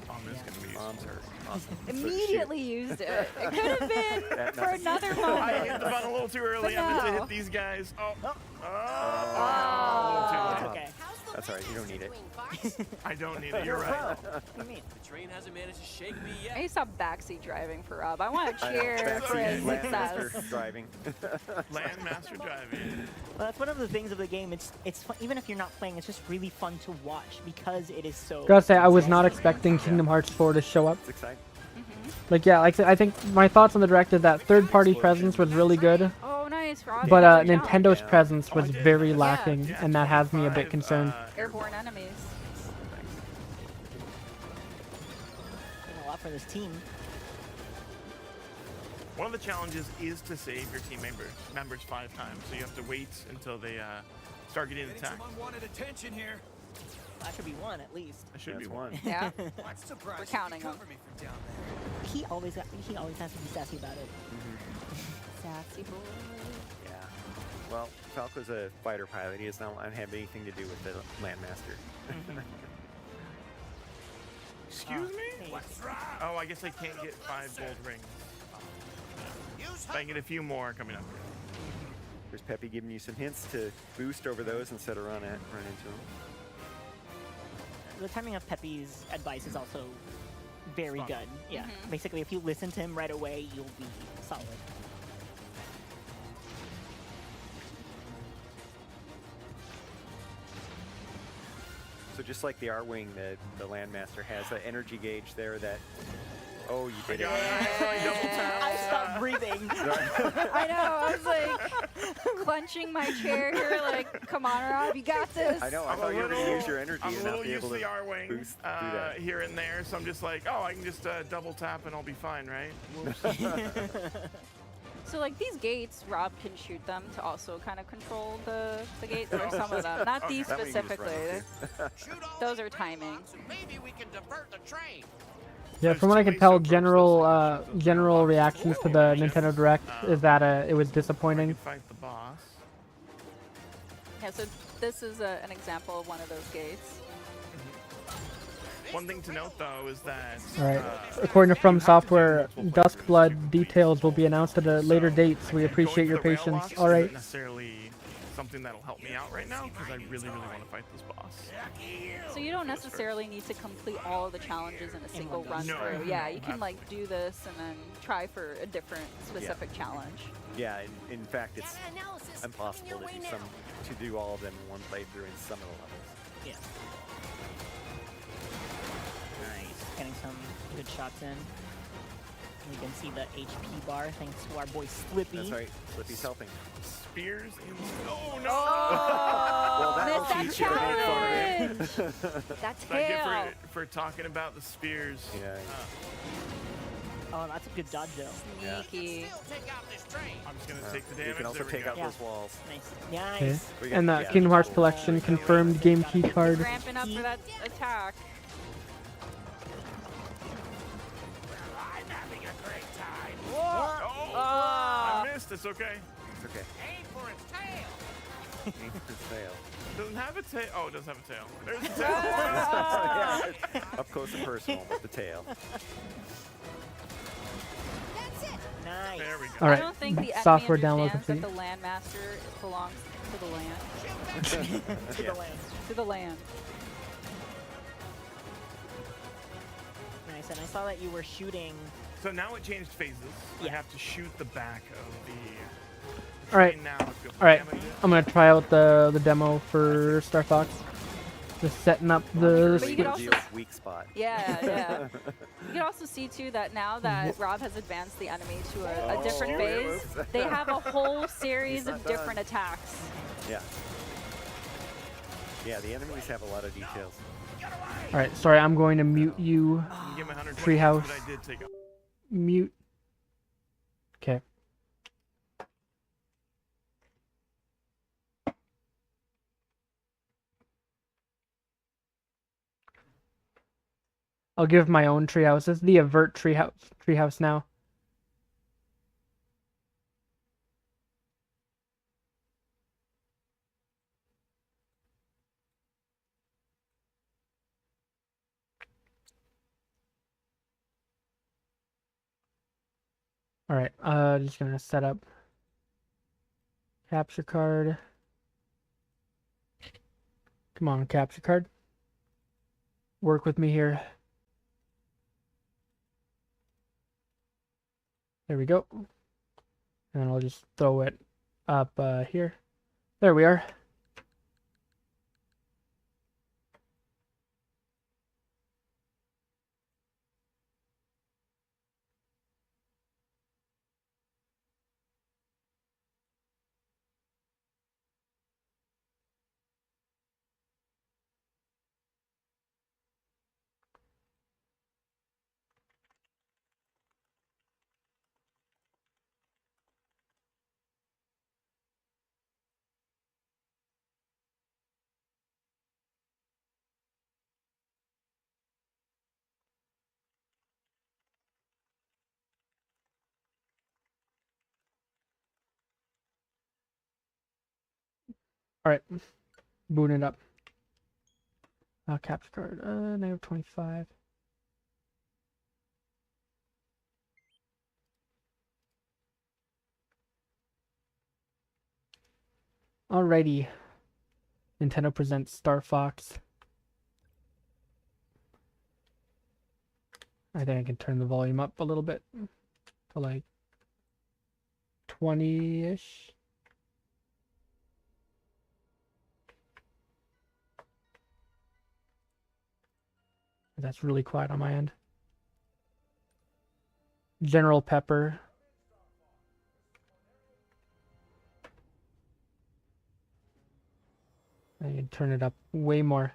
S15: Bomb is going to be useful.
S10: Bombs are awesome.
S12: Immediately used it. It could have been for another moment.
S15: I hit the button a little too early.
S12: But
S15: I meant to
S12: no.
S15: hit these guys. Oh.
S12: Okay.
S10: That's alright, you don't need it.
S15: I don't need it. You're right.
S14: What do you mean?
S7: The train hasn't managed to shake me yet.
S12: I need to stop backseat driving for Rob. I want to
S10: I know,
S12: cheer for his
S10: backseat
S12: success.
S10: Landmaster driving.
S15: Landmaster driving.
S14: Well, that's one of the things of the game. It's fun, even if you're not playing, it's just really fun to watch because it is so.
S1: Gotta say, I was not expecting Kingdom Hearts 4 to show up.
S10: It's exciting.
S1: Like, yeah, like I think my thoughts on the direct is that third-party presence was really good,
S12: Oh, nice, Rob.
S1: but
S12: Good job.
S1: Nintendo's presence was very lacking, and that has me a bit concerned.
S12: Airborne enemies.
S14: Doing a lot for this team.
S15: One of the challenges is to save your team members 5 times, so you have to wait until they start getting attacked.
S16: Some unwanted attention here.
S14: That should be one at least.
S15: That should be one.
S12: Yeah.
S16: I'm surprised
S12: We're counting them.
S16: cover me from down there.
S14: He always has to be sassy about it.
S12: Sassy boy.
S10: Yeah. Well, Falco's a fighter pilot. He does not have anything to do with the Landmaster.
S15: Excuse me? Oh, I guess I can't get 5 gold rings. But I can get a few more coming up here.
S10: There's Peppy giving you some hints to boost over those instead of run into them.
S14: The timing of Pepe's advice is also very
S15: Spot
S14: good. Yeah. Basically, if you listen to him right away, you'll be solid.
S10: So just like the R-Wing, the Landmaster has an energy gauge there that... Oh, you did it.
S14: I stopped breathing.
S12: I know. I was like clenching my chair here, like, come on, Rob, you got this.
S10: I know. I thought you were going to use your energy
S15: I'm
S10: and
S15: a
S10: not
S15: little
S10: be
S15: used
S10: able
S15: to
S10: to
S15: the R-Wing
S10: boost through that.
S15: here and there, so I'm just like, oh, I can just double tap and I'll be fine, right?
S12: So, like, these gates, Rob can shoot them to also kind of control the gates. There are some of them. Not these
S10: That one you just
S12: specifically.
S10: run
S12: Those are timing.
S16: Maybe we can divert the train.
S1: Yeah, from what I can tell, general reactions to the Nintendo Direct is that it was disappointing.
S15: Fight the boss.
S12: Yeah, so this is an example of one of those gates.
S15: One thing to note, though, is that...
S1: All right. According to From Software, Duskblood details will be announced at a later date, so we appreciate your patience. All right.
S15: Isn't necessarily something that'll help me out right now, because I really, really want to fight this boss.
S12: So you don't necessarily need to complete all of the challenges in a single run through. Yeah, you can like do this and then try for a different specific challenge.
S10: Yeah, in fact, it's impossible to do all of them in one playthrough in some of the levels.
S14: Yeah. Nice, getting some good shots in. You can see the HP bar thanks to our boy Slippy.
S10: That's right, Slippy's helping.
S15: Spears in... Oh, no!
S10: Well,
S12: that
S10: missed
S12: challenge! That tail!
S15: For talking about the spears.
S10: Yeah.
S14: Oh, that's a good dodge, though.
S12: Sneaky.
S15: I'm just going to take the damage.
S10: You can also take out those walls.
S14: Nice.
S1: Okay.
S14: Nice.
S1: And the Kingdom Hearts Collection confirmed game key card.
S12: Ramping up for that attack.
S15: I missed. It's okay.
S10: It's okay.
S13: Aim for its tail.
S10: Aim for its tail.
S15: Doesn't have a tail. Oh, it does have a tail. There's the tail.
S10: Yeah, up close and personal with the tail.
S14: Nice.
S15: There we go.
S1: All right.
S12: I don't think the
S1: Software
S12: enemy
S1: download
S12: understands
S1: complete.
S12: that the Landmaster belongs to the land.
S14: To the land.
S12: To the land.
S14: Nice, and I saw that you were shooting.
S15: So now it changed phases. I
S14: Yeah.
S15: have to shoot the back of the
S1: All right.
S15: train now. to be able to
S1: All right.
S15: damage it.
S1: I'm gonna try out the demo for Star Fox. Just setting up the.
S12: But you could also
S10: weak spot.
S12: Yeah. You can also see too that now that Rob has advanced the enemy to a different phase, they have a whole series of different attacks.
S10: Yeah. Yeah, the enemies have a lot of details.
S1: All right. Sorry, I'm going to mute you.
S15: Give me 120,
S1: Treehouse.
S15: but I did take out.
S1: Mute. Okay. I'll give my own treehouse. This is the Avert treehouse now. All right, just gonna set up capture card. Come on, capture card. Work with me here. There we go. And I'll just throw it up here. There we are. All right, booting it up. Capture card, negative 25. Alrighty. Nintendo presents Star Fox. I think I can turn the volume up a little bit to like 20-ish. That's really quiet on my end. General Pepper. I can turn it up way more.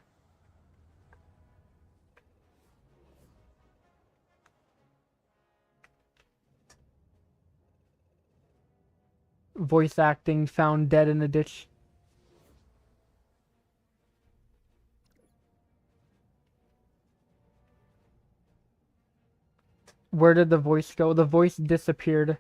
S1: Voice acting found dead in a ditch. Where did the voice go? The voice disappeared.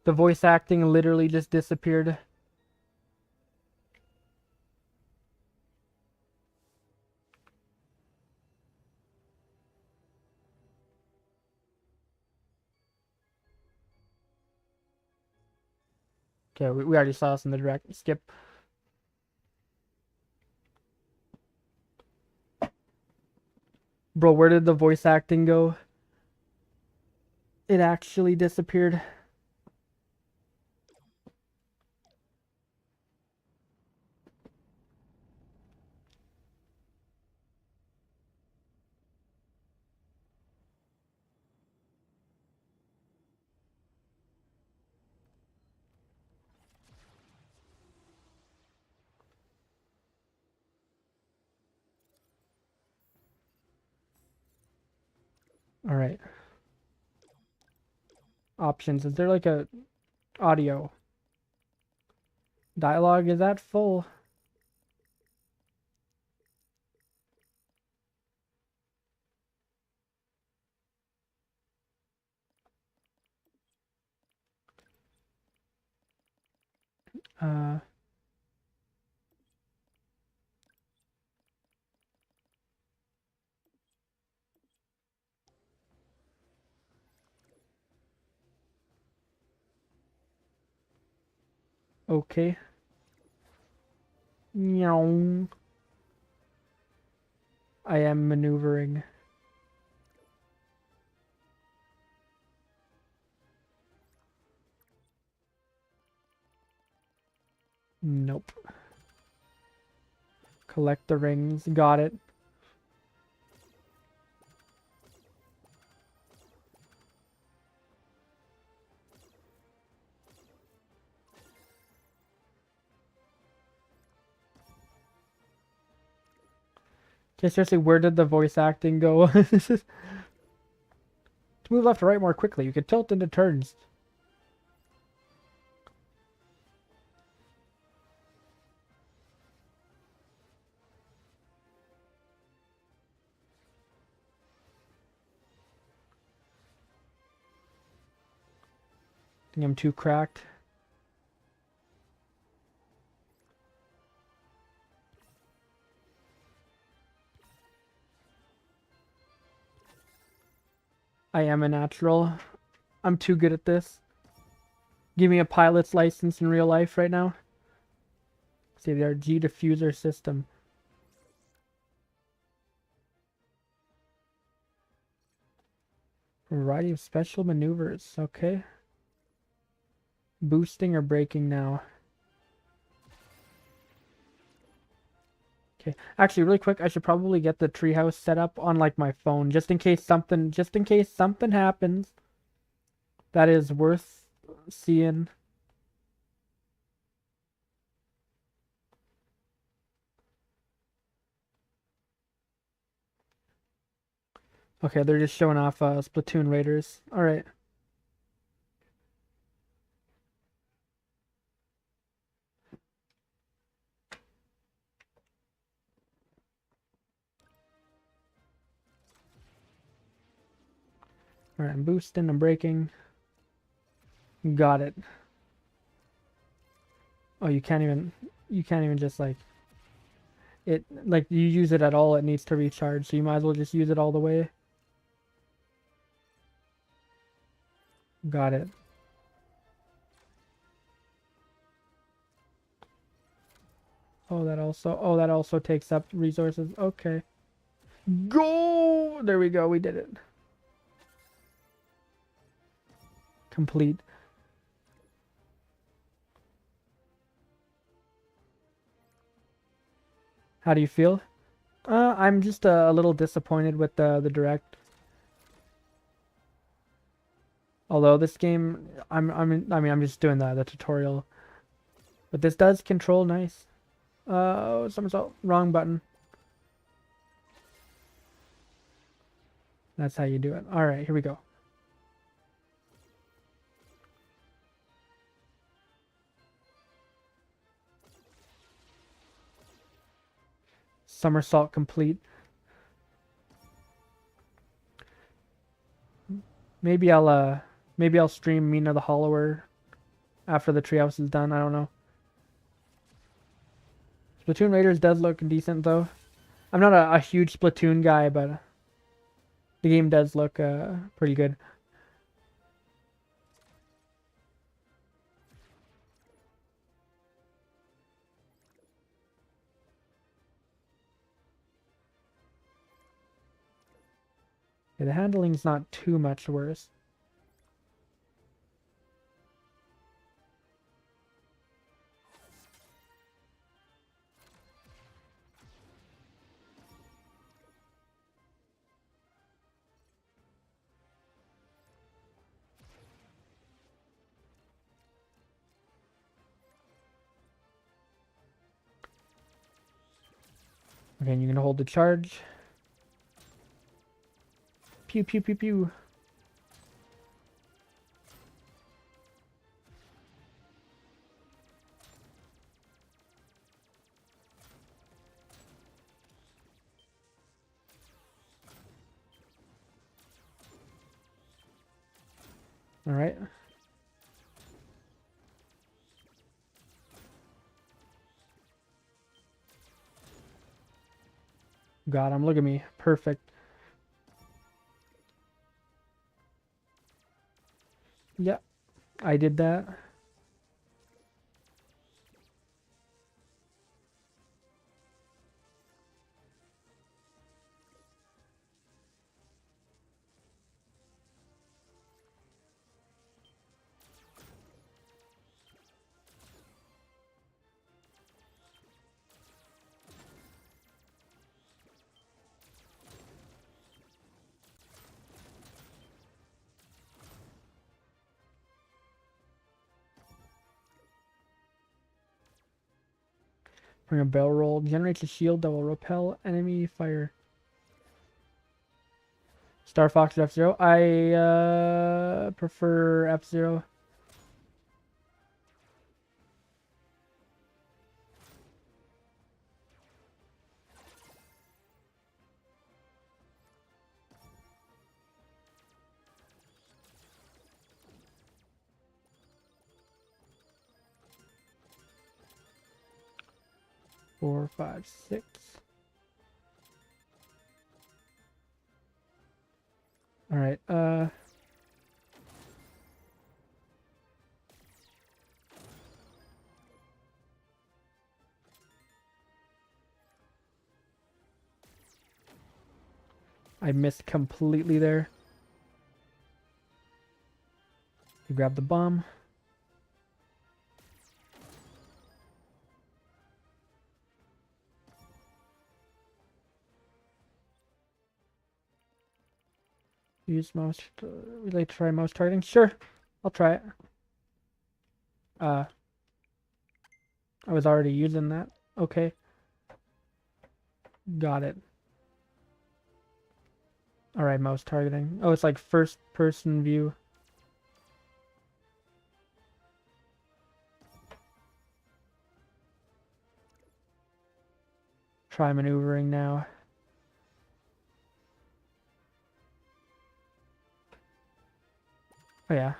S1: The voice acting literally just disappeared. Okay, we already saw this in the direct. Skip. Bro, where did the voice acting go? It actually disappeared. All right. Options. Is there like a audio? Dialogue, is that full? Uh, okay. Meow. I am maneuvering. Nope. Collect the rings. Got it. Okay, seriously, where did the voice acting go? To move left or right more quickly, you can tilt into turns. I think I'm too cracked. I am a natural. I'm too good at this. Give me a pilot's license in real life right now. See, the G diffuser system. Variety of special maneuvers. Okay. Boosting or braking now. Okay. Actually, really quick, I should probably get the treehouse set up on like my phone just in case something happens that is worth seeing. Okay, they're just showing off Splatoon Raiders. All right. All right, I'm boosting, I'm braking. Got it. Oh, you can't even just like it, like you use it at all, it needs to recharge, so you might as well just use it all the way. Got it. Oh, that also takes up resources. Okay. Go! There we go, we did it. Complete. How do you feel? I'm just a little disappointed with the direct. Although this game, I'm just doing the tutorial, but this does control nice. Somersault, wrong button. That's how you do it. All right, here we go. Somersault complete. Maybe I'll stream Mina the Hollower after the treehouse is done. I don't know. Splatoon Raiders does look decent though. I'm not a huge Splatoon guy, but the game does look pretty good. Yeah, the handling's not too much worse. Okay, and you're gonna hold the charge. Pew pew pew pew. All right. Got him. Look at me. Perfect. Yep. I did that. Bring a barrel roll. Generates a shield that will repel enemy fire. Star Fox or F-Zero? I prefer F-Zero. Four, five, six. All right. I missed completely there. You grab the bomb. Use mouse. Relay try mouse targeting. Sure, I'll try it. I was already using that. Okay. Got it. Alright, mouse targeting. Oh, it's like first person view. Try maneuvering now. Oh yeah.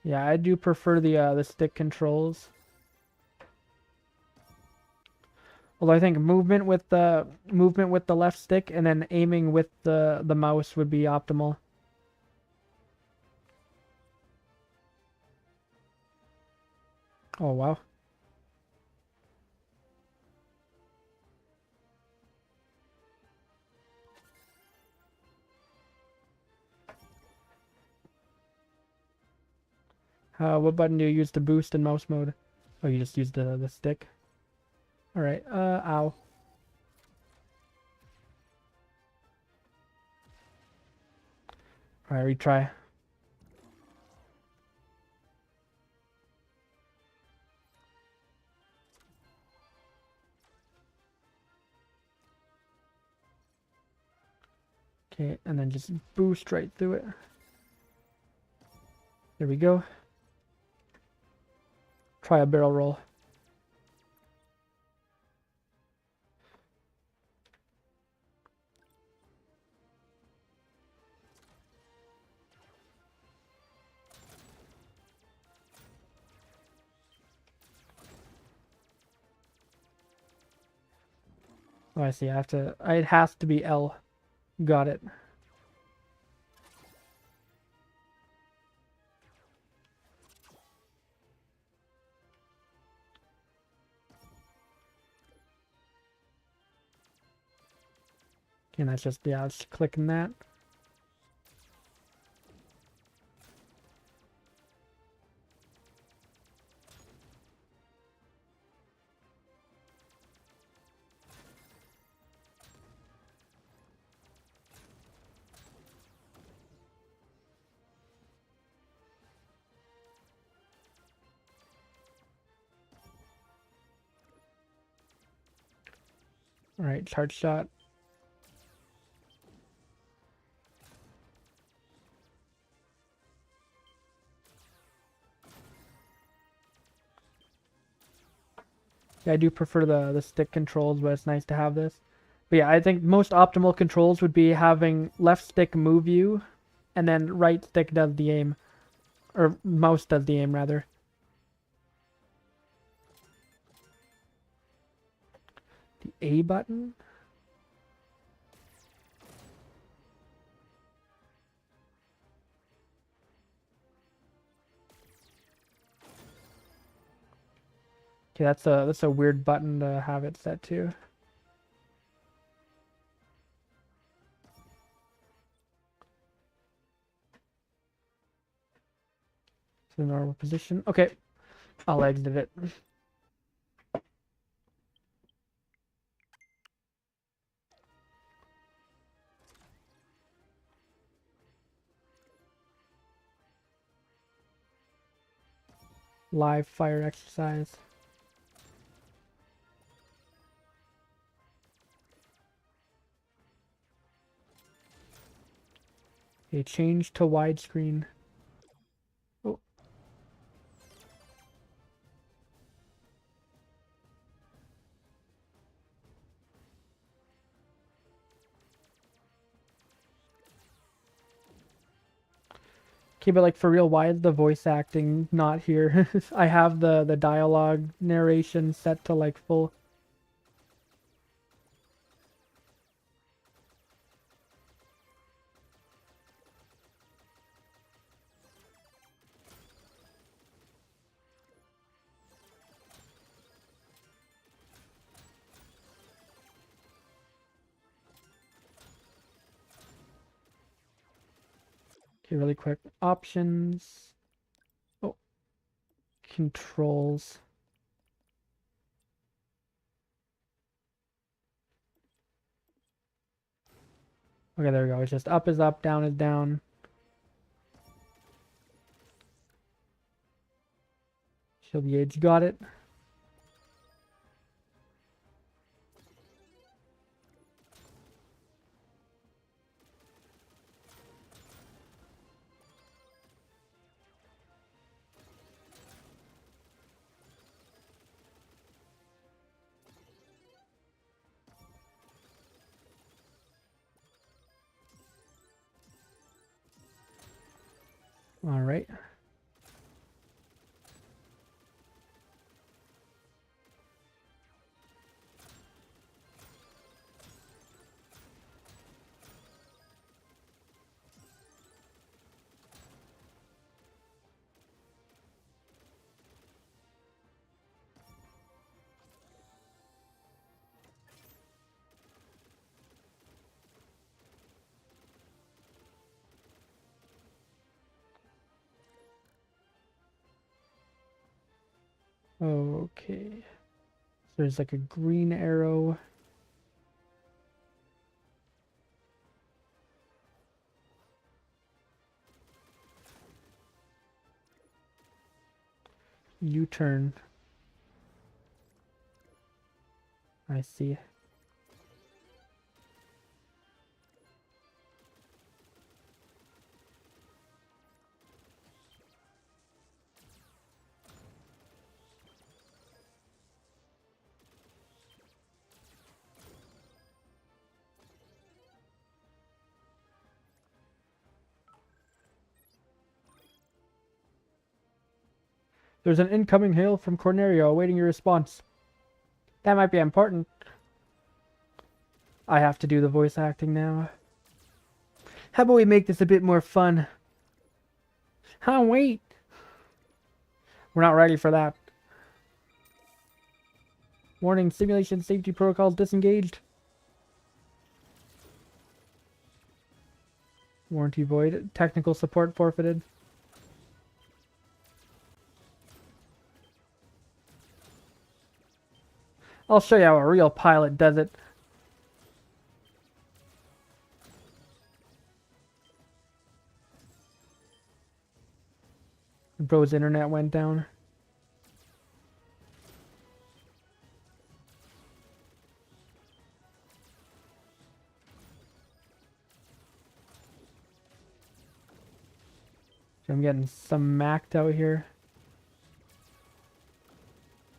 S1: Yeah, I do prefer the stick controls. Although I think movement with the left stick and then aiming with the mouse would be optimal. Oh wow. What button do you use to boost in mouse mode? Oh, you just use the stick. All right. Ow. All right, retry. Okay, and then just boost right through it. There we go. Try a barrel roll. Oh, I see. I have to. It has to be L. Got it. And that's just, yeah, just clicking that. All right, charge shot. Yeah, I do prefer the stick controls, but it's nice to have this. But yeah, I think most optimal controls would be having left stick move you, and then right stick does the aim. Or mouse does the aim, rather. The A button? Okay, that's a weird button to have it set to. It's the normal position. Okay, I'll exit it. Live fire exercise. Okay, change to widescreen. Oh. Okay, but like for real, why is the voice acting not here? I have the dialogue narration set to like full. Okay, really quick. Options. Oh. Controls. Okay, there we go. It's just up is up, down is down. Shield gauge, got it. All right. Okay. So there's like a green arrow. U-turn. I see. There's an incoming hail from Cornerio awaiting your response. That might be important. I have to do the voice acting now. How about we make this a bit more fun? Huh, wait. We're not ready for that. Warning, simulation safety protocols disengaged. Warranty void. Technical support forfeited. I'll show you how a real pilot does it. Bro's internet went down. I'm getting some macked out here.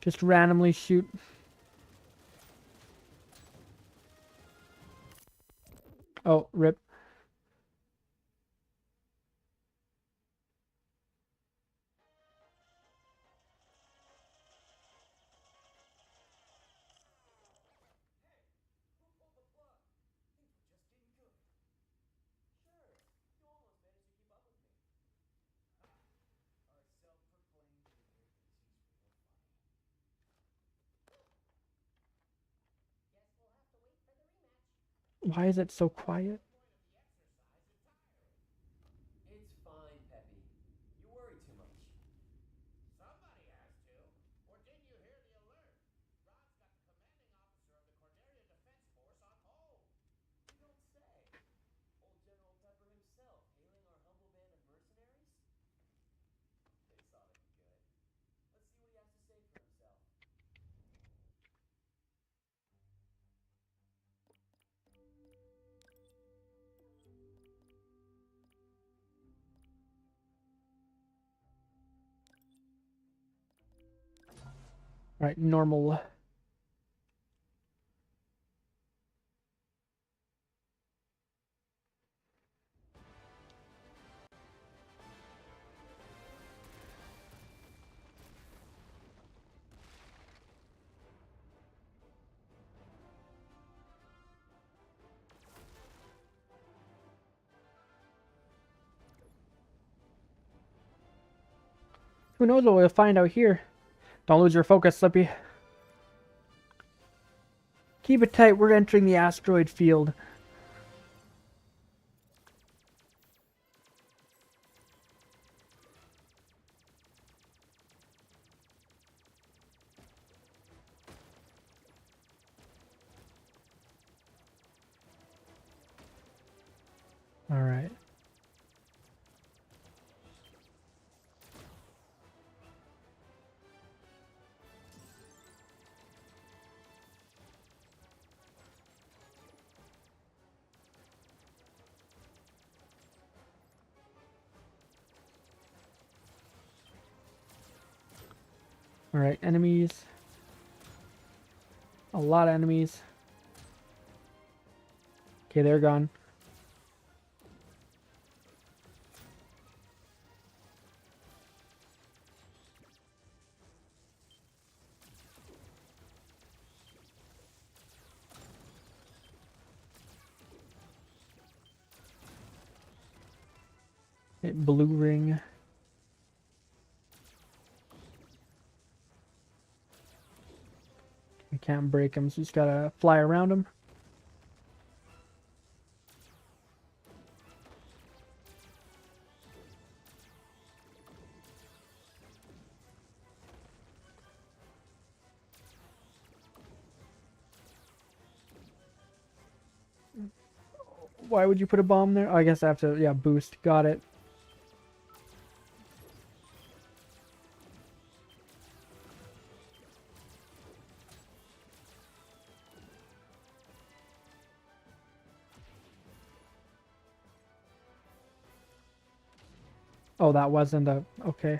S1: Just randomly shoot. Oh, rip. Why is it so quiet?
S7: It's fine, Peppy. You worry too much.
S17: Somebody has to. Or didn't you hear the alert? Rod's got the commanding officer of the Corneria Defense Force on hold.
S7: You don't say. Old General Pepper himself, hailing our humble band of mercenaries? This ought to be good. Let's see what he has to say for himself.
S1: Alright, normal. Who knows what we'll find out here. Don't lose your focus, Slippy. Keep it tight, we're entering the asteroid field. All right. Alright, enemies. A lot of enemies. Okay, they're gone. Blue ring. We can't break him, so just gotta fly around him. Why would you put a bomb there? Oh, I guess I have to, yeah, boost. Got it. Oh, that wasn't a... okay.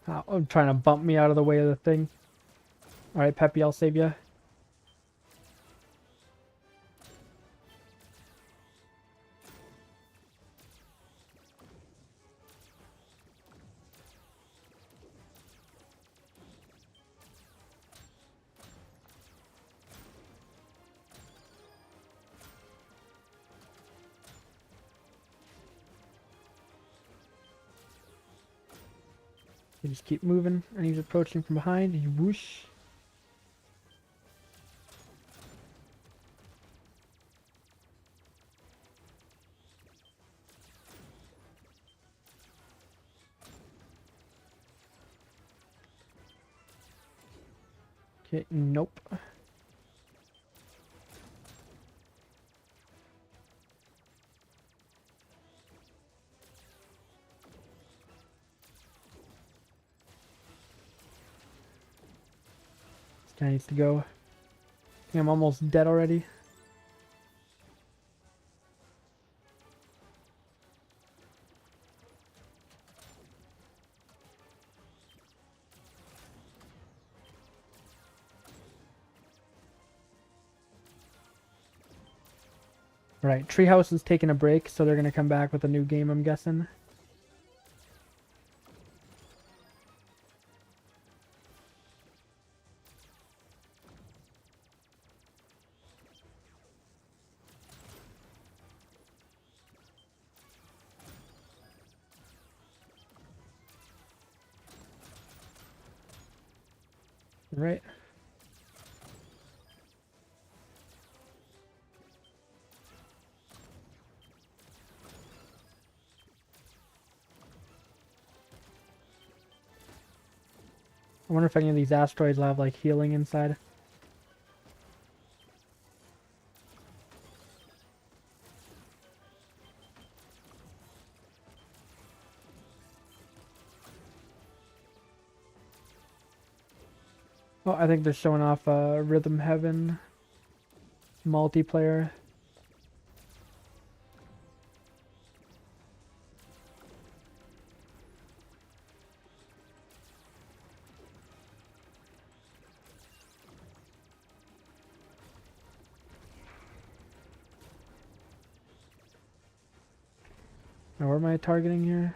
S1: Oh, I'm trying to bump me out of the way of the thing. Alright, Peppy, I'll save you. You just keep moving, and he's approaching from behind, and you whoosh. Okay, nope. This guy needs to go. I think I'm almost dead already. Right, Treehouse is taking a break, so they're going to come back with a new game, I'm guessing. Right. I wonder if any of these asteroids will have like healing inside. Oh, I think they're showing off Rhythm Heaven multiplayer. Now, where am I targeting here?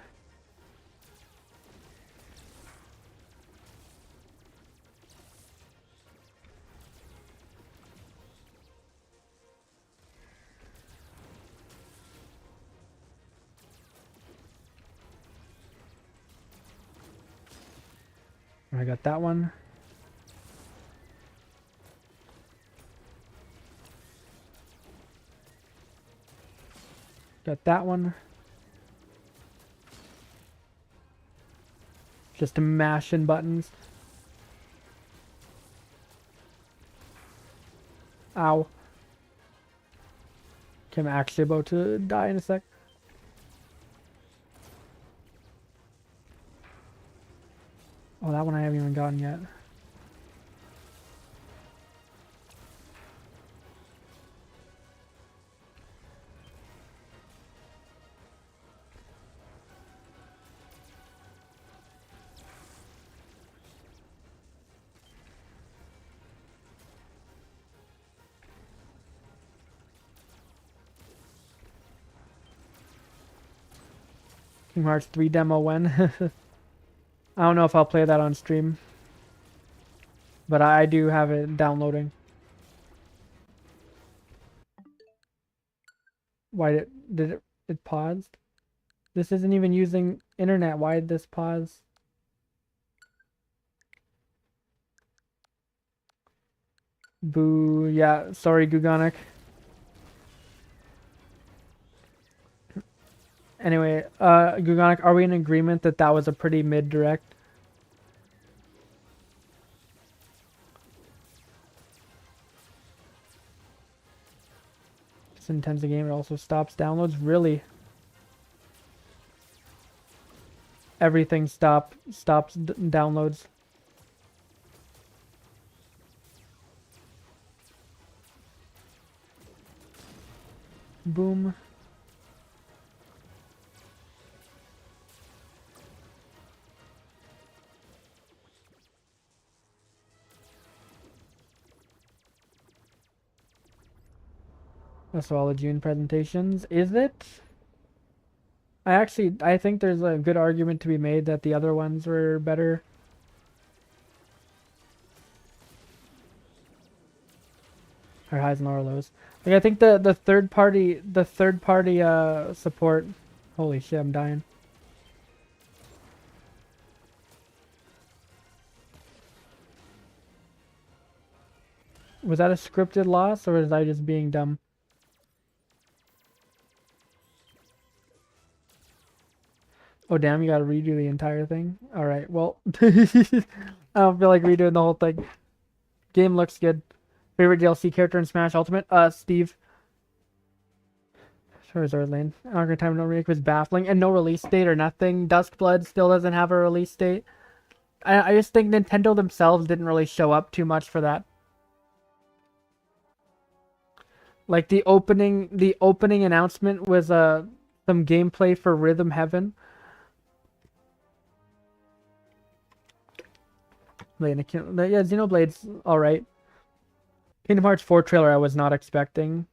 S1: I got that one. Got that one. Just mashing buttons. Ow. Okay, I'm actually about to die in a sec. Oh, that one I haven't even gotten yet. Kingdom Hearts 3 demo when? I don't know if I'll play that on stream. But I do have it downloading. Why did it paused? This isn't even using internet. Why did this pause? Boo. Yeah, sorry, Gugonic. Anyway, Gugonic, are we in agreement that that was a pretty mid-direct? It's intense game. It also stops downloads. Really? Everything stops downloads. Boom. That's all the June presentations. Is it? I think there's a good argument to be made that the other ones were better. Or highs and lows. Like, I think the third party support. Holy shit, I'm dying. Was that a scripted loss, or was I just being dumb? Oh damn, you gotta redo the entire thing? Alright, well. I don't feel like redoing the whole thing. Game looks good. Favorite DLC character in Smash Ultimate? Steve. Charizard Lane. Ocarina of Time no remake was baffling. And no release date or nothing. Duskblood still doesn't have a release date. I just think Nintendo themselves didn't really show up too much for that. Like the opening announcement was some gameplay for Rhythm Heaven. Yeah, Xenoblade's alright. Kingdom Hearts 4 trailer I was not expecting.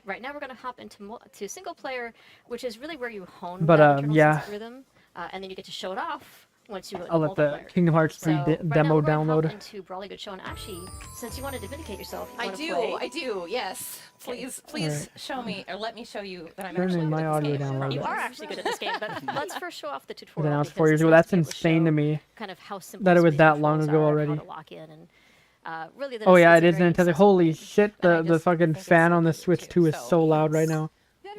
S19: Right now we're going to hop into single player, which is really where you hone
S1: But,
S19: that internal
S1: yeah.
S19: sense of rhythm, and then you get to show it off once you go into
S1: I'll let the
S19: multiplayer.
S1: Kingdom Hearts 3
S19: So, right now
S1: demo
S19: we're gonna hop
S1: download.
S19: into Brawly Good Show, and actually, since you wanted to vindicate yourself, you
S20: I
S19: wanna
S20: do,
S19: play.
S20: I do, yes. Please
S1: Alright.
S20: show me, or let me show you that I'm
S1: Turn
S20: actually
S1: in
S20: good
S1: my
S20: at this
S1: audio
S20: game.
S1: download.
S19: You are actually good at this game, but let's first show off the
S1: It was
S19: tutorial.
S1: announced
S19: because
S1: 4 years
S19: it's
S1: ago.
S19: nice
S1: That's
S19: to be able to
S1: insane to
S19: show
S1: me.
S19: Kind of how simple
S1: That it
S19: some
S1: was
S19: of
S1: that
S19: these
S1: long
S19: controls
S1: ago
S19: are,
S1: already.
S19: How to lock in, and really,
S1: Oh yeah, it
S19: a
S1: is
S19: very
S1: Nintendo. Holy shit, the fucking fan on the Switch 2 is so loud right now.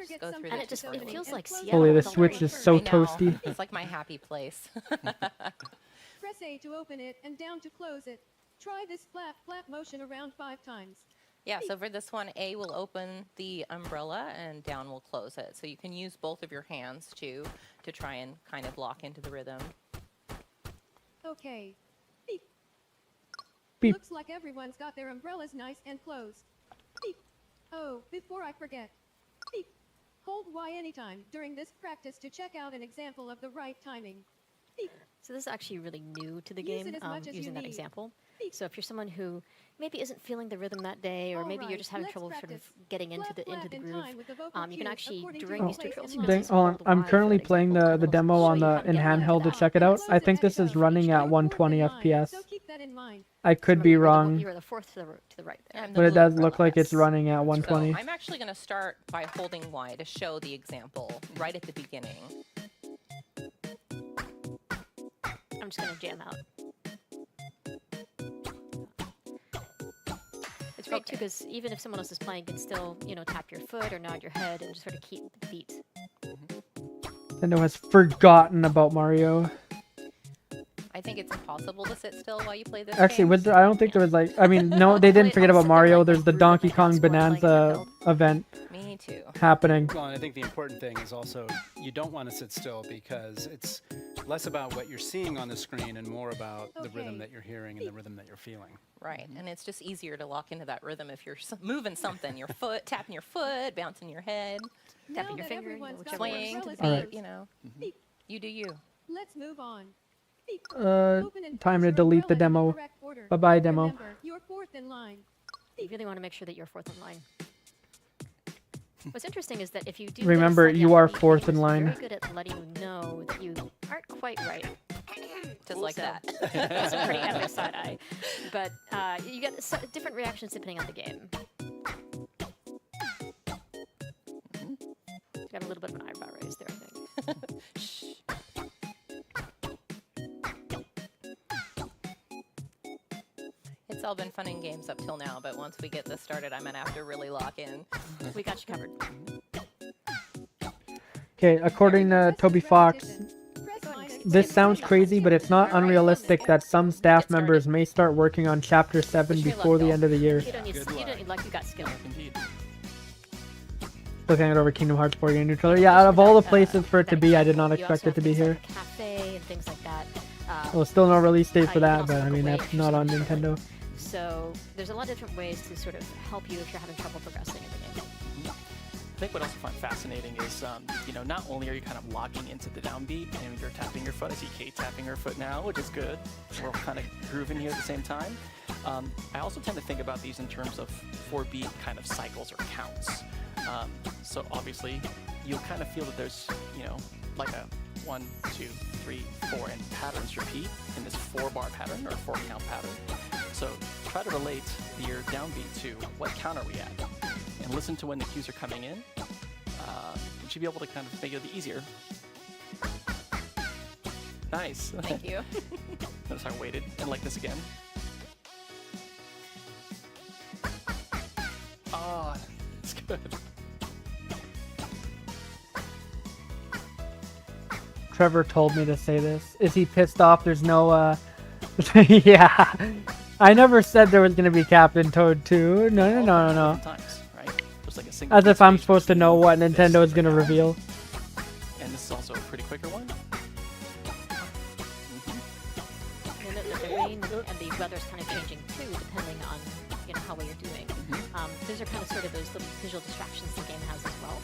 S20: Just go through
S19: And
S20: the
S19: it just
S20: tutorial.
S19: it feels like Seattle.
S1: Holy, the
S19: with all
S1: Switch
S19: the
S1: is so
S20: I know.
S1: toasty.
S20: It's like my happy place.
S23: Press A to open it and down to close it. Try this flap motion around 5 times.
S20: Yeah, so for this one, A will open the umbrella and down will close it. So you can use both of your hands too to try and kind of lock into the rhythm.
S23: Okay. Beep.
S1: Beep.
S23: Looks like everyone's got their umbrellas nice and closed. Beep. Oh, before I forget. Beep. Hold Y anytime during this practice to check out an example of the right timing. Beep.
S19: So this is actually really new to the
S23: Use
S19: game,
S23: it as much as
S19: using
S23: you
S19: that
S23: need.
S19: example. So if you're someone who maybe isn't feeling the rhythm that day, or maybe you're
S23: Alright,
S19: just having
S23: let's
S19: trouble sort of
S23: practice.
S19: getting into the
S23: Flap in
S19: groove,
S23: time with the vocal
S19: you can
S23: cues
S19: actually
S23: according to
S19: during
S23: your
S19: these
S23: place
S19: tutorials
S23: in
S19: you can
S23: line.
S19: just
S1: Hold on,
S19: hold
S1: I'm
S19: Y for
S1: currently
S19: that
S1: playing
S19: example,
S1: the
S19: and it'll
S1: demo
S19: show
S1: on
S19: you
S1: the
S19: how to
S1: in
S19: get around
S1: handheld to
S19: that.
S1: check it out. I think this is running at 120 FPS.
S23: So keep that in mind.
S1: I could be wrong,
S19: You were the fourth to the right there.
S20: I'm the
S1: but it
S20: blue
S1: does
S20: umbrella,
S1: look like it's
S20: yes.
S1: running at
S20: So
S1: 120.
S20: I'm actually going to start by holding Y to show the example right at the beginning.
S19: I'm just gonna jam out. It's great too because even if someone else is playing, you can still tap your foot or nod your head and just sort of keep the beat.
S1: Nintendo has forgotten about Mario.
S20: I think it's impossible to sit still while you play this
S1: Actually,
S20: game.
S1: was there, I don't think there was like, I mean, no, they didn't forget about Mario. There's the Donkey Kong Bonanza event
S20: Me too.
S1: happening.
S24: Well, and I think the important thing is also you don't want to sit still because it's less about what you're seeing on the screen and more about the rhythm that you're hearing and the rhythm that you're feeling.
S20: Right, and it's just easier to lock into that rhythm if you're moving something, your foot, tapping your foot, bouncing your head,
S19: Tapping your finger, whichever
S20: swaying to the
S19: works.
S20: beat,
S1: Alright.
S23: Beep.
S20: You do you.
S23: Let's move on. Beep.
S1: Time to delete the demo. Bye-bye, demo.
S23: Remember, you're fourth in line.
S19: You really want to make sure that you're fourth in line. What's interesting is that if you do
S1: Remember,
S19: this,
S1: you are
S19: the
S1: fourth
S19: game
S1: in
S19: is
S1: line.
S19: Very good at letting you know that you aren't quite right.
S20: Just like
S19: So,
S20: that.
S19: That's a pretty epic side eye. But you get different reactions depending on the game. Got a little bit of an eyebrow raise there, I think.
S20: It's all been fun and games up till now, but once we get this started, I'm gonna have to really lock in.
S19: We got you covered.
S1: Okay, according to Toby Fox, this sounds crazy, but it's not unrealistic that some staff members may start working on Chapter 7 before the end of the year.
S19: You don't need luck, you got skill.
S1: Looking it over Kingdom Hearts 4 game new trailer. Yeah, out of all the places for it to be, I did not expect it to be here.
S19: Cafe and things like that.
S1: Well, still no release date for
S19: you can
S1: that,
S19: also
S1: but I
S19: look
S1: mean,
S19: away
S1: that's
S19: if you're
S1: not on
S19: still
S1: Nintendo.
S19: So there's a lot of different ways to sort of help you if you're having trouble progressing in the game.
S25: I think what I also find fascinating is, not only are you kind of locking into the downbeat and you're tapping your foot. I see Kate tapping her foot now, which is good. We're all kind of grooving here at the same time. I also tend to think about these in terms of 4-beat kind of cycles or counts. So obviously, you'll kind of feel that there's, like a 1, 2, 3, 4, and patterns repeat in this 4-bar pattern or 4-count pattern. So try to relate your downbeat to what count are we at. and listen to when the cues are coming in, you should be able to kind of make it easier. Nice.
S20: Thank you.
S25: Notice I waited and like this again. Oh, it's good.
S1: Trevor told me to say this. Is he pissed off? There's no, yeah. I never said there was going to be Captain Toad 2. No.
S25: Times, right? Just like a single
S1: As if I'm supposed to know what Nintendo is going to reveal.
S25: And this is also a pretty quicker one.
S19: And the rain and the weather's kind of changing too, depending on how well you're doing. Those are kind of sort of those little visual distractions the game has as well.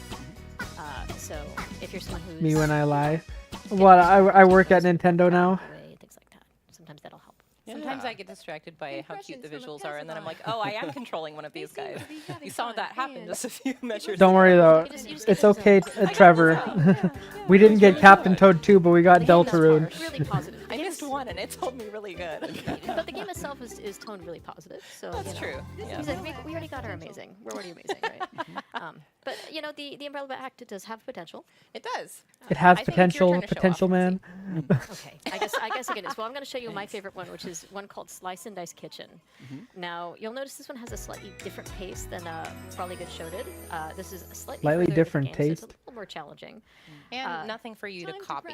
S19: So if you're someone who's
S1: Me when I lie. What, I work at Nintendo now.
S19: things like that, sometimes that'll help.
S20: Sometimes I get distracted by how cute the visuals are, and then I'm like, oh, I am controlling one of these guys. You saw that happen just a few measures
S1: Don't worry though. It's okay, Trevor. We didn't get Captain Toad 2, but we got Deltarune.
S19: Really positive.
S20: I missed one, and it told me really good.
S19: But the game itself is toned really positive. So
S20: That's true.
S19: He's like, we already got our amazing. We're already amazing, right? But the Umbrella Act does have potential.
S20: It does.
S1: It has potential, man.
S19: Okay, I guess again, well, I'm going to show you my favorite one, which is one called Slice and Dice Kitchen. Now, you'll notice this one has a slightly different pace than Brawly Good Show did. This is a slightly
S1: different
S19: game,
S1: taste.
S19: So it's a little more challenging.
S20: And nothing for you to copy.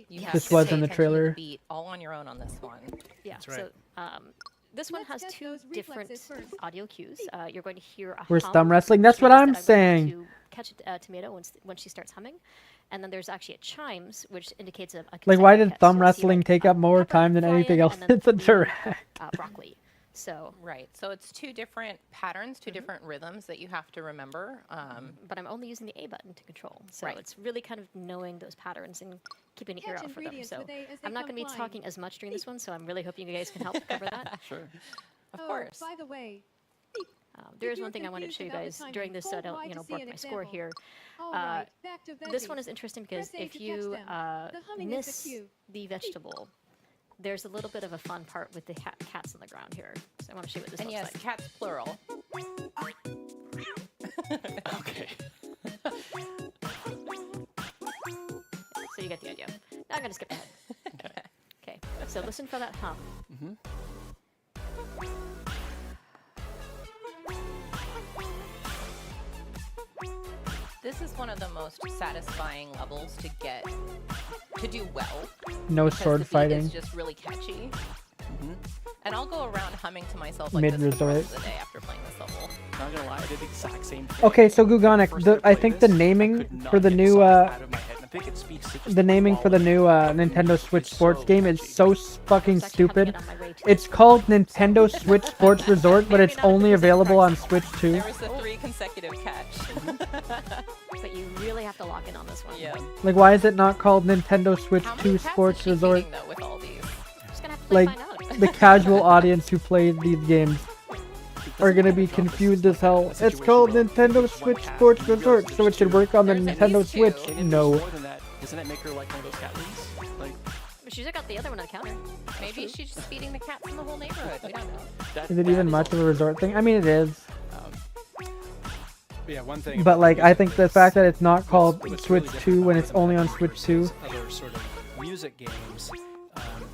S20: You have
S1: This
S20: to
S1: was
S20: pay
S1: in the
S20: attention to
S1: trailer.
S20: the beat all on your own on this one.
S19: Yeah,
S24: That's right.
S19: so this one has two different audio cues. You're going to hear a
S1: Where's
S19: hum,
S1: thumb wrestling? That's what
S19: which
S1: I'm
S19: means that I'm going
S1: saying.
S19: to catch a tomato when she starts humming. And then there's actually a chimes, which indicates a
S1: Like, why
S19: consecutive
S1: did
S19: catch.
S1: thumb
S19: So you'll see,
S1: wrestling take up more time than anything else in the direct?
S19: Broccoli. So
S20: Right. So it's two different patterns, two different rhythms that you have to remember.
S19: but I'm only using the A button to control. So
S20: Right.
S19: it's really kind of knowing those patterns and keeping an ear out for them. So I'm not going to be talking as much during this one, so I'm really hoping you guys can help cover that.
S25: Sure.
S20: Of course.
S23: By the way,
S19: There is one thing I wanted to show you guys during this, block my score here. This one is interesting because if you miss the vegetable, there's a little bit of a fun part with the cats on the ground here. So I want to show you what this
S20: And
S19: looks
S20: yes,
S19: like.
S20: cats plural.
S25: Okay.
S19: So you get the idea. Now I'm going to skip ahead. Okay. So listen for that hum.
S20: This is one of the most satisfying levels to do well.
S1: No
S20: because
S1: sword
S20: the beat
S1: fighting.
S20: is just really catchy. And I'll go around humming to myself like
S1: Mid
S20: this for the rest
S1: resort.
S20: of the day after playing this level.
S25: Not gonna lie, I did the exact same thing.
S1: Okay, so Gugonic, I think the naming for the new the naming for the new Nintendo Switch Sports game is so fucking stupid. It's called Nintendo Switch Sports Resort, but it's only available on Switch 2.
S20: There was the 3 consecutive catch.
S19: But you really have to lock in on this one.
S20: Yeah.
S1: Like, why is it not called Nintendo Switch
S20: How
S1: 2
S20: many cats
S1: Sports
S20: is she
S1: Resort?
S20: feeding, though, with all these?
S19: Just gonna have to play
S1: Like,
S19: find out.
S1: the casual audience who plays these games are gonna be confused as hell. It's called Nintendo Switch Sports Resort, so it should work on the Nintendo Switch. No.
S25: More than that, doesn't it make her like one of those cat ladies? Like,
S19: She's got the other one on the counter.
S20: Maybe she's just feeding the cats in the whole neighborhood. We don't know.
S1: Is it even much of a resort thing? I mean, it is.
S24: Yeah, one thing.
S1: But, like, I think the fact that it's not called Switch 2 when it's only on Switch 2.
S24: Other sort of music games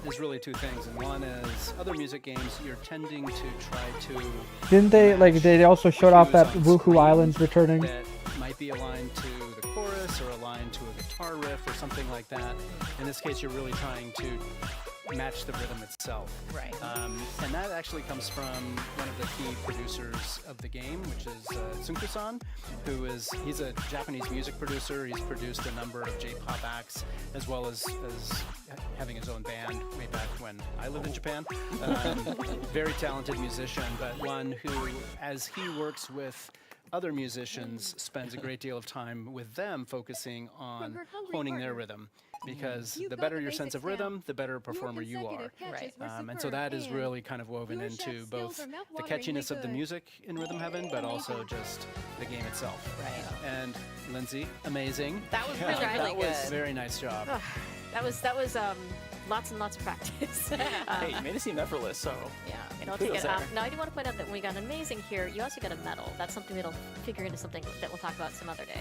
S24: is really two things, and one is other music games you're tending to try to
S1: Didn't they, like, they also showed off that Woohoo Island's returning?
S24: that might be aligned to the chorus or aligned to a guitar riff or something like that. In this case, you're really trying to match the rhythm itself.
S20: Right.
S24: And that actually comes from one of the key producers of the game, which is Tsunku-san, he's a Japanese music producer. He's produced a number of J-pop acts, as well as having his own band way back when I lived in Japan. Very talented musician, but one who, as he works with other musicians, spends a great deal of time with them focusing on honing their rhythm. Because the better your sense of rhythm, the better a performer you are.
S20: Right.
S24: And so that is really kind of woven into both the catchiness of the music in Rhythm Heaven, but also just the game itself.
S20: Right.
S24: And Lindsay, amazing.
S20: That was really
S24: That
S20: good.
S24: was very nice job.
S19: That was lots and lots of practice.
S25: Hey, you made it seem effortless, so
S19: yeah, you know,
S25: kudos there.
S19: now I do want to point out that when we got an amazing here, you also got a medal. That's something that'll figure into something that we'll talk about some other day.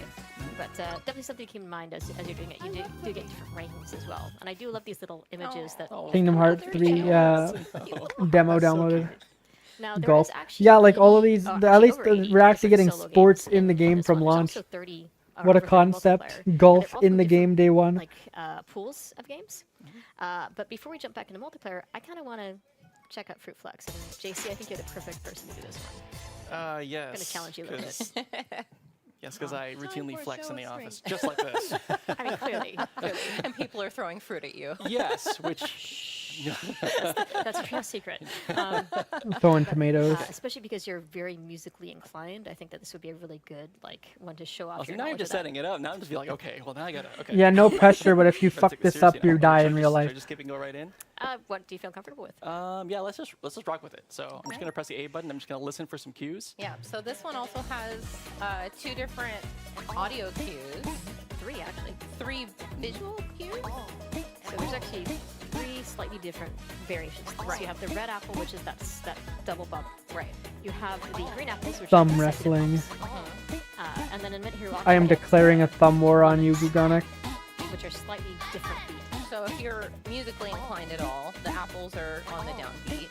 S19: But definitely something to keep in mind as you're doing it. You do get different rankings as well. And I do love these little images that...
S1: Kingdom Hearts 3 demo downloaded.
S19: Now, there
S1: Golf.
S19: is actually
S1: Yeah, like all of these, at least
S19: over 80
S1: we're actually getting
S19: solo
S1: sports
S19: games
S1: in the game
S19: this
S1: from
S19: one. There's
S1: launch.
S19: also 30
S1: What a
S19: for
S1: concept.
S19: multiplayer. And
S1: Golf
S19: they're all
S1: in
S19: from
S1: the game day one.
S19: like pools of games. But before we jump back into multiplayer, I kind of want to check out Fruit Flex. And JC, I think you're the perfect person to do this one.
S25: Yes.
S19: I'm going to challenge you a little bit.
S25: Yes, because I routinely flex in the office, just like this.
S19: I mean, clearly.
S20: And people are throwing fruit at you.
S25: Yes, which...
S19: That's a real secret.
S1: Throwing tomatoes.
S19: Especially because you're very musically inclined. I think that this would be a really good one to show off your
S25: now I'm
S19: knowledge
S25: just
S19: of that.
S25: setting it up. Now I'm just be like, okay, well now I gotta. Okay.
S1: Yeah, no pressure, but if you
S25: Better
S1: fuck
S25: take
S1: this
S25: seriously
S1: up,
S25: now.
S1: you die
S25: Should I
S1: in real
S25: just- should
S1: life.
S25: I just skip and go right in?
S19: What do you feel comfortable with?
S25: Yeah, let's just rock with it. So I'm just gonna press the A button. I'm just gonna listen for some cues.
S20: Yeah, so this one also has 2 different audio cues.
S19: 3, actually.
S20: 3 visual cues?
S19: So there's actually 3 slightly different variations. So you have the red apple, which is that double bump.
S20: Right.
S19: You have the green apples, which
S1: Thumb
S19: are consecutive
S1: wrestling.
S19: bumps. And then in Minute Hero
S1: I am
S19: Octodad,
S1: declaring a thumb war on you, Gugonic.
S19: which are slightly different beats.
S20: So if you're musically inclined at all, the apples are on the downbeat,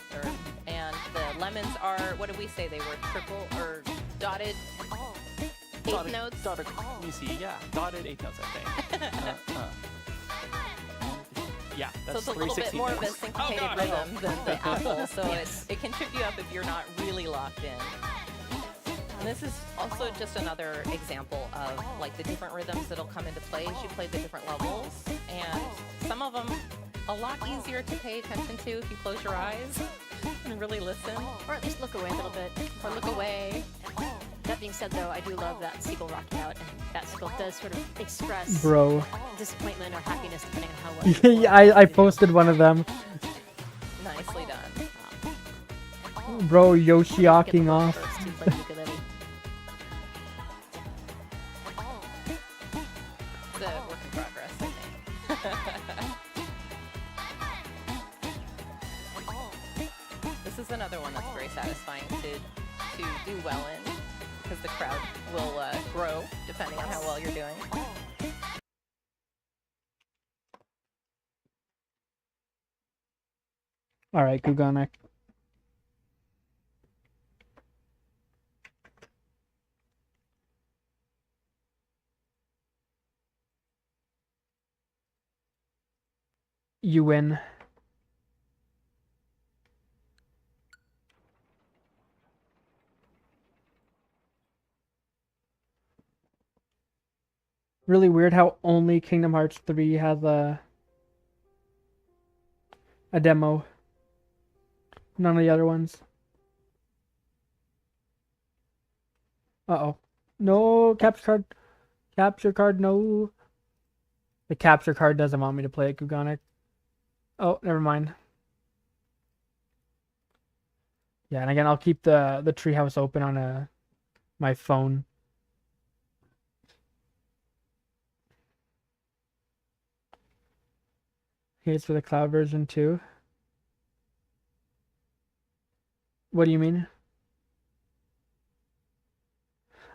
S20: and the lemons are, what did we say they were, triple or dotted eighth notes?
S25: Dotted, let me see, yeah, dotted 8 notes, I think. Yeah,
S20: So
S25: that's
S20: it's a little bit
S25: 3/16
S20: more of a
S25: notes.
S20: syncopated rhythm than the apple, so it can trip you up if you're not really locked in. And this is also just another example of like the different rhythms that'll come into play as you play the different levels. And some of them a lot easier to pay attention to if you close your eyes and really listen.
S19: Or at least look away a little bit.
S20: Or look away.
S19: That being said, though, I do love that seagull rocking out, and that seagull does sort of express
S1: Bro.
S19: disappointment or happiness depending on how well you
S1: Yeah, I posted one of them.
S20: Nicely done.
S1: Bro, Yoshiaking off.
S19: to play the ukulele.
S20: It's a work in progress, I think. This is another one that's very satisfying to do well in, because the crowd will grow depending on how well you're doing.
S1: All right, Gugonic. You win. Really weird how only Kingdom Hearts 3 has a demo. None of the other ones. Uh-oh. No, capture card. Capture card, no. The capture card doesn't want me to play it, Gugonic. Oh, never mind. Yeah, and again, I'll keep the treehouse open on my phone. Here's for the cloud version too. What do you mean?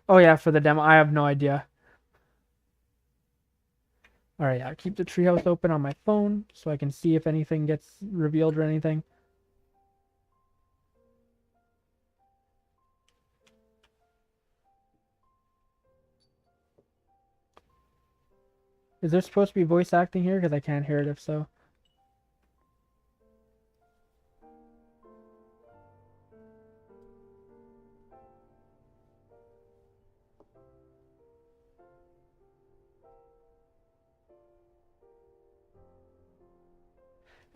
S1: Oh yeah, for the demo. I have no idea. Alright, yeah, keep the treehouse open on my phone so I can see if anything gets revealed or anything. Is there supposed to be voice acting here? Because I can't hear it if so.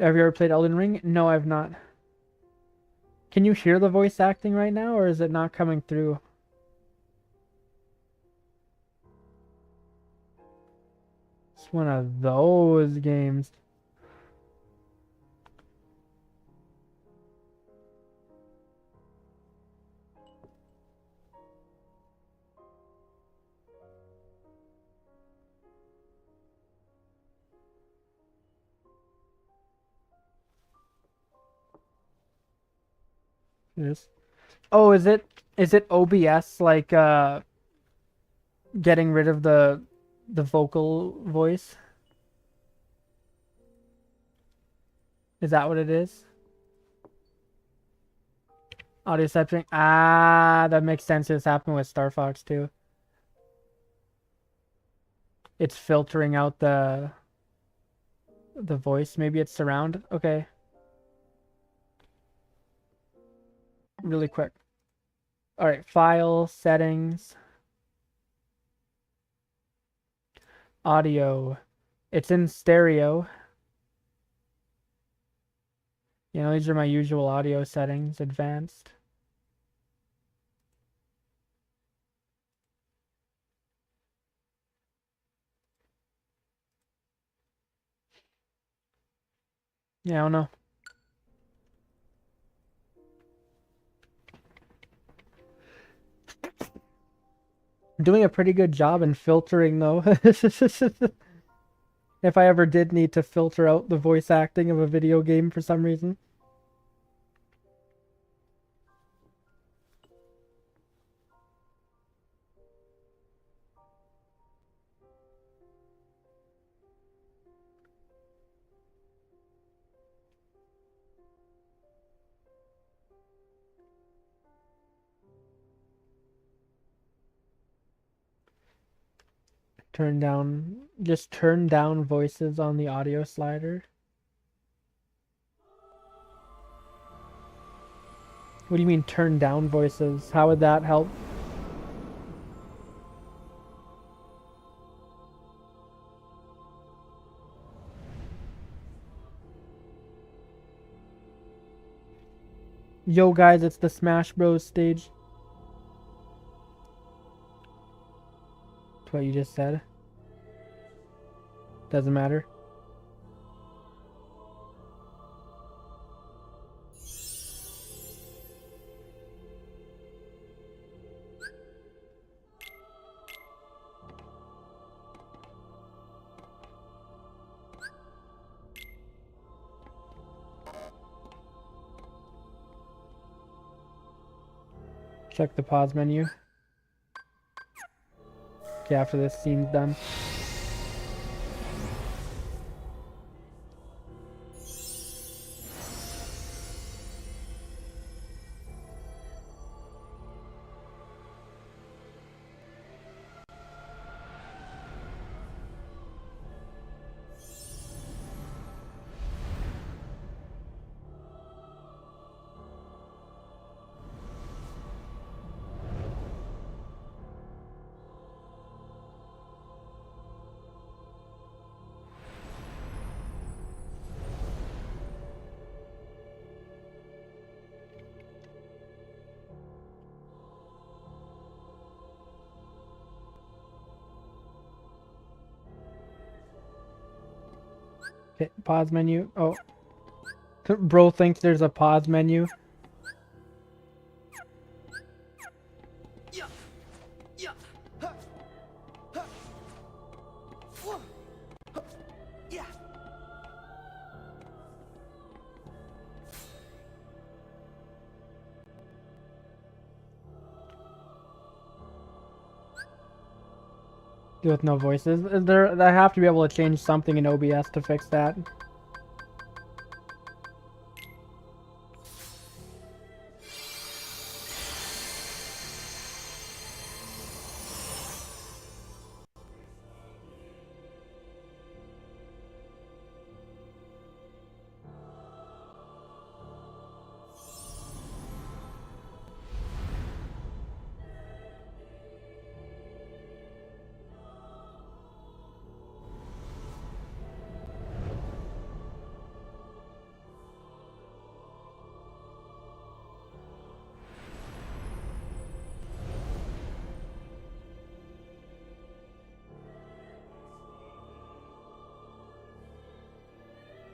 S1: Have you ever played Elden Ring? No, I've not. Can you hear the voice acting right now, or is it not coming through? It's one of those games. Yes. Oh, is it OBS like getting rid of the vocal voice? Is that what it is? Audio censoring. Ah, that makes sense. It's happened with Star Fox too. It's filtering out the voice. Maybe it's surround. Okay. Really quick. All right, file settings. Audio. It's in stereo. You know, these are my usual audio settings, advanced. Yeah, I don't know. I'm doing a pretty good job in filtering, though. If I ever did need to filter out the voice acting of a video game for some reason. Just turn down voices on the audio slider. What do you mean turn down voices? How would that help? Yo guys, it's the Smash Bros stage. That's what you just said. Doesn't matter. Check the pause menu. Okay, after this scene's done. Okay, pause menu. Oh. Bro thinks there's a pause menu. With no voices. I have to be able to change something in OBS to fix that.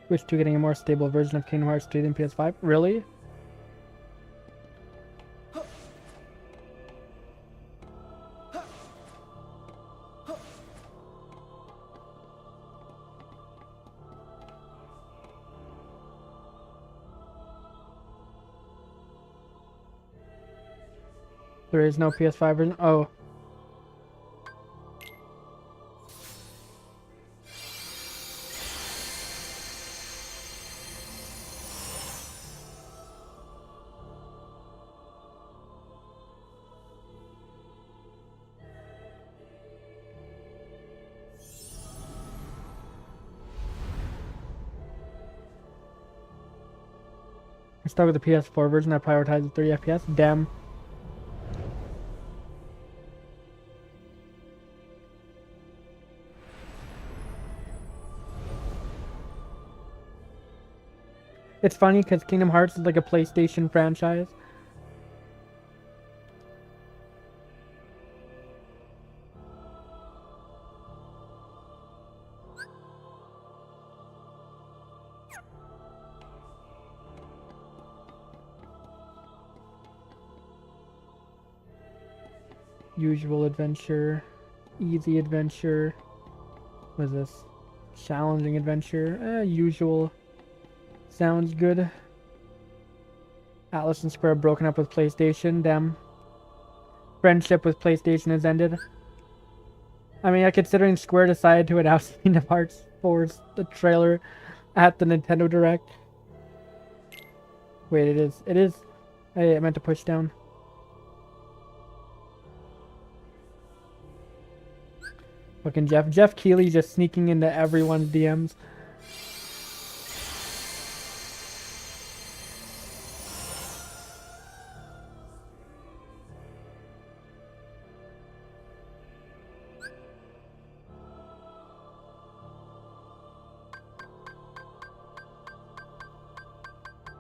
S1: Switch to getting a more stable version of Kingdom Hearts 3 than PS5. Really? There is no PS5 version. Oh. I stuck with the PS4 version that prioritizes 30 FPS. Damn. It's funny because Kingdom Hearts is like a PlayStation franchise. Usual adventure, easy adventure. What is this? Challenging adventure. Usual. Sounds good. Atlas and Square broken up with PlayStation. Damn. Friendship with PlayStation has ended. I mean, considering Square decided to announce Kingdom Hearts 4's the trailer at the Nintendo Direct. Wait, it is. It is. Hey, I meant to push down. Fucking Jeff Keighley just sneaking into everyone's DMs.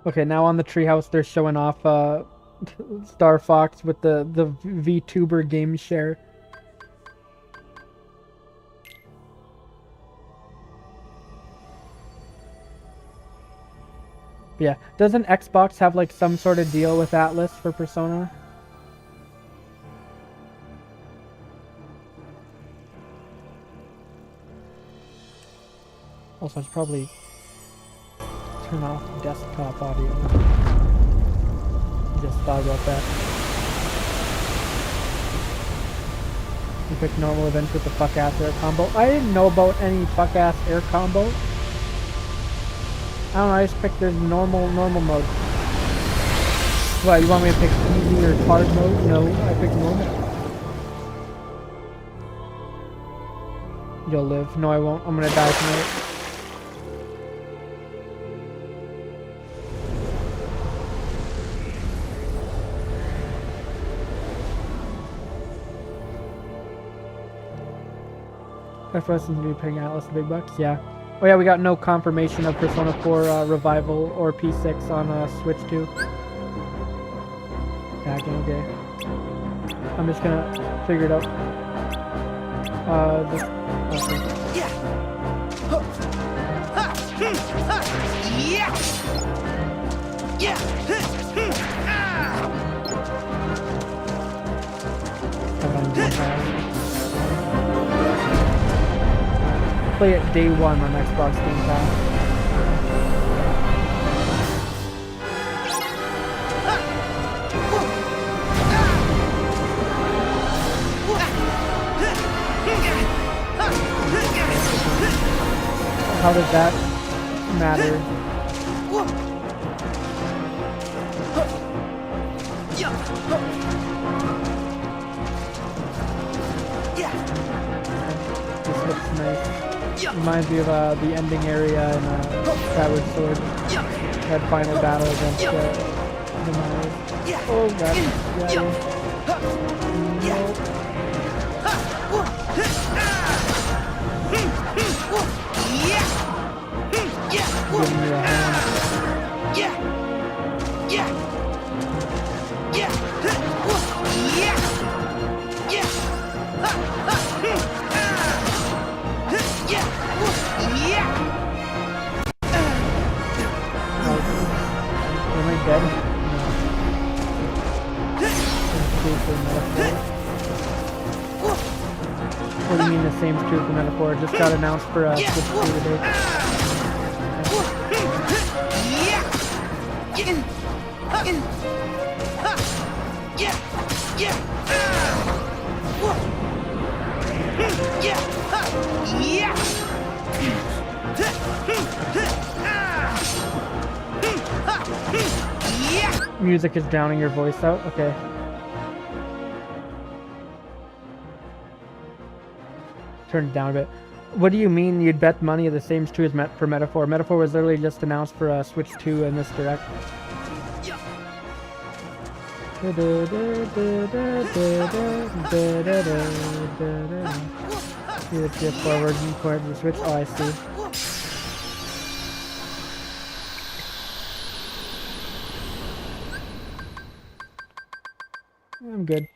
S1: Okay, now on the treehouse, they're showing off Star Fox with the VTuber game share. Yeah, doesn't Xbox have like some sort of deal with Atlas for Persona? Also, I should probably turn off desktop audio. Just thought about that. You pick normal events with the fuck-ass air combo. I didn't know about any fuck-ass air combo. I don't know, I just picked the normal mode. What, you want me to pick easy or hard mode? No, I picked normal. You'll live. No, I won't. I'm gonna die tonight. For us to be paying Atlas the big bucks, yeah. Oh yeah, we got no confirmation of Persona 4 Revival or P6 on Switch 2. Tagging, okay. I'm just gonna figure it out. Okay.
S17: Yeah.
S1: Play it day one on Xbox Game Pass. How does that matter? This looks nice. Reminds me of the ending area in Skyward Sword. That final battle against the Mars. Oh god. Giving you a hand. Am I dead? No. What do you mean the same is true for Metaphor? It just got announced for Switch 2 today. Music is drowning your voice out. Okay. Turn it down a bit. What do you mean you'd bet money the same as for Metaphor? Metaphor was literally just announced for Switch 2 in this direct. See the shift forward and forward the Switch. Oh, I see. I'm good.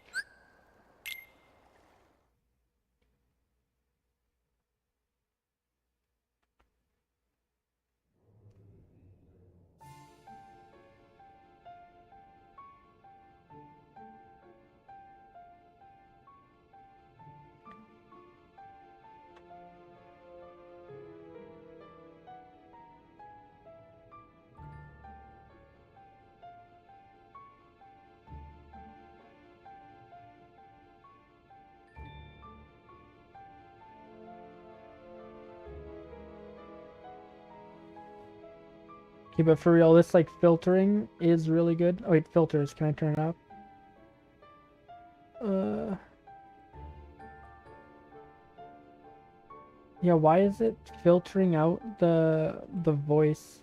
S1: Okay, but for real, this like filtering is really good. Oh wait, filters. Can I turn it off? Yeah, why is it filtering out the voice?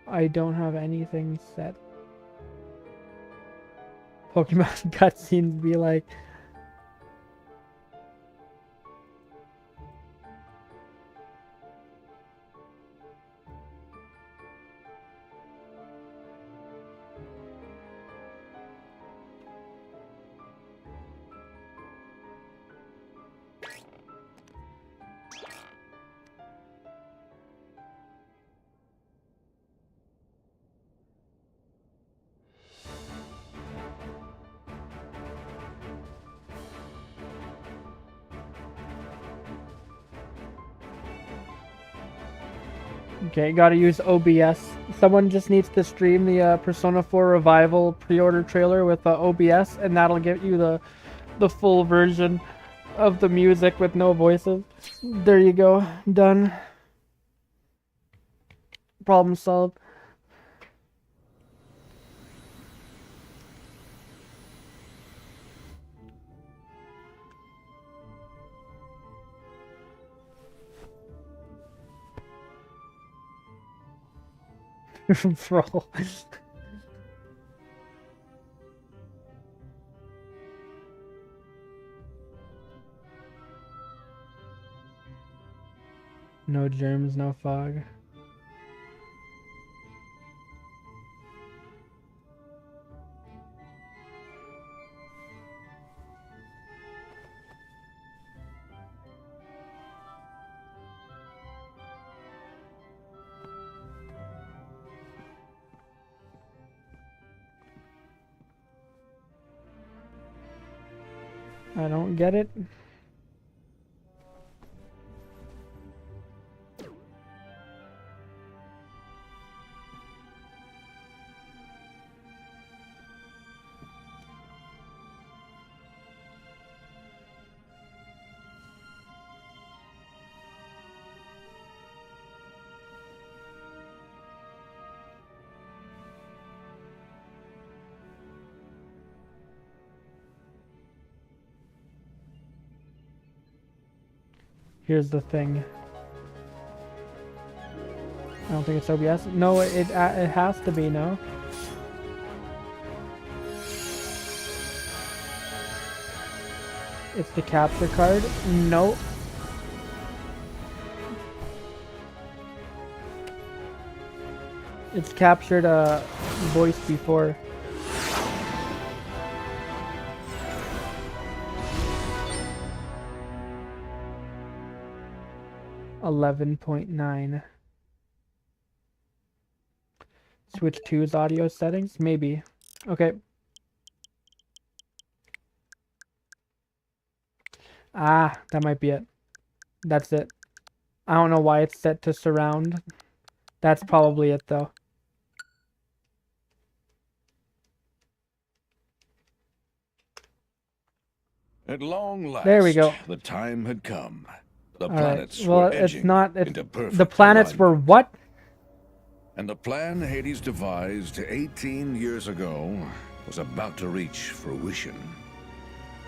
S1: I don't have anything set. Pokemon cutscenes be like. Okay, gotta use OBS. Someone just needs to stream the Persona 4 Revival pre-order trailer with OBS, and that'll get you the full version of the music with no voices. There you go. Done. Problem solved. Bro. No germs, no fog. I don't get it. Here's the thing. I don't think it's OBS. No, it has to be, no? It's the capture card? No. It's captured a voice before. $11.9. Switch 2's audio settings? Maybe. Okay. Ah, that might be it. That's it. I don't know why it's set to surround. That's probably it though.
S2: At long last,
S1: There we go.
S2: the time had come. The
S1: All
S2: planets
S1: right. Well,
S2: were
S1: it's
S2: edging
S1: not. It's,
S2: into perfect
S1: the planets were
S2: alignment.
S1: what?
S2: And the plan Hades devised 18 years ago was about to reach fruition.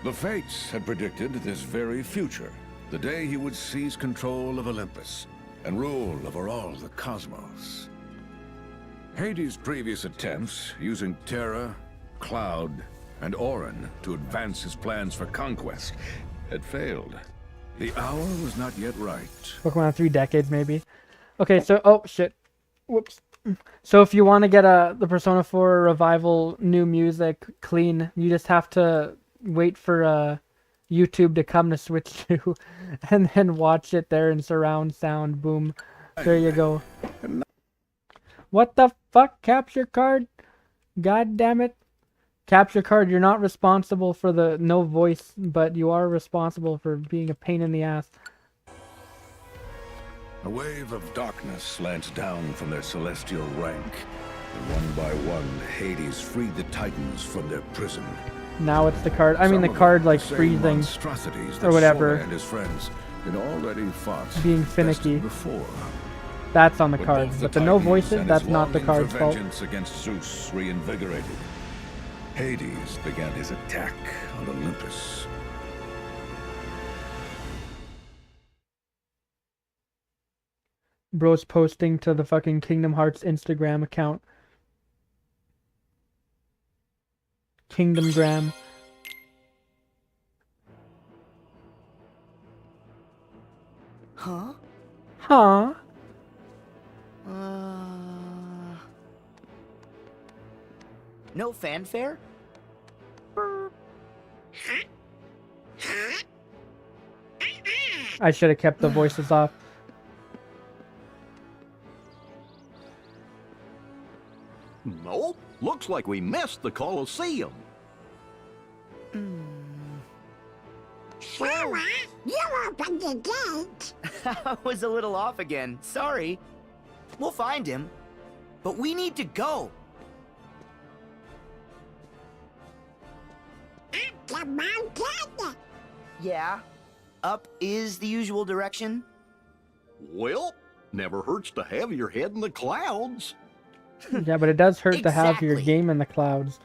S2: The Fates had predicted this very future, the day he would seize control of Olympus and rule over all the cosmos. Hades' previous attempts using Terra, Cloud, and Orin to advance his plans for conquest had failed. The hour was not yet right.
S1: Pokemon 3 decades, maybe. Okay, so oh shit, whoops. So if you want to get the Persona 4 Revival new music clean, you just have to wait for YouTube to come to Switch 2, and then watch it there in surround sound. Boom, there you go. What the fuck, capture card? God damn it. Capture card, you're not responsible for the no voice, but you are responsible for being a pain in the ass.
S2: A wave of darkness slants down from their celestial rank, and one by one, Hades freed the Titans from their prison.
S1: Now it's the card. I mean, the card like freezing or whatever.
S2: And his friends had already fought
S1: being finicky.
S2: Before.
S1: That's on the
S2: But
S1: card,
S2: both
S1: but the no
S2: Titans
S1: voices,
S2: and
S1: that's
S2: his
S1: not the
S2: longing
S1: card's
S2: for
S1: fault.
S2: vengeance against Zeus reinvigorated. Hades began his attack on Olympus.
S1: Bro's posting to the fucking Kingdom Hearts Instagram account. Kingdomgram.
S5: Huh?
S1: Huh?
S5: No fanfare?
S1: I should have kept the voices off.
S9: Nope. Looks like we missed the Colosseum.
S18: Sarah, you opened the gate.
S5: I was a little off again. Sorry. We'll find him. But we need to go.
S18: The mountain.
S5: Yeah. Up is the usual direction.
S9: Well, never hurts to have your head in the clouds.
S1: Yeah, but it does hurt to have your
S5: Exactly.
S1: game in the clouds.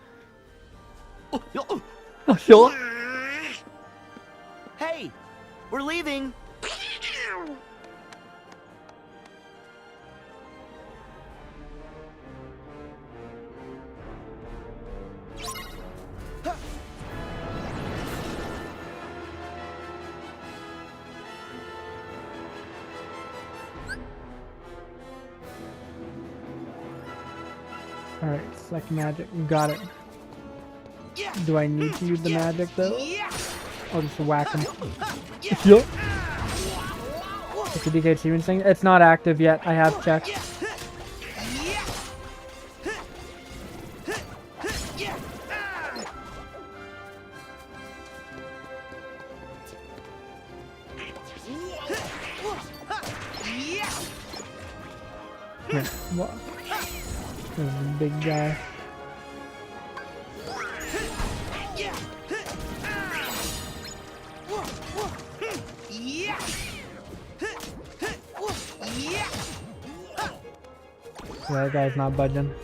S5: Hey, we're leaving.
S1: Alright, select magic. Got it. Do I need to use the magic though? I'll just whack him. Yup. It's a DK achievement thing. It's not active yet. I have checked. Here, what? This is a big guy. That guy's not budging.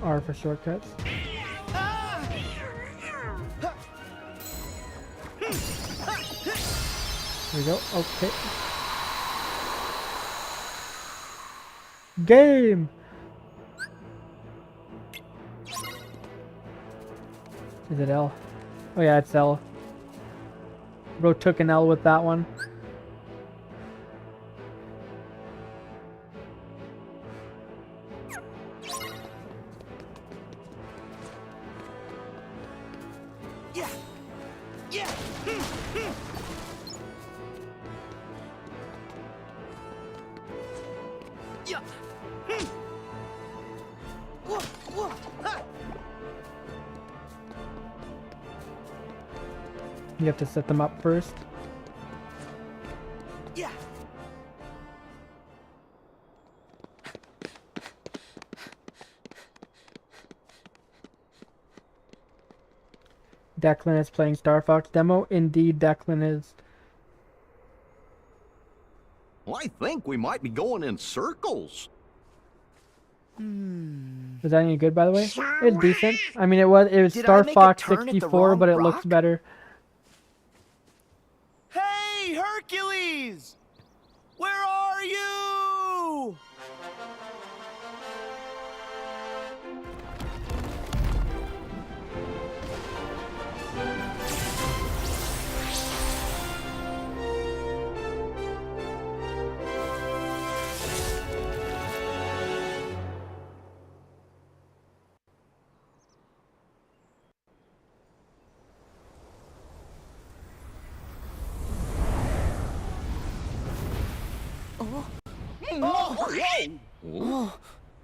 S1: R for shortcuts. There we go. Okay. Game! Is it L? Oh yeah, it's L. Bro took an L with that one. You have to set them up first.
S5: Yeah.
S1: Declan is playing Star Fox demo. Indeed, Declan is.
S9: Well, I think we might be going in circles.
S1: Was that any good, by the way? It's decent. I mean, it was
S5: Did
S1: Star
S5: I make a
S1: Fox
S5: turn at the
S1: 64,
S5: wrong
S1: but it looks
S5: rock?
S1: better.
S5: Hey, Hercules! Where are you?
S3: Oh.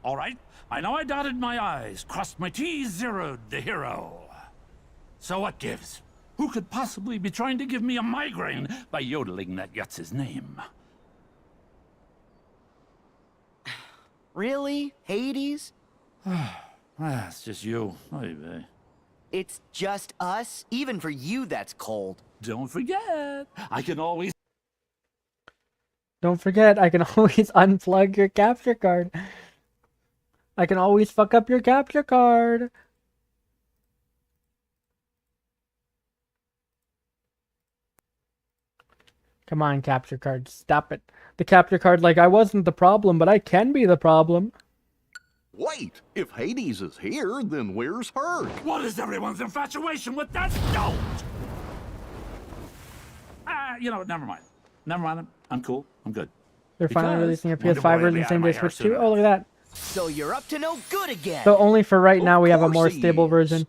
S3: All right, I know I dotted my I's, crossed my T's, zeroed the hero. So what gives? Who could possibly be trying to give me a migraine by yodeling that Yutz's name?
S5: Really? Hades?
S3: It's just you. Oy vey.
S5: It's just us? Even for you, that's cold.
S3: Don't forget, I can always...
S1: Don't forget, I can always unplug your capture card. I can always fuck up your capture card. Come on, capture card. Stop it. The capture card, like, I wasn't the problem, but I can be the problem.
S9: Wait, if Hades is here, then where's Herc?
S3: What is everyone's infatuation with that stone? You know what, never mind. Never mind, I'm cool. I'm good.
S1: They're finally
S3: Because
S1: releasing a
S3: Wonder
S1: PS5
S3: Boy will
S1: version
S3: be
S1: the
S3: out
S1: same
S3: of
S1: day
S3: my hair
S1: Switch
S3: soon
S1: 2. Oh, look at that.
S5: So you're up to no good again.
S1: So only for right now, we have a
S9: course
S1: more
S9: he
S1: stable
S9: is.
S1: version.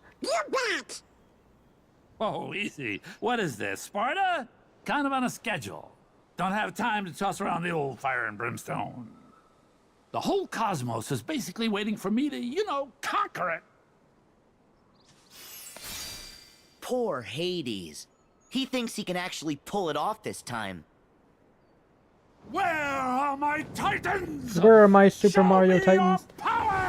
S3: Oh, easy. What is this, Sparta? Kind of on a schedule. Don't have time to toss around the old fire and brimstone. The whole cosmos is basically waiting for me to, you know, conquer it.
S5: Poor Hades. He thinks he can actually pull it off this time.
S3: Where are my titans?
S1: Where are my Super
S3: Show
S1: Mario
S3: me
S1: Titans?
S3: your power!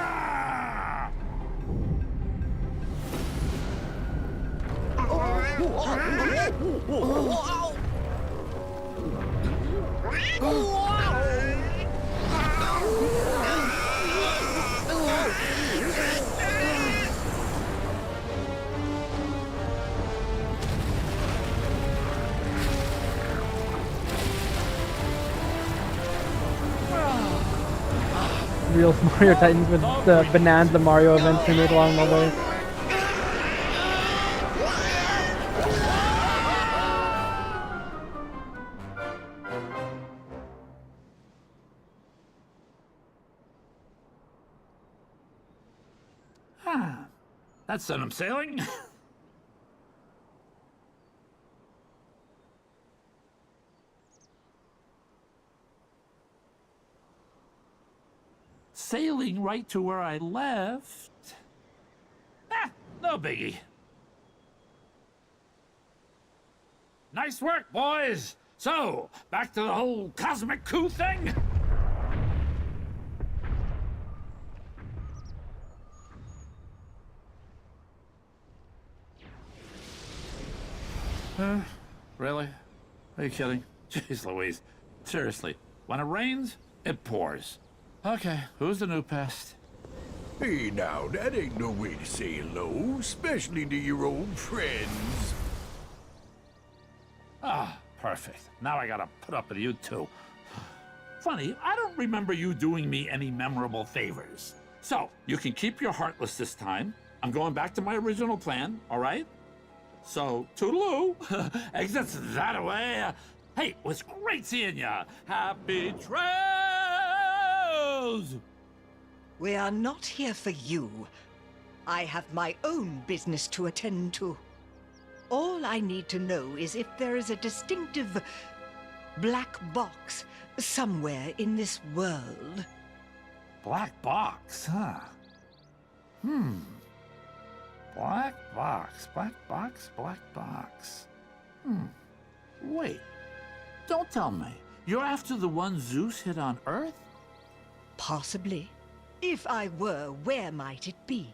S1: Real Mario Titans with the Bonanza Mario events we made along the way.
S3: That sent him sailing. Sailing right to where I left. No biggie. Nice work, boys. So, back to the whole cosmic coup thing? Really? Are you kidding? Jeez Louise. Seriously, when it rains, it pours. Okay, who's the new pest?
S17: Hey now, that ain't no way to say hello, especially to your old friends.
S3: Ah, perfect. Now I gotta put up with you too. Funny, I don't remember you doing me any memorable favors. So, you can keep your Heartless this time. I'm going back to my original plan, all right? So, toodaloo. Exits that way. Hey, it was great seeing ya. Happy trails!
S4: We are not here for you. I have my own business to attend to. All I need to know is if there is a distinctive black box somewhere in this world.
S3: Black box, huh? Black box, black box, black box. Wait. Don't tell me. You're after the one Zeus hit on Earth?
S4: Possibly. If I were, where might it be?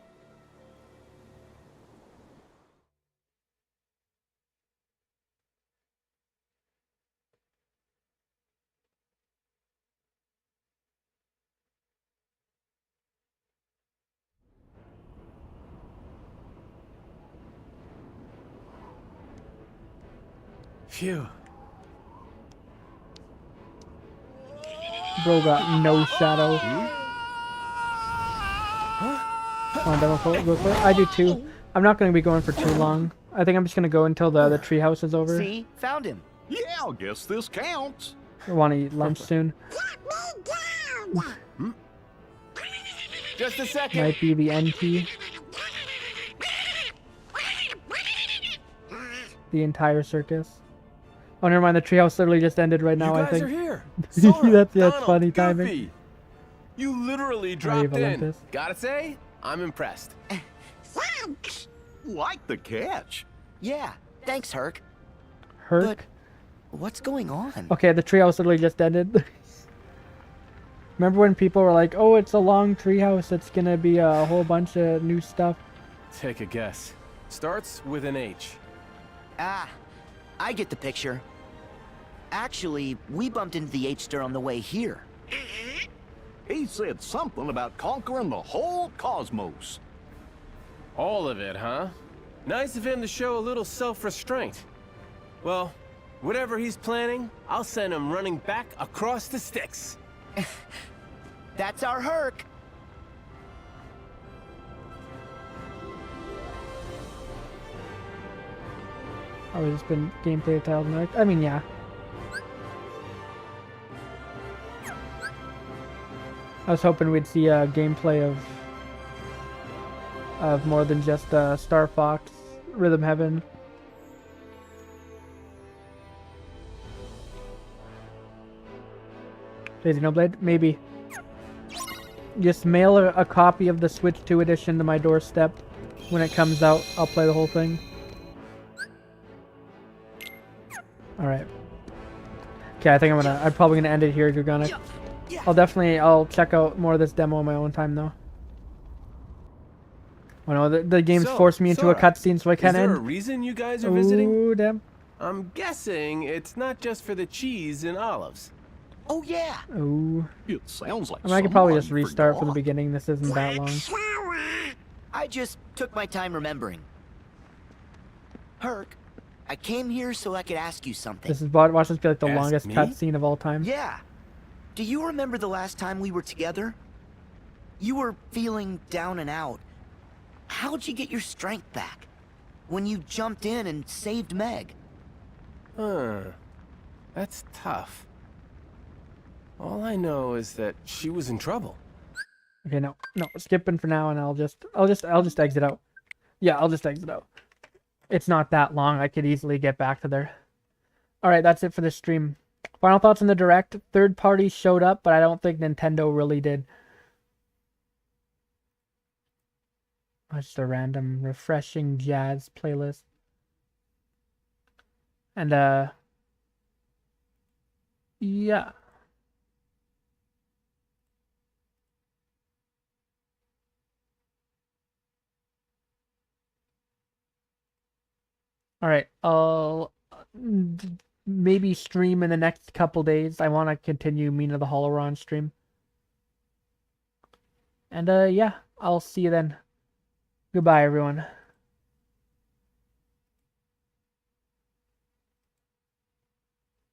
S7: Phew.
S1: Bro got no shadow. Want to go for it? I do too. I'm not going to be going for too long. I think I'm just going to go until the treehouse is over.
S5: See? Found him.
S9: Yeah, I guess this counts.
S1: I want to eat lunch soon.
S7: Just a second.
S1: Might be the NT. The entire circus. Oh, never mind. The treehouse literally just ended right now, I think.
S7: You guys are here.
S1: That's
S7: Donald,
S1: funny
S7: Goofy.
S1: timing.
S7: You literally
S1: Brave
S7: dropped in.
S1: Olympus.
S7: Gotta say, I'm impressed.
S18: Thanks.
S9: Like the catch.
S5: Yeah, thanks, Herc.
S1: Herc?
S5: What's going on?
S1: Okay, the treehouse literally just ended. Remember when people were like, oh, it's a long treehouse, it's gonna be a whole bunch of new stuff?
S7: Take a guess. Starts with an H.
S5: Ah, I get the picture. Actually, we bumped into the H-Stir on the way here.
S9: He said something about conquering the whole cosmos.
S7: All of it, huh? Nice of him to show a little self-restraint. Well, whatever he's planning, I'll send him running back across the sticks.
S5: That's our Herc.
S1: Oh, it's just been gameplay of Tiles and I mean, yeah. I was hoping we'd see a gameplay of more than just Star Fox, Rhythm Heaven. Daisy No Blade? Maybe. Just mail a copy of the Switch 2 edition to my doorstep. When it comes out, I'll play the whole thing. Alright. Okay, I think I'm probably gonna end it here, Gugonic. I'll check out more of this demo on my own time though. Oh no, the game's forced me into a cutscene, so I can't end.
S7: Is there a reason you guys are visiting?
S1: Ooh, damn.
S7: I'm guessing it's not just for the cheese and olives.
S5: Oh yeah.
S1: Ooh.
S9: It sounds like
S1: I mean, I could probably just restart from the beginning. This isn't that long.
S5: I just took my time remembering. Herc, I came here so I could ask you something.
S1: This is watch this be like the
S5: Ask
S1: longest
S5: me?
S1: cutscene of all time.
S5: Yeah. Do you remember the last time we were together? You were feeling down and out. How'd you get your strength back? When you jumped in and saved Meg?
S7: Huh. That's tough. All I know is that she was in trouble.
S1: Okay, no, skipping for now, and I'll just exit out. Yeah, I'll just exit out. It's not that long. I could easily get back to there. All right, that's it for this stream. Final thoughts on the Direct. Third parties showed up, but I don't think Nintendo really did. Just a random refreshing jazz playlist. And yeah. All right, I'll maybe stream in the next couple days. I want to continue Mina the Holoron stream. And yeah, I'll see you then. Goodbye, everyone.